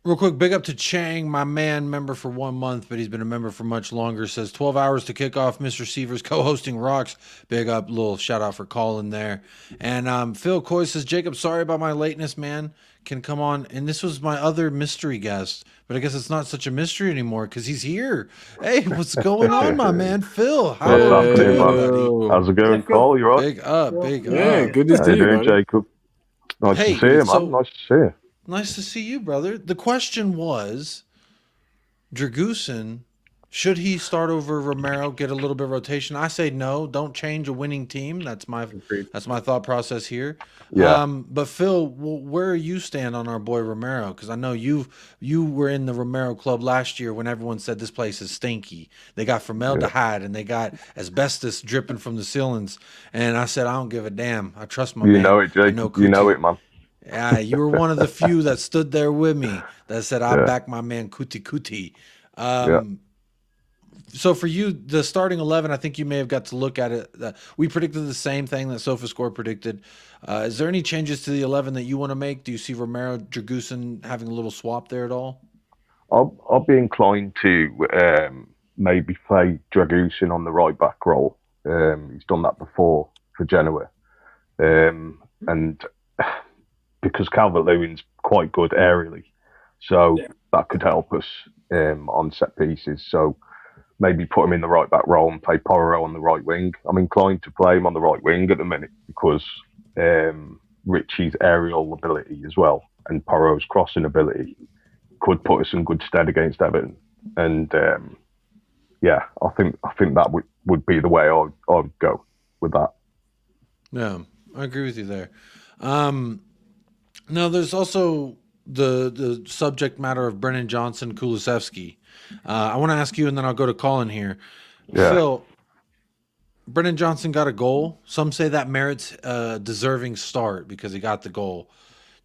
Real quick, big up to Chang, my man, member for 1 month, but he's been a member for much longer. Says 12 hours to kick off. Mr. Seavers co-hosting rocks. Big up, little shout out for calling there. And Phil Coy says, Jacob, sorry about my lateness, man. Can come on. And this was my other mystery guest, but I guess it's not such a mystery anymore because he's here. Hey, what's going on, my man, Phil? How are you doing? How's it going, Cole? You all right? Big up, big up. Yeah, good to How see you you, doing, buddy. Jacob? Nice to see you, man. Nice to see you. Nice to see you, brother. The question was, Dragusin, should he start over Romero, get a little bit of rotation? I say no. Don't change a winning team. That's my thought process here. Yeah. But Phil, where you stand on our boy Romero? Because I know you were in the Romero club last year when everyone said this place is stinky. They got formaldehyde and they got asbestos dripping from the ceilings. And I said, I don't give a damn. I trust my man. You know it, Jacob. You know it, man. Yeah, you were one of the few that stood there with me that said, I back my man Kuti. So for you, the starting 11, I think you may have got to look at it. We predicted the same thing that SofaScore predicted. Is there any changes to the 11 that you want to make? Do you see Romero, Dragusin having a little swap there at all? I'll be inclined to maybe play Dragusin on the right back role. He's done that before for Genoa. And because Calvert-Lewin's quite good aerially, so that could help us on set pieces. So maybe put him in the right back role and play Porro on the right wing. I'm inclined to play him on the right wing at the minute because Richie's aerial ability as well and Porro's crossing ability could put us in good stead against Everton. And I think that would be the way I'd go with that. Yeah, I agree with you there. No, there's also the subject matter of Brennan Johnson, Kulusevski. I want to ask you, and then I'll go to Colin here. Yeah. Phil, Brennan Johnson got a goal. Some say that merits a deserving start because he got the goal.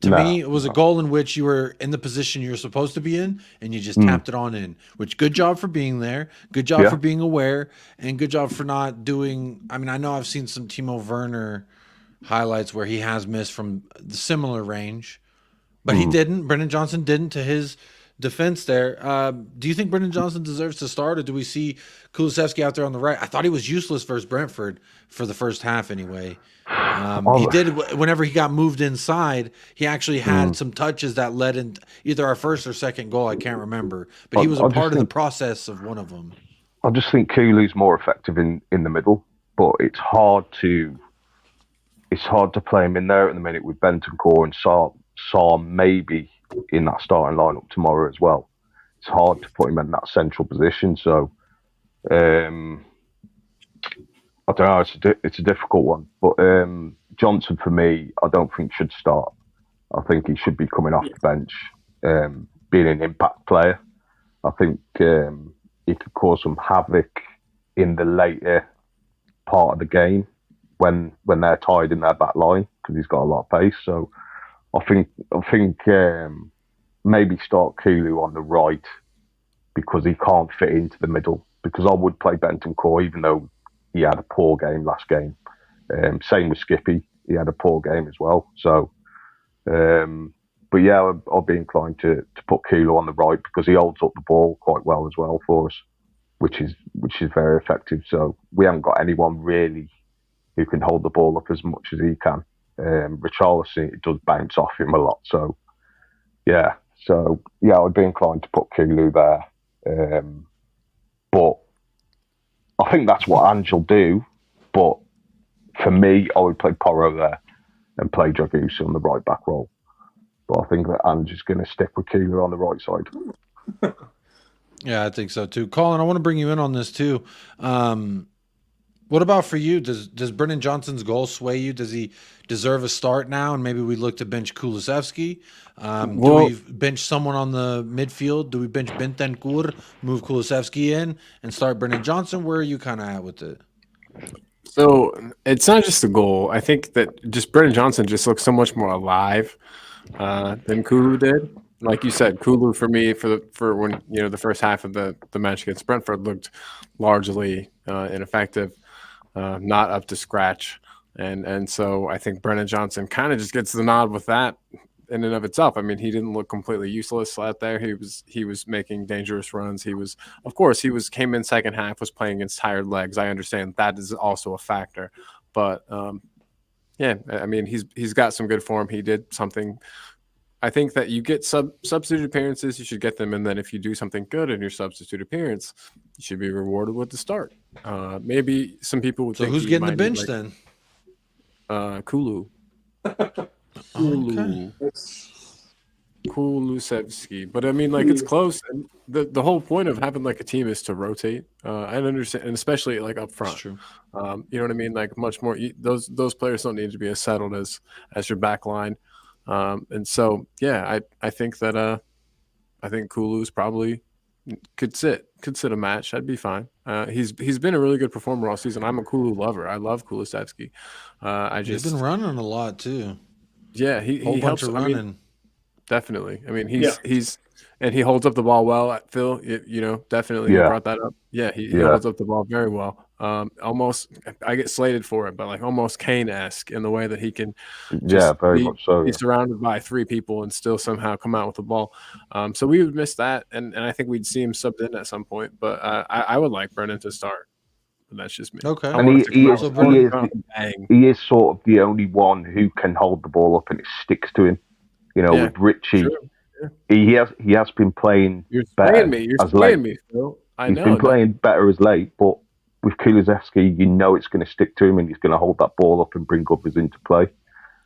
To me, it was a goal in which you were in the position you're supposed to be in, and you just tapped it on in. Which, good job for being there, good job for being aware, and good job for not doing. I mean, I know I've seen some Timo Werner highlights where he has missed from the similar range, but he didn't. Brennan Johnson didn't, to his defense there. Do you think Brennan Johnson deserves to start, or do we see Kulusevski out there on the right? I thought he was useless versus Brentford for the first half anyway. He did, whenever he got moved inside, he actually had some touches that led in either our first or second goal. I can't remember, but he was a part of the process of one of them. I just think Kulu's more effective in the middle, but it's hard to play him in there at the minute with Bentancur and Saar maybe in that starting lineup tomorrow as well. It's hard to put him in that central position. So I don't know. It's a difficult one. But Johnson, for me, I don't think should start. I think he should be coming off the bench, being an impact player. I think he could cause some havoc in the later part of the game when they're tied in their back line because he's got a lot of pace. So I think maybe start Kulu on the right because he can't fit into the middle. Because I would play Bentancur even though he had a poor game last game. Same with Skippy, he had a poor game as well. So, but yeah, I'll be inclined to put Kulu on the right because he holds up the ball quite well as well for us, which is very effective. So we haven't got anyone really who can hold the ball up as much as he can. Richarlison, it does bounce off him a lot. So yeah, I'd be inclined to put Kulu there. But I think that's what Ange will do. But for me, I would play Porro there and play Dragusa on the right back role. But I think that Ange is going to stick with Kulu on the right side. Yeah, I think so too. Colin, I want to bring you in on this too. What about for you? Does Brennan Johnson's goal sway you? Does he deserve a start now? And maybe we look to bench Kulusevski. Do we bench someone on the midfield? Do we bench Bentancur, move Kulusevski in, and start Brennan Johnson? Where are you kind of at with it? So it's not just the goal. I think that just Brennan Johnson just looks so much more alive than Kulu did. Like you said, Kulu for me for when the first half of the match against Brentford looked largely ineffective, not up to scratch, and so I think Brennan Johnson kind of just gets the nod with that in and of itself. I mean, he didn't look completely useless out there. He was making dangerous runs. He came in second half, was playing against tired legs. I understand that is also a factor, but yeah, I mean he's got some good form. He did something. I think that you get substitute appearances, you should get them, and then if you do something good in your substitute appearance, you should be rewarded with the start. Maybe some people would. So think who's getting the bench then? Kulu. Kulusevski. But I mean, like, it's close. And the whole point of having like a team is to rotate. I understand, and especially like up front. That's true. You know what I mean? Like much more. Those players don't need to be as settled as your back line. And so, yeah, I think that I think Kulu's probably could sit a match. That'd be fine. He's been a really good performer all season. I'm a Kulu lover. I love Kulusevski. He's been running a lot too. Yeah, he helps running. I mean, definitely. I mean, he's and he holds up the ball well. Phil, definitely brought that up. Yeah, he holds up the ball very well. Almost, I get slated for it, but like almost Kane-esque in the way that he can very much so. Be surrounded by three people and still somehow come out with the ball. So we would miss that, and I think we'd see him subbed in at some point. But I would like Brennan to start. But that's just me. Okay. And he is sort of the only one who can hold the ball up and it sticks to him. With Richie, he has been playing better as late. Phil. He's been playing better as late, but with Kulusevski, it's going to stick to him and he's going to hold that ball up and bring others into play.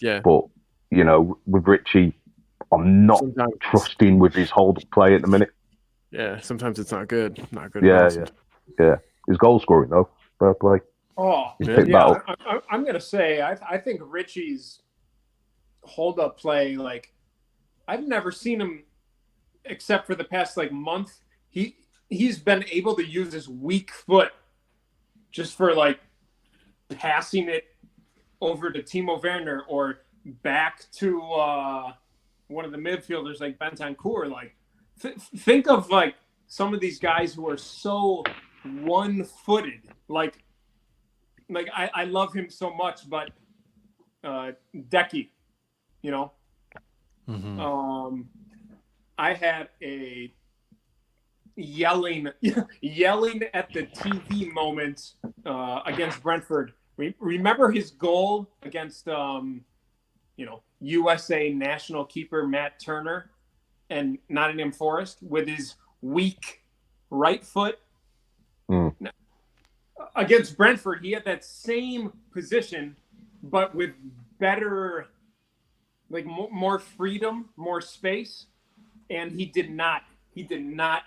Yeah. But, with Richie, I'm not trusting with his hold-up play at the minute. Yeah, sometimes it's not good. Not good. Yeah. His goal scoring, though, fair play. Oh, yeah. I'm going to say, I think Richie's hold up play. Like, I've never seen him except for the past like month. He's been able to use his weak foot just for like passing it over to Timo Werner or back to one of the midfielders like Bentancur. Like, think of like some of these guys who are so one-footed. Like I love him so much, but Decky, you know. Mm-hmm. I had a yelling at the TV moment against Brentford. Remember his goal against USA national keeper Matt Turner and Nottingham Forest with his weak right foot? Against Brentford, he had that same position, but with better, like more freedom, more space, and he did not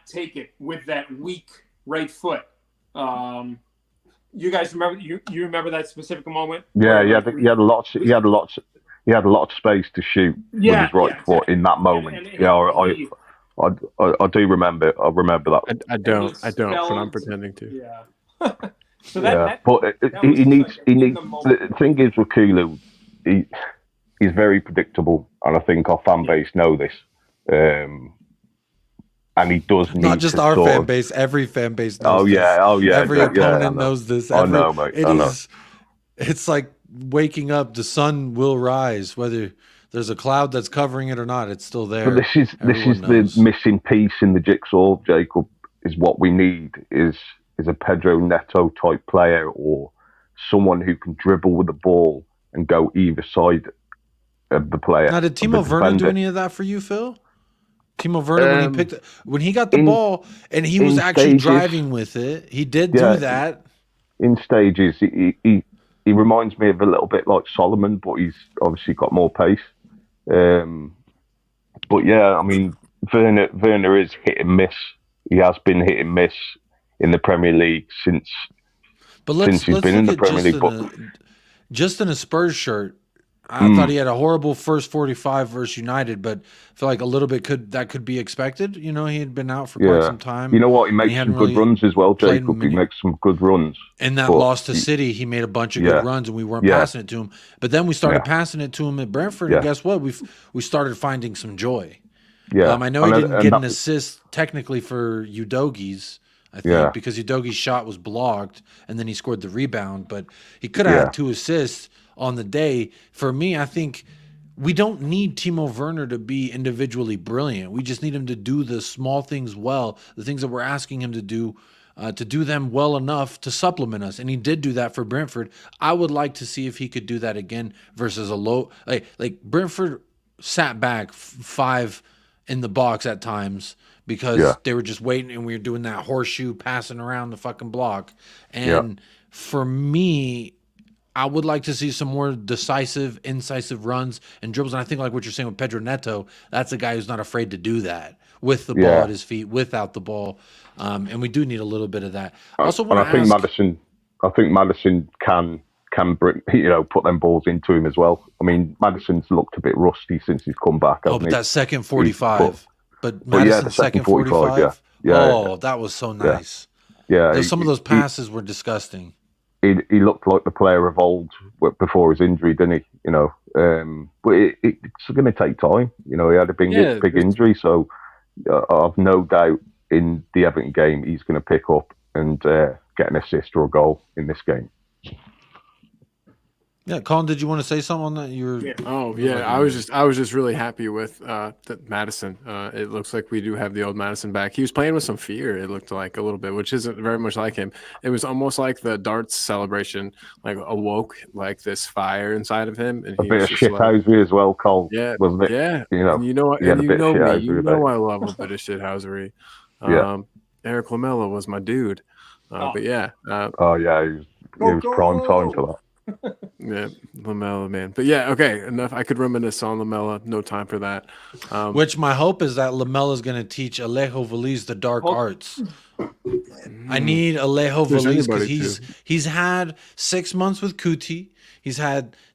take it with that weak right foot. You guys remember? You remember that specific moment? Yeah, he had a lot of space to shoot with his right foot in that moment. I do remember. I remember that. I don't, but I'm pretending to. Yeah. So but he needs. The thing is with Kulu, he's very predictable, and I think our fan base know this. And he does need not just our fan base, every fan base knows this. Every opponent knows this. I know, mate. It's like waking up, the sun will rise, whether there's a cloud that's covering it or not, it's still there. But this is the missing piece in the jigsaw, Jacob, is what we need is a Pedro Neto type player or someone who can dribble with the ball and go either side of the player. Now, did Timo Werner do any of that for you, Phil? Timo Werner, when he got the ball and he was actually driving with it, he did do that. In stages, he reminds me of a little bit like Solomon, but he's obviously got more pace. But yeah, I mean, Werner is hit and miss. He has been hit and miss in the Premier League since he's been in the Premier League. Just in a Spurs shirt, I thought he had a horrible first 45 versus United, but I feel like a little bit could be expected. You know, he had been out for quite some time. You know what? He makes some good runs as well, Jacob. He makes some good runs. In that loss to City, he made a bunch of good runs, and we weren't passing it to him. But then we started passing it to him at Brentford, and guess what? We started finding some joy. Yeah, I know he didn't get an assist technically for Udogi's, I think, because Udogi's shot was blocked, and then he scored the rebound. But he could have had 2 assists on the day. For me, I think we don't need Timo Werner to be individually brilliant. We just need him to do the small things well, the things that we're asking him to do them well enough to supplement us. And he did do that for Brentford. I would like to see if he could do that again versus a low like Brentford sat back 5 in the box at times because they were just waiting, and we were doing that horseshoe passing around the fucking block. And for me, I would like to see some more decisive, incisive runs and dribbles. And I think like what you're saying with Pedro Neto, that's a guy who's not afraid to do that with the ball at his feet, without the ball. And we do need a little bit of that. I also want to ask, I think Maddison can bring, put them balls into him as well. I mean, Maddison's looked a bit rusty since he's come back. But that second 45. But Madison's second 45. That was so nice. Some of those passes were disgusting. He looked like the player of old before his injury, didn't he? But it's going to take time. He had a big injury, so I've no doubt in the Everton game he's going to pick up and get an assist or a goal in this game. Yeah, Colin, did you want to say something on that? I was just really happy with Maddison. It looks like we do have the old Maddison back. He was playing with some fear, it looked like, a little bit, which isn't very much like him. It was almost like the darts celebration like awoke like this fire inside of him, and a bit of shithousery as well, Cole. Yeah, wasn't it? Yeah, you know me. I love a bit of shithousery. Eric Lamela was my dude. But yeah. It was prime time for that. Yeah, Lamela, man. But yeah, okay, enough. I could reminisce on Lamela. No time for that. Which my hope is that Lamela is going to teach Alejo Veliz the dark arts I need Alejo There's Valise because anybody, he's had 6 months with Kuti.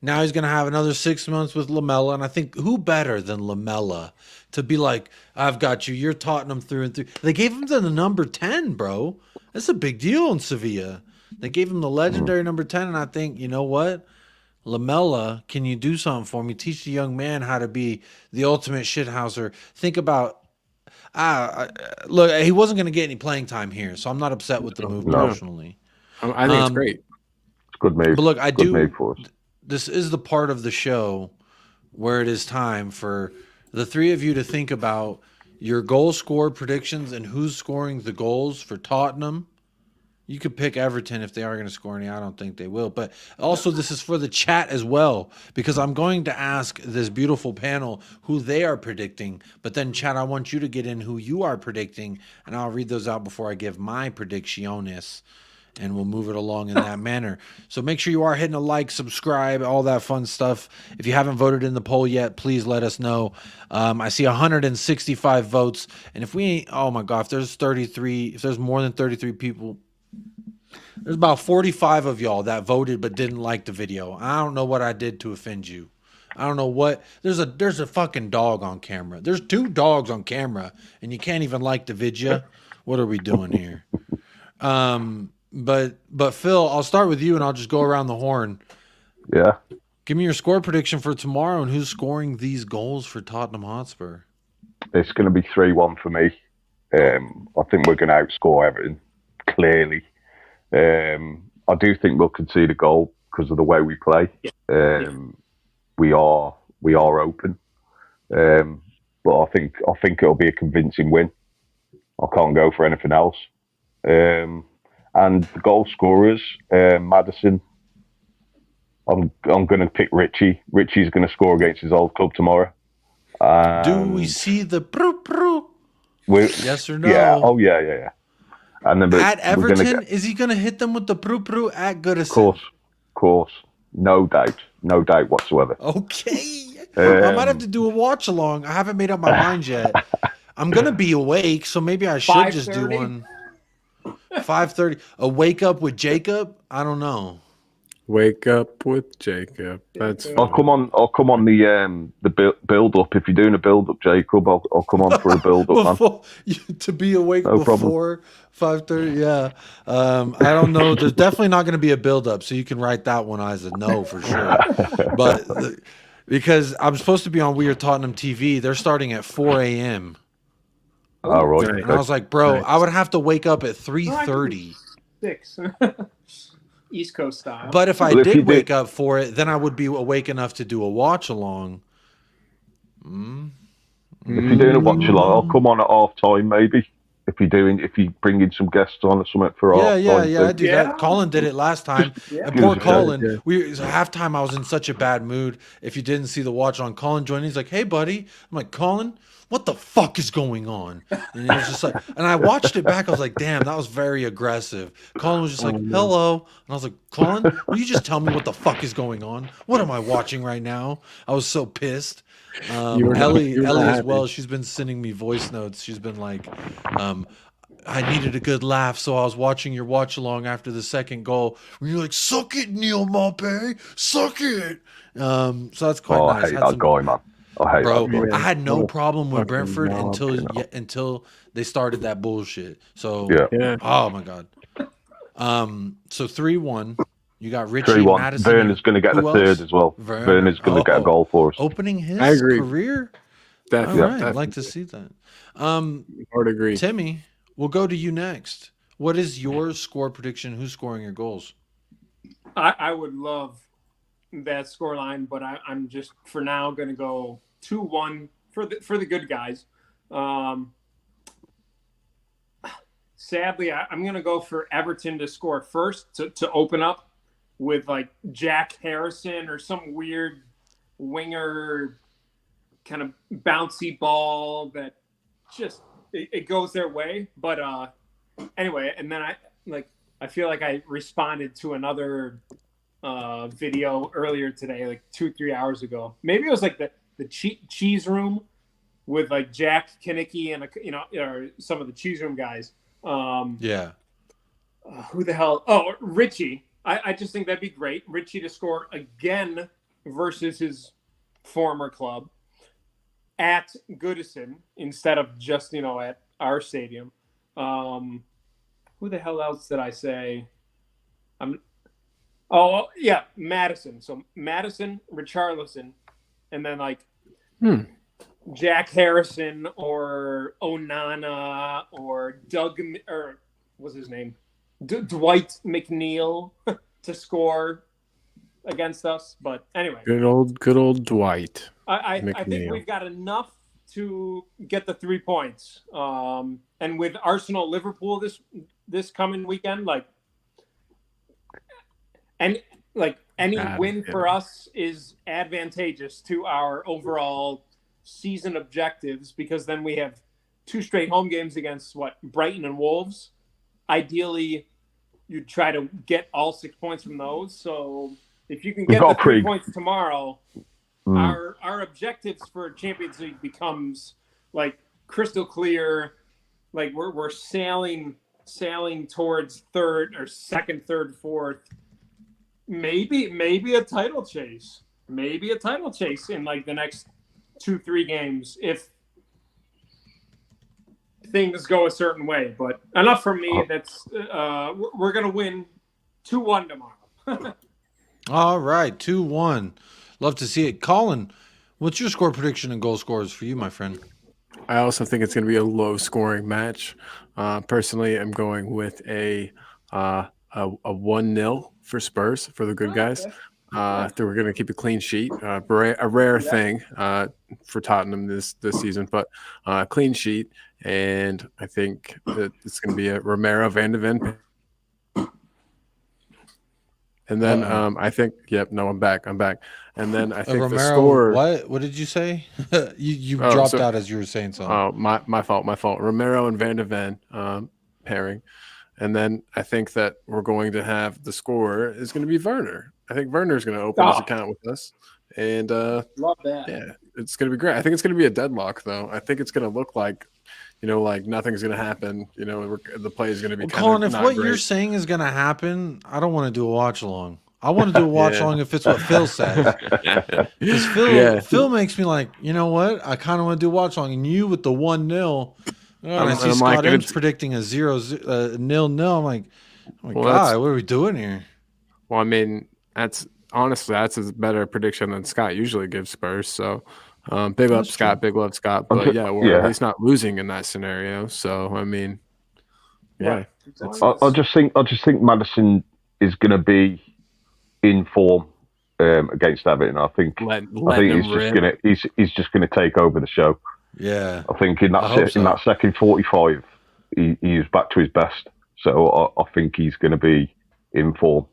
Now he's gonna have another 6 months with Lamella, and I think who better than Lamella to be like, I've got you. You're Tottenham through and through. They gave him the number 10, bro. That's a big deal in Sevilla. They gave him the legendary number 10, and I think, you know what? Lamella, can you do something for me? Teach the young man how to be the ultimate shithouser. Think about, look, he wasn't going to get any playing time here, so I'm not upset with the move personally. I think it's great. It's a good move. But look, Good move for us. This is the part of the show where it is time for the three of you to think about your goal score predictions and who's scoring the goals for Tottenham. You could pick Everton if they are going to score any. I don't think they will. But also this is for the chat as well, because I'm going to ask this beautiful panel who they are predicting. But then, chat, I want you to get in who you are predicting, and I'll read those out before I give my predicciones, and we'll move it along in that manner. So make sure you are hitting a like, subscribe, all that fun stuff. If you haven't voted in the poll yet, please let us know. I see 165 votes. And if we ain't, oh my God, if there's more than 33 people, there's about 45 of y'all that voted but didn't like the video. I don't know what I did to offend you. I don't know what. There's a fucking dog on camera. There's 2 dogs on camera, and you can't even like the video. What are we doing here? But Phil, I'll start with you, and I'll just go around the horn. Yeah. Give me your score prediction for tomorrow, and who's scoring these goals for Tottenham Hotspur. It's going to be 3-1 for me. I think we're going to outscore Everton, clearly. I do think we'll concede a goal because of the way we play. We are open, but I think it'll be a convincing win. I can't go for anything else. And the goal scorers, Maddison. I'm going to pick Richie. Richie's going to score against his old club tomorrow. Do we see the proo? Yes or no? Yeah. Oh yeah. And then at Everton, is he going to hit them with the proo at Goodison? Of course. No doubt whatsoever. Okay. I might have to do a watch along. I haven't made up my mind yet. I'm going to be awake, so maybe I should just do one. 5:30. A wake up with Jacob? I don't know. Wake up with Jacob. That's I'll come on the build up. If you're doing a build up, Jacob, I'll come on for a build up. To be awake before 5:30. Yeah. I don't know. There's definitely not going to be a build up, so you can write that one as a no for sure. But because I'm supposed to be on Weird Tottenham TV, they're starting at 4 a.m. Oh, right. And I was like, bro, I would have to wake up at 3:30. 6. East Coast style. But if I did wake up for it, then I would be awake enough to do a watch along. If you're doing a watch along, I'll come on at half time maybe. If you bring in some guests on or something for half time. Yeah, I do that. Colin did it last time. And poor Colin, halftime I was in such a bad mood. If you didn't see the watch on, Colin joined. He's like, "Hey, buddy." I'm like, "Colin, what the fuck is going on?" And he was just like, and I watched it back. I was like, damn, that was very aggressive. Colin was just like, hello. And I was like, Colin, will you just tell me what the fuck is going on? What am I watching right now? I was so pissed. Ellie as well. She's been sending me voice notes. She's been like, I needed a good laugh, so I was watching your watch along after the second goal. When you're like, suck it, Neil Maupay, suck it. So that's quite nice. I hate that guy, man. I had no problem with Brentford until they started that bullshit. So oh my God. So 3-1. You got Richie 3-1. Maddison. Werner's going to get the third as well. Werner's going to get a goal for us. Opening his I agree. career. Definitely. All right, I'd like to see that. Hard agree. Timmy, we'll go to you next. What is your score prediction? Who's scoring your goals? I would love that scoreline, but I'm just for now going to go 2-1 for the good guys. Sadly, I'm going to go for Everton to score first to open up with like Jack Harrison or some weird winger kind of bouncy ball that just it goes their way. But anyway, and then I feel like I responded to another video earlier today, like 2-3 hours ago. Maybe it was like the cheese room with like Jack Kinnicky and or some of the cheese room guys. Yeah. Who the hell? Oh, Richie. I just think that'd be great. Richie to score again versus his former club at Goodison instead of just, at our stadium. Who the hell else did I say? Madison. So Madison, Richarlison, and then Jack Harrison or Onana or Doug, or what's his name? Dwight McNeil to score against us. But anyway, good old Dwight. I think we've got enough to get the 3 points. And with Arsenal Liverpool this coming weekend, any win for us is advantageous to our overall season objectives, because then we have 2 straight home games against Brighton and Wolves. Ideally, you'd try to get all 6 points from those. So if you can get the 3 points tomorrow, our objectives for Champions League becomes crystal clear. We're sailing towards second, third, fourth. Maybe a title chase. Maybe a title chase in the next 2-3 games if things go a certain way. But enough from me. That's we're gonna win 2-1 tomorrow. All right, 2-1. Love to see it. Colin, what's your score prediction and goal scorers for you, my friend? I also think it's going to be a low-scoring match. Personally, I'm going with a 1-0 for Spurs, for the good guys. I think we're going to keep a clean sheet. A rare thing for Tottenham this season, but clean sheet. And I think that it's going to be a Romero Van de Ven. And then I think, I'm back. And then I think Romero, the score. What did you say? you dropped out as you were saying something. Oh, my fault. Romero and Van de Ven pairing. And then I think that we're going to have the scorer is going to be Werner. I think Werner's going to open his account with us. And love that. Yeah, it's going to be great. I think it's going to be a deadlock, though. I think it's going to look like, nothing's going to happen. The play is going to be Colin, if what great. you're saying is going to happen, I don't want to do a watch along. I want to do a watch along if it's what Phil says. Because Phil makes me you know what? I kind of want to do a watch along. And you with the 1-0. And I see Scott M's predicting a 0-0. I'm like, oh my God, what are we doing here? Well, I mean, that's a better prediction than Scott usually gives Spurs. So big love Scott. But we're at least not losing in that scenario. So I mean, yeah. I just think Madison is going to be in form against Everton. I think he's just gonna take over the show. Yeah, I think in that second 45, he's back to his best. So I think he's going to be in form,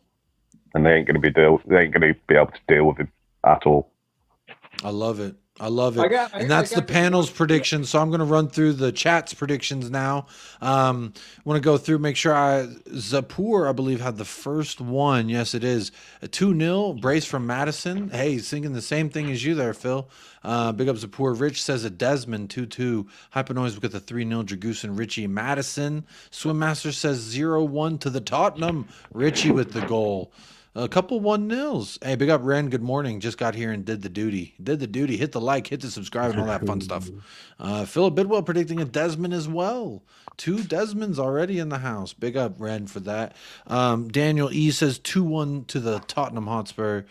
and they ain't going to be able to deal with him at all. I love it. And that's the panel's prediction. So I'm going to run through the chat's predictions now. Want to go through, make sure Zapur, I believe, had the first one. Yes, it is. A 2-0 brace from Madison. Hey, he's thinking the same thing as you there, Phil. Big up Zapur. Rich says a Desmond 2-2. Hypenoise with the 3-0. Dragusin, Richie, Madison. Swim Master says 0-1 to the Tottenham. Richie with the goal. A couple 1-0s. Hey, big up Ren. Good morning. Just got here and did the duty. Hit the like, hit the subscribe, and all that fun stuff. Philip Bidwell predicting a Desmond as well. 2 Desmonds already in the house. Big up Ren for that. Daniel E says 2-1 to the Tottenham Hotspur.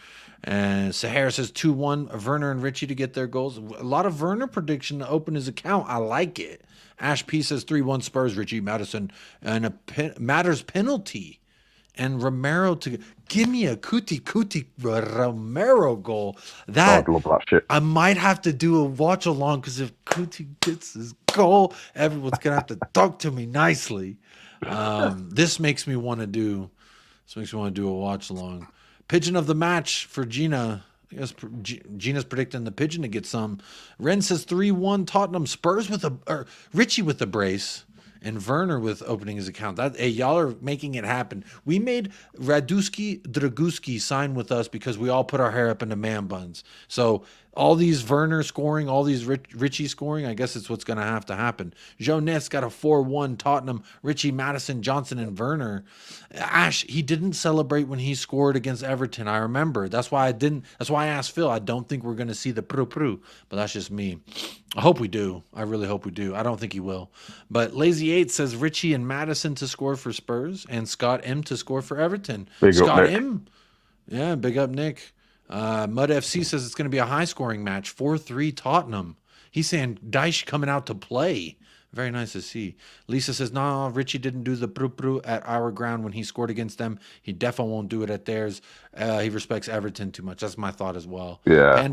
And Sahara says 2-1. Werner and Richie to get their goals. A lot of Werner prediction to open his account. I like it. Ash P says 3-1 Spurs. Richie, Madison, and a Matters penalty. And Romero to give me a Kuti Romero goal. I love that shit. I might have to do a watch along, because if Kuti gets his goal, everyone's gonna have to talk to me nicely. This makes me want to do a watch along. Pigeon of the match for Gina. I guess Gina's predicting the pigeon to get some. Ren says 3-1 Tottenham. Spurs Richie with the brace. And Werner with opening his account. Y'all are making it happen. We made Draguski sign with us because we all put our hair up into man buns. So all these Werner scoring, all these Richie scoring, I guess it's what's going to happen. Jonas got a 4-1 Tottenham, Richie, Madison, Johnson, and Werner. Ash, he didn't celebrate when he scored against Everton. I remember. That's why I asked Phil. I don't think we're going to see the pru, but that's just me. I hope we do. I really hope we do. I don't think he will. But Lazy 8 says Richie and Madison to score for Spurs and Scott M to score for Everton. Big up, Scott Nick. M. Yeah, big up, Nick. Mud FC says it's going to be a high-scoring match, 4-3 Tottenham. He's saying Dyche coming out to play. Very nice to see. Lisa says, no, Richie didn't do the pru at our ground when he scored against them. He definitely won't do it at theirs. He respects Everton too much. That's my thought as well. Yeah,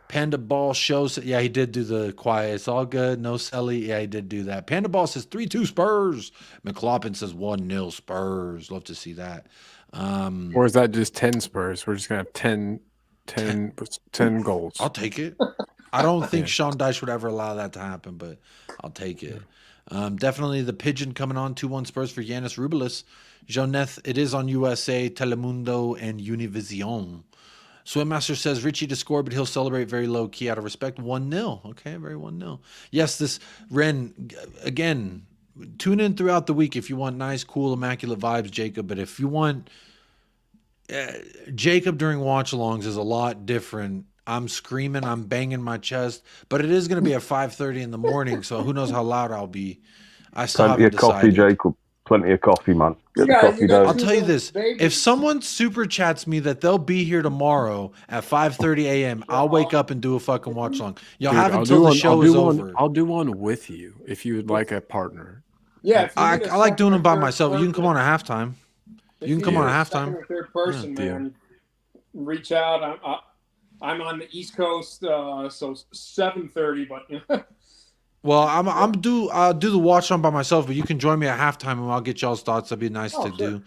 Panda Ball shows, yeah, he did do the quiet. It's all good. No Selly. Yeah, he did do that. Panda Ball says 3-2 Spurs. McLaughlin says 1-0 Spurs. Love to see that. Or is that just 10 Spurs? We're just going to have 10 goals. I'll take it. I don't think Sean Dyche would ever allow that to happen, but I'll take it. Definitely the pigeon coming on 2-1 Spurs for Yanis Rubilis. Joneth, it is on USA, Telemundo, and Univision. Swimmaster says Richie to score, but he'll celebrate very low key out of respect. 1-0. Okay, very 1-0. Yes, this Ren, again, tune in throughout the week if you want nice, cool, immaculate vibes, Jacob. But if you want Jacob during watch-alongs is a lot different. I'm screaming, I'm banging my chest, but it is going to be at 5:30 in the morning, so who knows how loud I'll be. I still Plenty of haven't coffee, decided. Jacob. Plenty of coffee, man. Get the Yeah, coffee you got- I'll down. tell you this: Baby. if someone super chats me that they'll be here tomorrow at 5:30 a.m., I'll wake up and do a fucking watch along. Y'all Dude, have I'll until do the one- show I'll is do one- over. I'll do one with you if you would like a partner. Yeah, if you I need a like doing them by second or myself. third You can come on person- at halftime. if You can come on need at a second halftime. or third person, Yeah, man. Reach out. I'm on the East Coast, so 7:30. But Well, I'll do the watch on by myself, but you can join me at halftime and I'll get y'all's thoughts. That'd be nice to sure. do.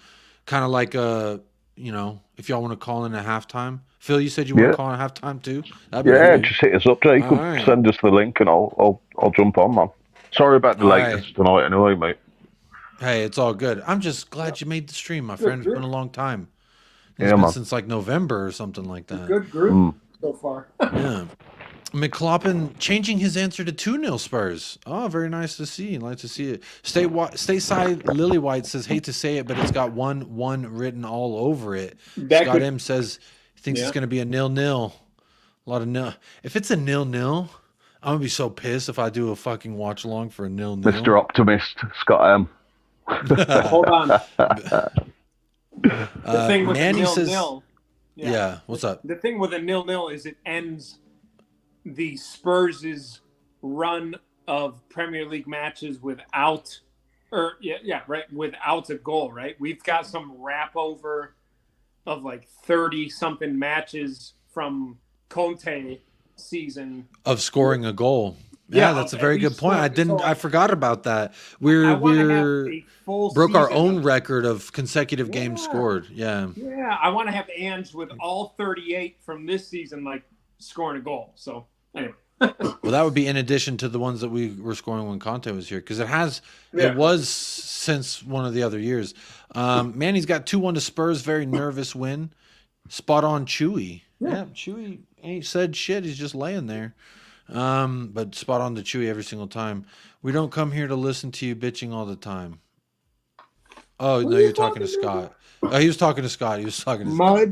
Kind of like if y'all want to call in at halftime. Phil, you said you want Yeah. to call in at halftime too? That'd be Yeah, cool. just hit us up, Jacob. All right. Send us the link and I'll jump on, man. Sorry about the All lateness tonight anyway, mate. Hey, it's all good. I'm just glad you made the stream, my friend. It's been a long time. It's Yeah, been man. since like November or something like that. good group Mm. so far. Yeah. McLaughlin changing his answer to 2-0 Spurs. Oh, very nice to see. Like to see it. Stateside Lily White says, hate to say it, but it's got 1-1 written all over it. That Scott could- M says he thinks Yeah. it's going to be a 0-0. A lot of nil. If it's a 0-0, I'm going to be so pissed if I do a fucking watch along for a 0-0. Mr. Optimist, Scott M. Hold on. The thing with Manny a says, 0-0. yeah, what's up? The thing with a 0-0 is it ends the Spurs' run of Premier League matches without a goal, right? We've got some wrap over of like 30 something matches from Conte season. Of scoring a goal. Yeah, that's a at very good least point. scoring. So I forgot about that. I wanna have We're a full broke our season own of- record of consecutive games Yeah. scored. Yeah. Yeah, I want to have Ange with all 38 from this season, like scoring a goal. So anyway, Well, that would be in addition to the ones that we were scoring when Conte was here, because Yeah. it was since one of the other years. Manny's got 2-1 to Spurs. Very nervous win. Spot on Chewy. Yeah, Chewy ain't said shit. He's just laying there. But spot on to Chewy every single time. We don't come here to listen to you bitching all the time. Oh, no, you're talking to Scott. Oh, he was talking to Scott. He was talking to Scott.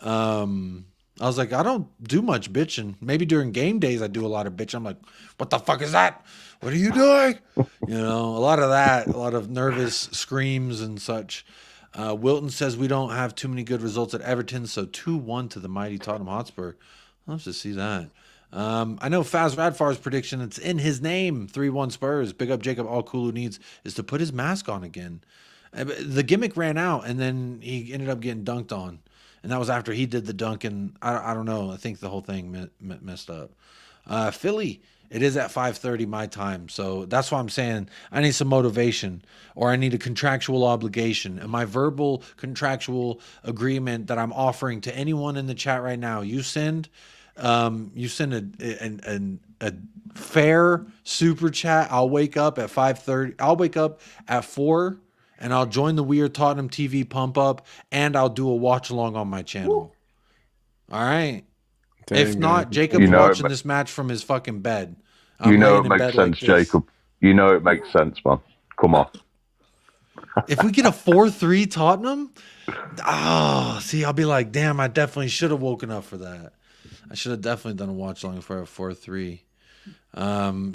mud. I was like, I don't do much bitching. Maybe during game days I do a lot of bitching. I'm like, what the fuck is that? What are you doing? You know, a lot of that, a lot of nervous screams and such. Wilton says we don't have too many good results at Everton, so 2-1 to the mighty Tottenham Hotspur. I'll have to see that. I know Faz Radfar's prediction, it's in his name, 3-1 Spurs. Big up Jacob. All Kulu needs is to put his mask on again. The gimmick ran out, and then he ended up getting dunked on. And that was after he did the dunk, and I don't know. I think the whole thing messed up. Philly, it is at 5:30 my time, so that's why I'm saying I need some motivation, or I need a contractual obligation. And my verbal contractual agreement that I'm offering to anyone in the chat right now, you send a fair super chat. I'll wake up at 5:30. I'll wake up at 4. And I'll join the Weird Tottenham TV pump up, and I'll do a watch along on my channel. All right. If Dang, not, man. Jacob's You know, watching this match from his fucking bed. I'm you know laying it in makes bed sense, like this. Jacob. You know it makes sense, man. Come on. If we get a 4-3 Tottenham, see, I'll be like, damn, I definitely should have woken up for that. I should have definitely done a watch along for a 4-3.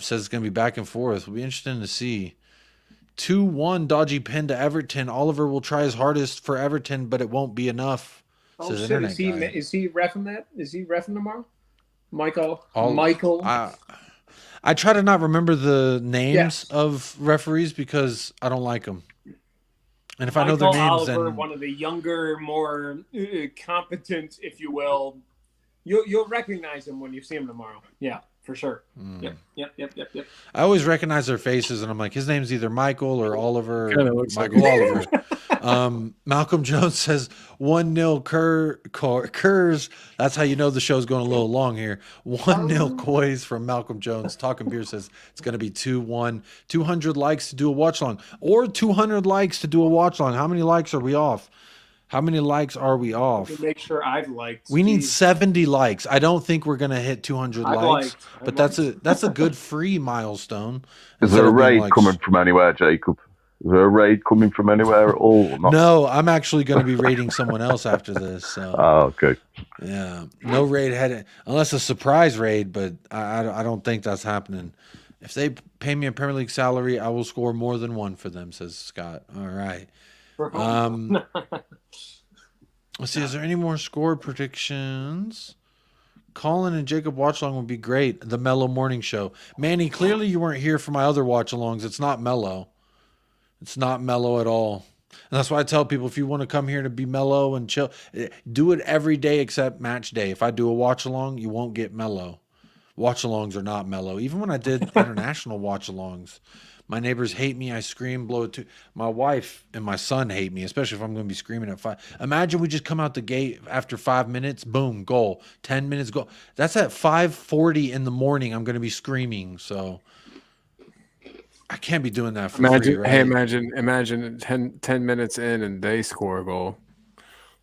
Says it's going to be back and forth. Will be interesting to see. 2-1 dodgy pin to Everton. Oliver will try his hardest for Everton, but it won't be enough. Oh Says shit! internet Is he guy. reffing that? Is he reffing tomorrow? Michael. I try to not remember the names Yes. of referees because I don't like them. And if I know Michael their names, Oliver, then one of the younger, more competent, if you will. You'll recognize him when you see him tomorrow. Yeah, for sure. Yep. I always recognize their faces, and I'm like, his name's either Michael or Oliver. Kinda Or looks like Michael it. Oliver. Malcolm Jones says 1-0 Curs. That's how you know the show's going a little long here. 1-0 Coys from Malcolm Jones. Talking Beer says it's going to be 2-1. 200 likes to do a watch long, or 200 likes to do a watch long. How many likes are we off? How many likes are we off? To make sure I've liked. We need Jeez. 70 likes. I don't think we're gonna hit 200 I've likes, liked. but that's a good free milestone. Is there a Instead of being raid like, coming from anywhere, Jacob? Is there a raid coming from anywhere at all? Or not? No, I'm actually going to be raiding someone else after this. So Oh, okay. yeah, no raid headed unless a surprise raid, but I don't think that's happening. If they pay me a Premier League salary, I will score more than one for them. Says Scott. All right. Let's see. Is there any more score predictions? Colin and Jacob watch-along would be great. The Mellow Morning Show. Manny, clearly you weren't here for my other watch-alongs. It's not mellow. It's not mellow at all. And that's why I tell people, if you want to come here to be mellow and chill, do it every day except match day. If I do a watch-along, you won't get mellow. Watch-alongs are not mellow. Even when I did international watch-alongs, my neighbors hate me. I scream, blow it too. My wife and my son hate me, especially if I'm going to be screaming at 5. Imagine we just come out the gate after 5 minutes, boom, goal. 10 minutes, goal. That's at 5:40 in the morning. I'm going to be screaming. So I can't be doing that for free, right? Hey, imagine 10 minutes in and they score a goal.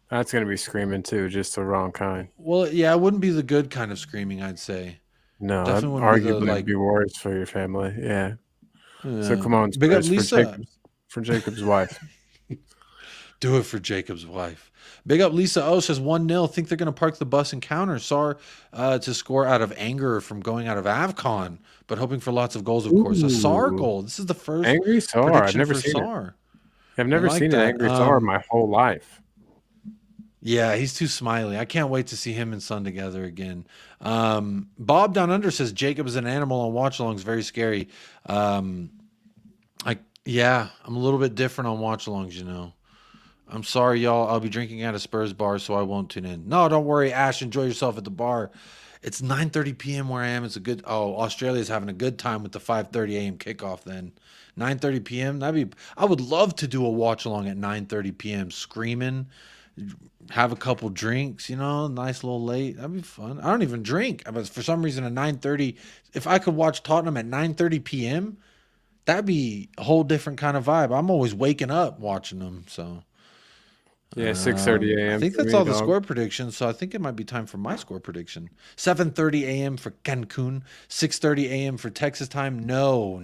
That's going to be screaming too, just the wrong kind. Well, yeah, it wouldn't be the good kind of screaming, I'd say. No, Definitely arguably wouldn't be the, it'd be worse for your family. Yeah. So Yeah. come on, Big up Spurs, Lisa. for Jacob's wife. Do it for Jacob's wife. Big up Lisa O says 1-0. Think they're going to park the bus and counter. Sar to score out of anger from going out of AVCON, but hoping for lots of goals, of course. A Sar Ooh. goal. This is the first Angry Sar. I've prediction never for seen Sar. I've never I like seen that. an angry Sar my whole life. Yeah, he's too smiley. I can't wait to see him and Son together again. Bob Down Under says Jacob is an animal on watch-alongs. Very scary. Yeah, I'm a little bit different on watch-alongs, you know. I'm sorry, y'all. I'll be drinking at a Spurs bar, so I won't tune in. No, don't worry, Ash. Enjoy yourself at the bar. It's 9:30 p.m. where I am. It's a good. Oh, Australia's having a good time with the 5:30 a.m. kickoff. Then 9:30 p.m. I would love to do a watch along at 9:30 p.m. Screaming, have a couple drinks. You know, nice little late. That'd be fun. I don't even drink, but for some reason at 9:30, if I could watch Tottenham at 9:30 p.m., that'd be a whole different kind of vibe. I'm always waking up watching them. So. Yeah, 6:30 a.m. I think for that's me, all the dog. score predictions, so I think it might be time for my score prediction. 7:30 a.m. for Cancun, 6:30 a.m. for Texas time. No.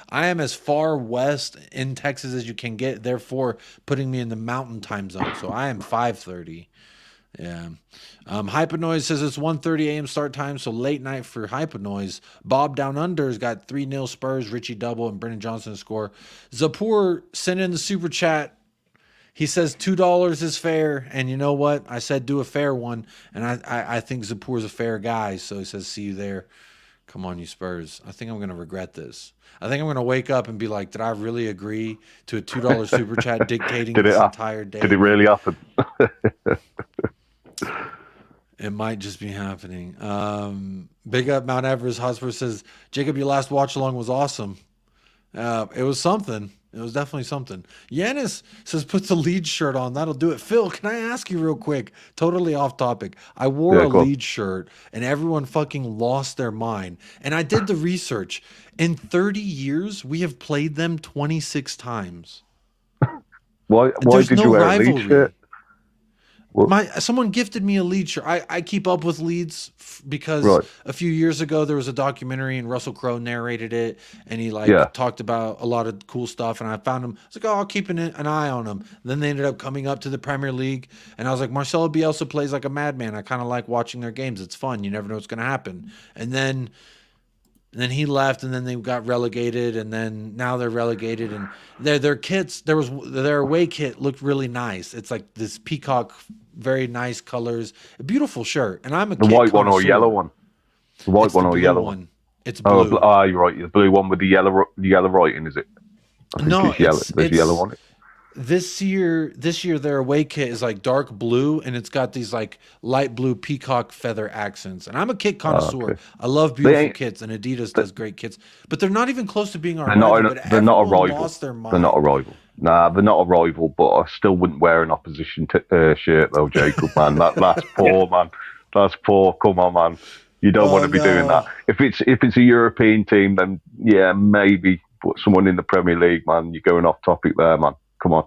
I am as far west in Texas as you can get, therefore putting me in the mountain time zone. So I am 5:30. Yeah. Hypenoise says it's 1:30 a.m. start time, so late night for Hypenoise. Bob Down Under's got 3-0 Spurs, Richie double, and Brennan Johnson to score. Zapur sent in the super chat. He says $2 is fair, and you know what? I said do a fair one, and I think Zapur's a fair guy, so he says see you there. Come on, you Spurs. I think I'm going to regret this. I think I'm going to wake up and be like, did I really agree to a $2 super chat dictating this entire day? Did it really happen? It might just be happening. Big up Mount Everest Hotspur says, Jacob, your last watch along was awesome. It was something. It was definitely something. Yanis says, put the Leeds shirt on. That'll do it. Phil, can I ask you real quick? Totally off topic. I wore a Leeds shirt and everyone fucking lost their mind. And I did the research. In 30 years, we have played them 26 times. Why did you wear a Leeds shirt? Someone gifted me a Leeds shirt. I keep up with Leeds because Right. a few years ago there was a documentary and Russell Crowe narrated it, and he talked about a lot of cool stuff. And I found him. I was like, oh, I'll keep an eye on him. Then they ended up coming up to the Premier League, and I was like, Marcelo Bielsa plays like a madman. I kind of like watching their games. It's fun. You never know what's going to happen. And then he left, and then they got relegated, and then now they're relegated, and their kits. Their away kit looked really nice. It's like this peacock, very nice colors, a beautiful shirt. And I'm a the white one or yellow one. The white one or yellow one. It's blue. Oh, you're right. The blue one with the yellow writing, is it? I think No, it's yellow. There's yellow on it. This year their away kit is like dark blue, and it's got these like light blue peacock feather accents. And I'm a kit connoisseur. Okay. I love beautiful kits, and Adidas does great kits. But they're not even close to being our rival. They're not a rival. Lost their mind. They're not a rival. Nah, they're not a rival. But I still wouldn't wear an opposition shirt though, Jacob. Man, that's poor, man. That's poor. Come on, man. You don't want to be doing that. If it's a European team, then yeah, maybe. But someone in the Premier League, man, you're going off topic there, man. Come on.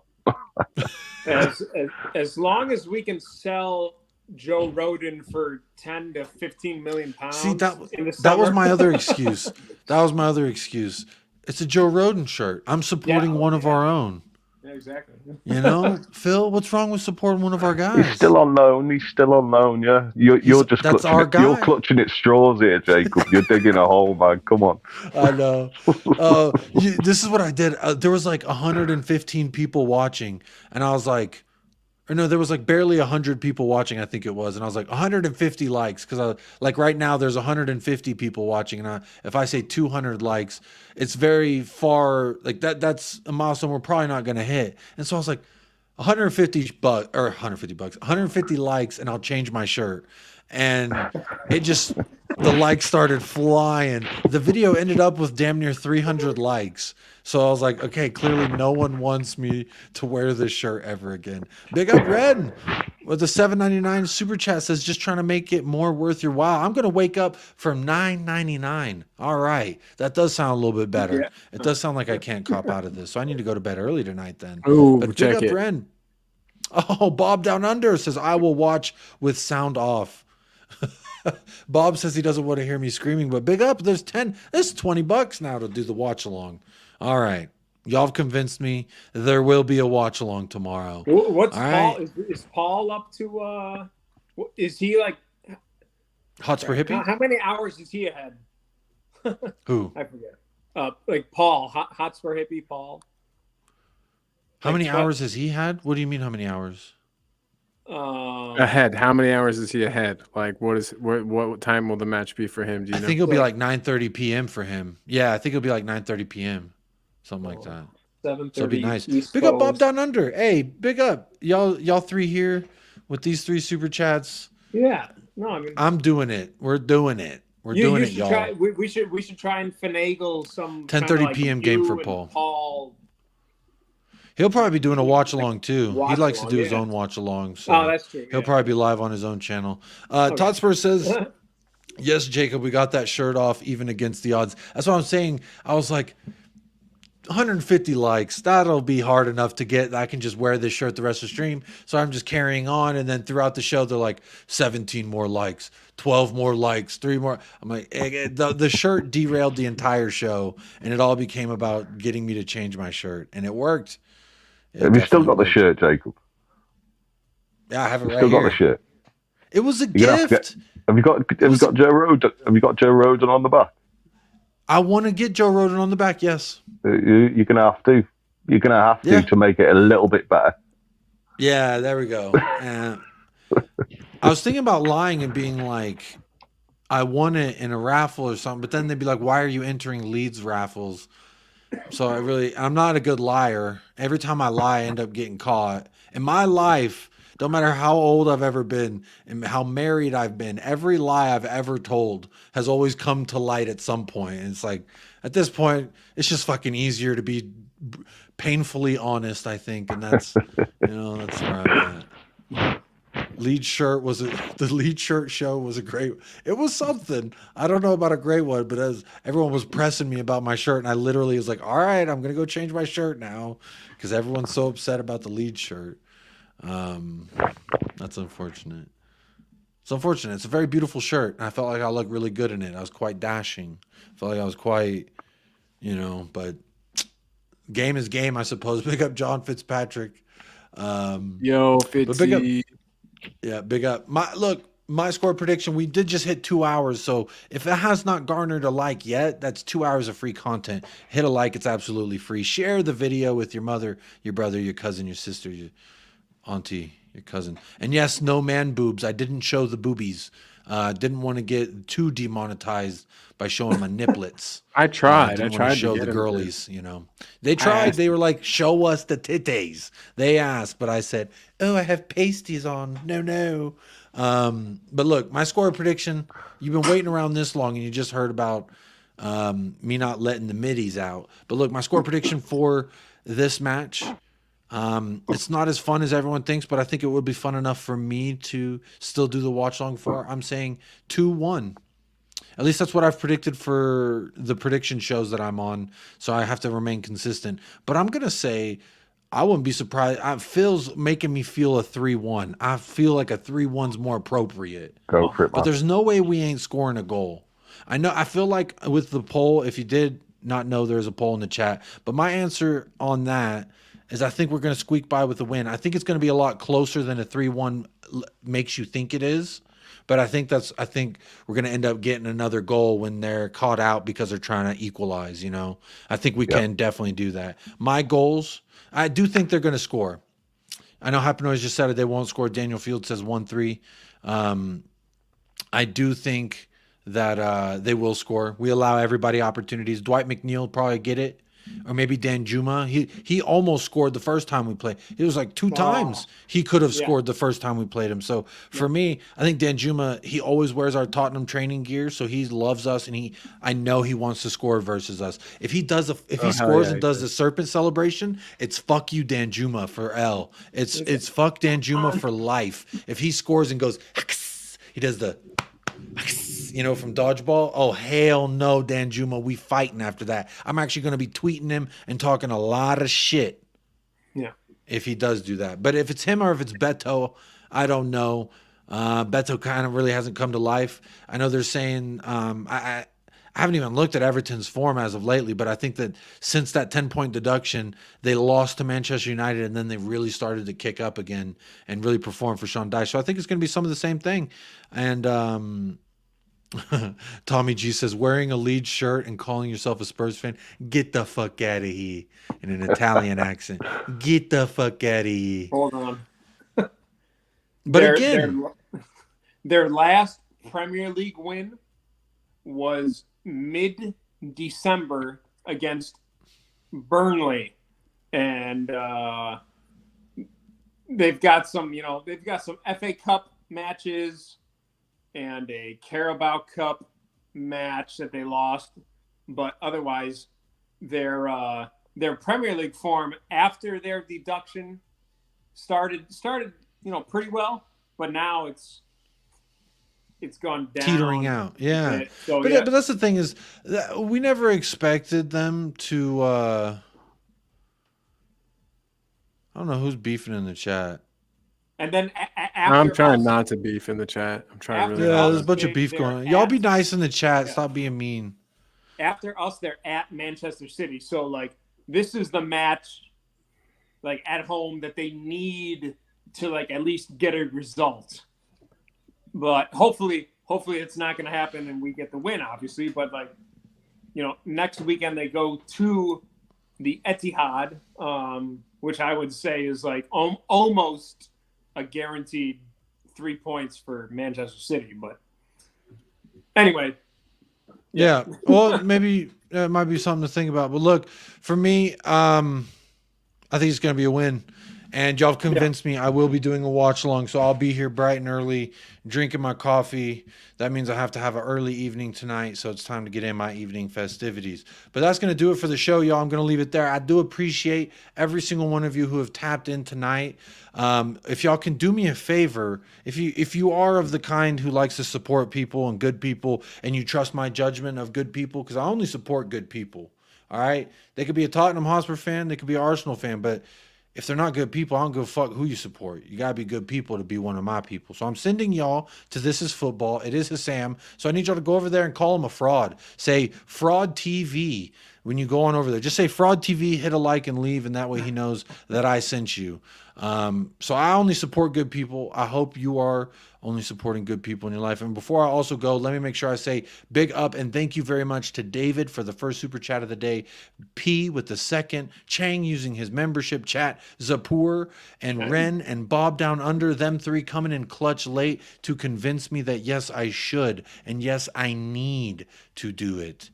as long as we can sell Joe Roden for 10 to 15 million pounds. See, that was my other excuse. That was my other excuse. It's a Joe Roden shirt. I'm supporting one of our own. Yeah, exactly. You know, Phil, what's wrong with supporting one of our guys? He's still on loan. Yeah. You're just you're clutching at straws here, Jacob. You're digging a hole, man. Come on. I know. This is what I did. There was like 115 people watching, and I was like, or no, there was like barely 100 people watching, I think it was, and I was like 150 likes because like right now there's 150 people watching, and if I say 200 likes, it's very far. Like that's a milestone we're probably not going to hit. And so I was like 150 likes, and I'll change my shirt. And the likes started flying. The video ended up with damn near 300 likes. So I was like, okay, clearly no one wants me to wear this shirt ever again. Big up Red with the $7.99 super chat says, just trying to make it more worth your while. I'm going to wake up from $9.99. All right. That does sound a little bit better. Yeah. It does sound like I can't cop out of this. So I need to go to bed early tonight then. Ooh, but big up Ren. Oh, Bob Down Under says, I will watch with sound off. Bob says he doesn't want to hear me screaming, but big up. There's $20 now to do the watch along. All right. Y'all have convinced me. There will be a watch along tomorrow. What's Paul? Right. Is Paul up to? Is he like Hotspur hippie? How many hours is he ahead? Who? I forget. Like Paul, Hotspur hippie Paul. How many hours has he had? What do you mean? How many hours? Ahead. How many hours is he ahead? Like, what time will the match be for him? Do you know? I think it'll be like 9:30 p.m. for him. Yeah, I think it'll be like 9:30 p.m. Something like that. 7:30. So it'll be nice. East Big up Bob Down Under. Hey, big up y'all three here with these 3 super chats. Yeah. No, I mean I'm doing it. We're doing it. We're doing it, y'all. We should try and finagle some 10:30 p.m. game for Paul. He'll probably be doing a watch along too. He likes to do his own watch along. So that's true. He'll probably be live on his own channel. Todd Spurs says, yes, Jacob, we got that shirt off even against the odds. That's what I'm saying. I was like, 150 likes. That'll be hard enough to get. I can just wear this shirt the rest of the stream. So I'm just carrying on. And then throughout the show, they're like 17 more likes, 12 more likes, 3 more. I'm like, the shirt derailed the entire show. And it all became about getting me to change my shirt. And it worked. Have you still got the shirt, Jacob? Yeah, I have it right still here. Got the shirt. It was a gift. Have you got Joe Roden? Have you got Joe Roden on the back? I want to get Joe Roden on the back. Yes. You're gonna have to. You're gonna have to make it a little bit better. Yeah, there we go. I was thinking about lying and being like, I won it in a raffle or something, but then they'd be like, why are you entering Leeds raffles? So I'm not a good liar. Every time I lie, I end up getting caught. In my life, don't matter how old I've ever been and how married I've been, every lie I've ever told has always come to light at some point. And it's like, at this point, it's just fucking easier to be painfully honest, I think. And that's, that's where I'm at. The lead shirt show was it was something. I don't know about a great one, but as everyone was pressing me about my shirt, and I literally was like, all right, I'm going to go change my shirt now because everyone's so upset about the lead shirt. That's unfortunate. It's unfortunate. It's a very beautiful shirt. I felt like I looked really good in it. I was quite dashing. I felt like I was quite, but game is game, I suppose. Big up John Fitzpatrick. Yo, But big up, Fitzy. yeah, big up. My score prediction, we did just hit 2 hours. So if it has not garnered a like yet, that's 2 hours of free content. Hit a like. It's absolutely free. Share the video with your mother, your brother, your cousin, your sister, your auntie, your cousin. And yes, no man boobs. I didn't show the boobies. Didn't want to get too demonetized by showing my niplets. I tried. Didn't I want tried to show to the get him to- girlies, They tried. They were like, show us the titties. They asked, but I said, oh, I have pasties on. No. But look, my score prediction, you've been waiting around this long and you just heard about me not letting the middies out. But look, my score prediction for this match, it's not as fun as everyone thinks, but I think it would be fun enough for me to still do the watch long for. I'm saying 2-1. At least that's what I've predicted for the prediction shows that I'm on. So I have to remain consistent. But I'm going to say I wouldn't be surprised. Phil's making me feel a 3-1. I feel like a 3-1's more appropriate. Go for it, But man. there's no way we ain't scoring a goal. I feel like with the poll, if you did not know there's a poll in the chat, but my answer on that is I think we're going to squeak by with a win. I think it's going to be a lot closer than a 3-1 makes you think it is. But I think we're going to end up getting another goal when they're caught out because they're trying to equalize, I think we can definitely do that. My goals, I do think they're going to score. I know Hyper Noise just said it, they won't score. Daniel Field says 1-3. I do think that they will score. We allow everybody opportunities. Dwight McNeil will probably get it. Or maybe Dan Juma. He almost scored the first time we played. It was like 2 times he could have scored the first time we played him. So for me, I think Dan Juma, he always wears our Tottenham training gear, so he loves us, and I know he wants to score versus us. If he does he scores and does the serpent celebration, it's fuck you Dan Juma for L. It's fuck Dan Juma for life. If he scores and goes, he does the from dodgeball. Oh, hell no, Dan Juma. We fighting after that. I'm actually going to be tweeting him and talking a lot of shit. Yeah. If he does do that. But if it's him or if it's Beto, I don't know. Beto kind of really hasn't come to life. I know they're saying, I haven't even looked at Everton's form as of lately, but I think that since that 10-point deduction, they lost to Manchester United and then they really started to kick up again and really perform for Sean Dyche. So I think it's going to be some of the same thing. And, Tommy G says, wearing a Leeds shirt and calling yourself a Spurs fan, get the fuck out of here, in an Italian accent. Get the fuck out of here. Hold on. But their last Premier League win was mid-December against Burnley, and they've got some FA Cup matches and a Carabao Cup match that they lost, but otherwise their Premier League form after their deduction started pretty well, but now it's gone down, teetering out. Yeah. So, but that's the thing is that we never expected them to I don't know who's beefing in the chat. And then I'm trying not to beef in the chat. I'm trying really. Yeah, hard. there's a bunch of beef going on. Y'all be nice in the chat. Stop being mean. After us, they're at Manchester City. So, this is the match, at home that they need to, at least get a result. But hopefully it's not going to happen and we get the win, obviously. But, next weekend they go to the Etihad, which I would say is, almost a guaranteed 3 points for Manchester City. But anyway. Yeah. Well, maybe it might be something to think about. But look, for me, I think it's going to be a win. And y'all convinced me I will be doing a watch along. So I'll be here bright and early, drinking my coffee. That means I have to have an early evening tonight. So it's time to get in my evening festivities. But that's going to do it for the show, y'all. I'm going to leave it there. I do appreciate every single one of you who have tapped in tonight. If y'all can do me a favor, if you are of the kind who likes to support people and good people, and you trust my judgment of good people, because I only support good people. All right. They could be a Tottenham Hotspur fan. They could be an Arsenal fan. But if they're not good people, I don't give a fuck who you support. You got to be good people to be one of my people. So I'm sending y'all to This Is Football. It is Hassam. So I need y'all to go over there and call him a fraud. Say Fraud TV when you go on over there. Just say Fraud TV, hit a like and leave, and that way he knows that I sent you. So I only support good people. I hope you are only supporting good people in your life. And before I also go, let me make sure I say big up and thank you very much to David for the first super chat of the day, P with the second, Chang using his membership chat, Zapur and Ren and Bob down under, them three coming in clutch late to convince me that yes, I should and yes, I need to do it.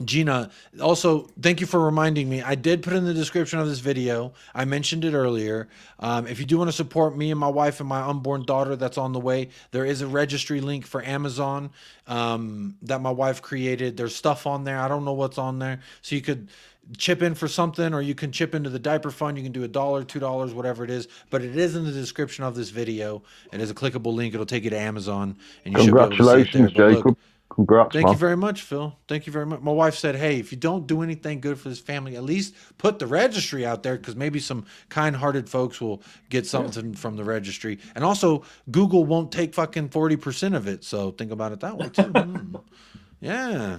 Gina, also, thank you for reminding me. I did put in the description of this video. I mentioned it earlier. If you do want to support me and my wife and my unborn daughter that's on the way, there is a registry link for Amazon that my wife created. There's stuff on there. I don't know what's on there. So you could chip in for something, or you can chip into the diaper fund. You can do $1, $2, whatever it is. But it is in the description of this video. It is a clickable link. It'll take you to Amazon. And you should be able to see it there. Congratulations, Jacob. Congrats, Thank man. you very much, Phil. Thank you very much. My wife said, hey, if you don't do anything good for this family, at least put the registry out there, because maybe some kind-hearted folks will get something from the registry. And also, Google won't take fucking 40% of it, so think about it that way, too. Yeah.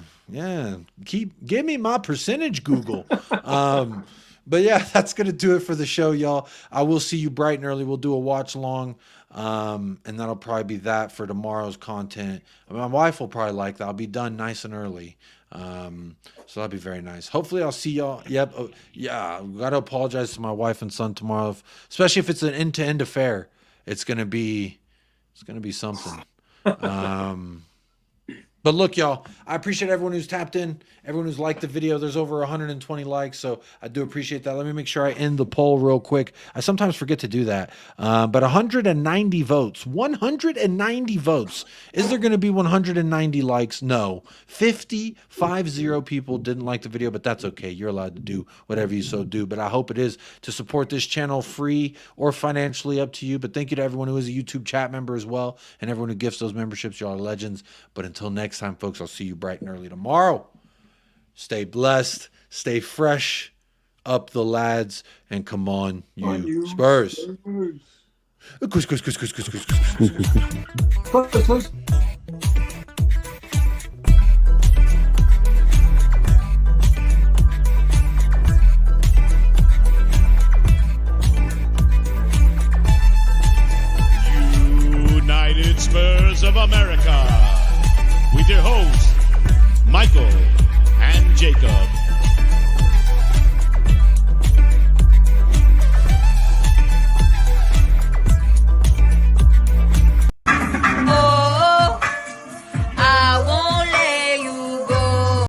Give me my percentage, Google. But yeah, that's going to do it for the show, y'all. I will see you bright and early. We'll do a watch long. And that'll probably be that for tomorrow's content. My wife will probably like that. I'll be done nice and early. So that'll be very nice. Hopefully I'll see y'all. Yep. Oh, yeah. I've got to apologize to my wife and son tomorrow, especially if it's an end-to-end affair. It's going to be something. But look, y'all, I appreciate everyone who's tapped in, everyone who's liked the video. There's over 120 likes, so I do appreciate that. Let me make sure I end the poll real quick. I sometimes forget to do that. But 190 votes. 190 votes. Is there going to be 190 likes? No. 50 people didn't like the video, but that's okay. You're allowed to do whatever you so do. But I hope it is to support this channel free or financially, up to you. But thank you to everyone who is a YouTube chat member as well, and everyone who gifts those memberships. Y'all are legends. But until next time, folks, I'll see you bright and early tomorrow. Stay blessed, stay fresh, up the lads, and come on, you Spurs. United Spurs of America, with your hosts, Michael and Jacob.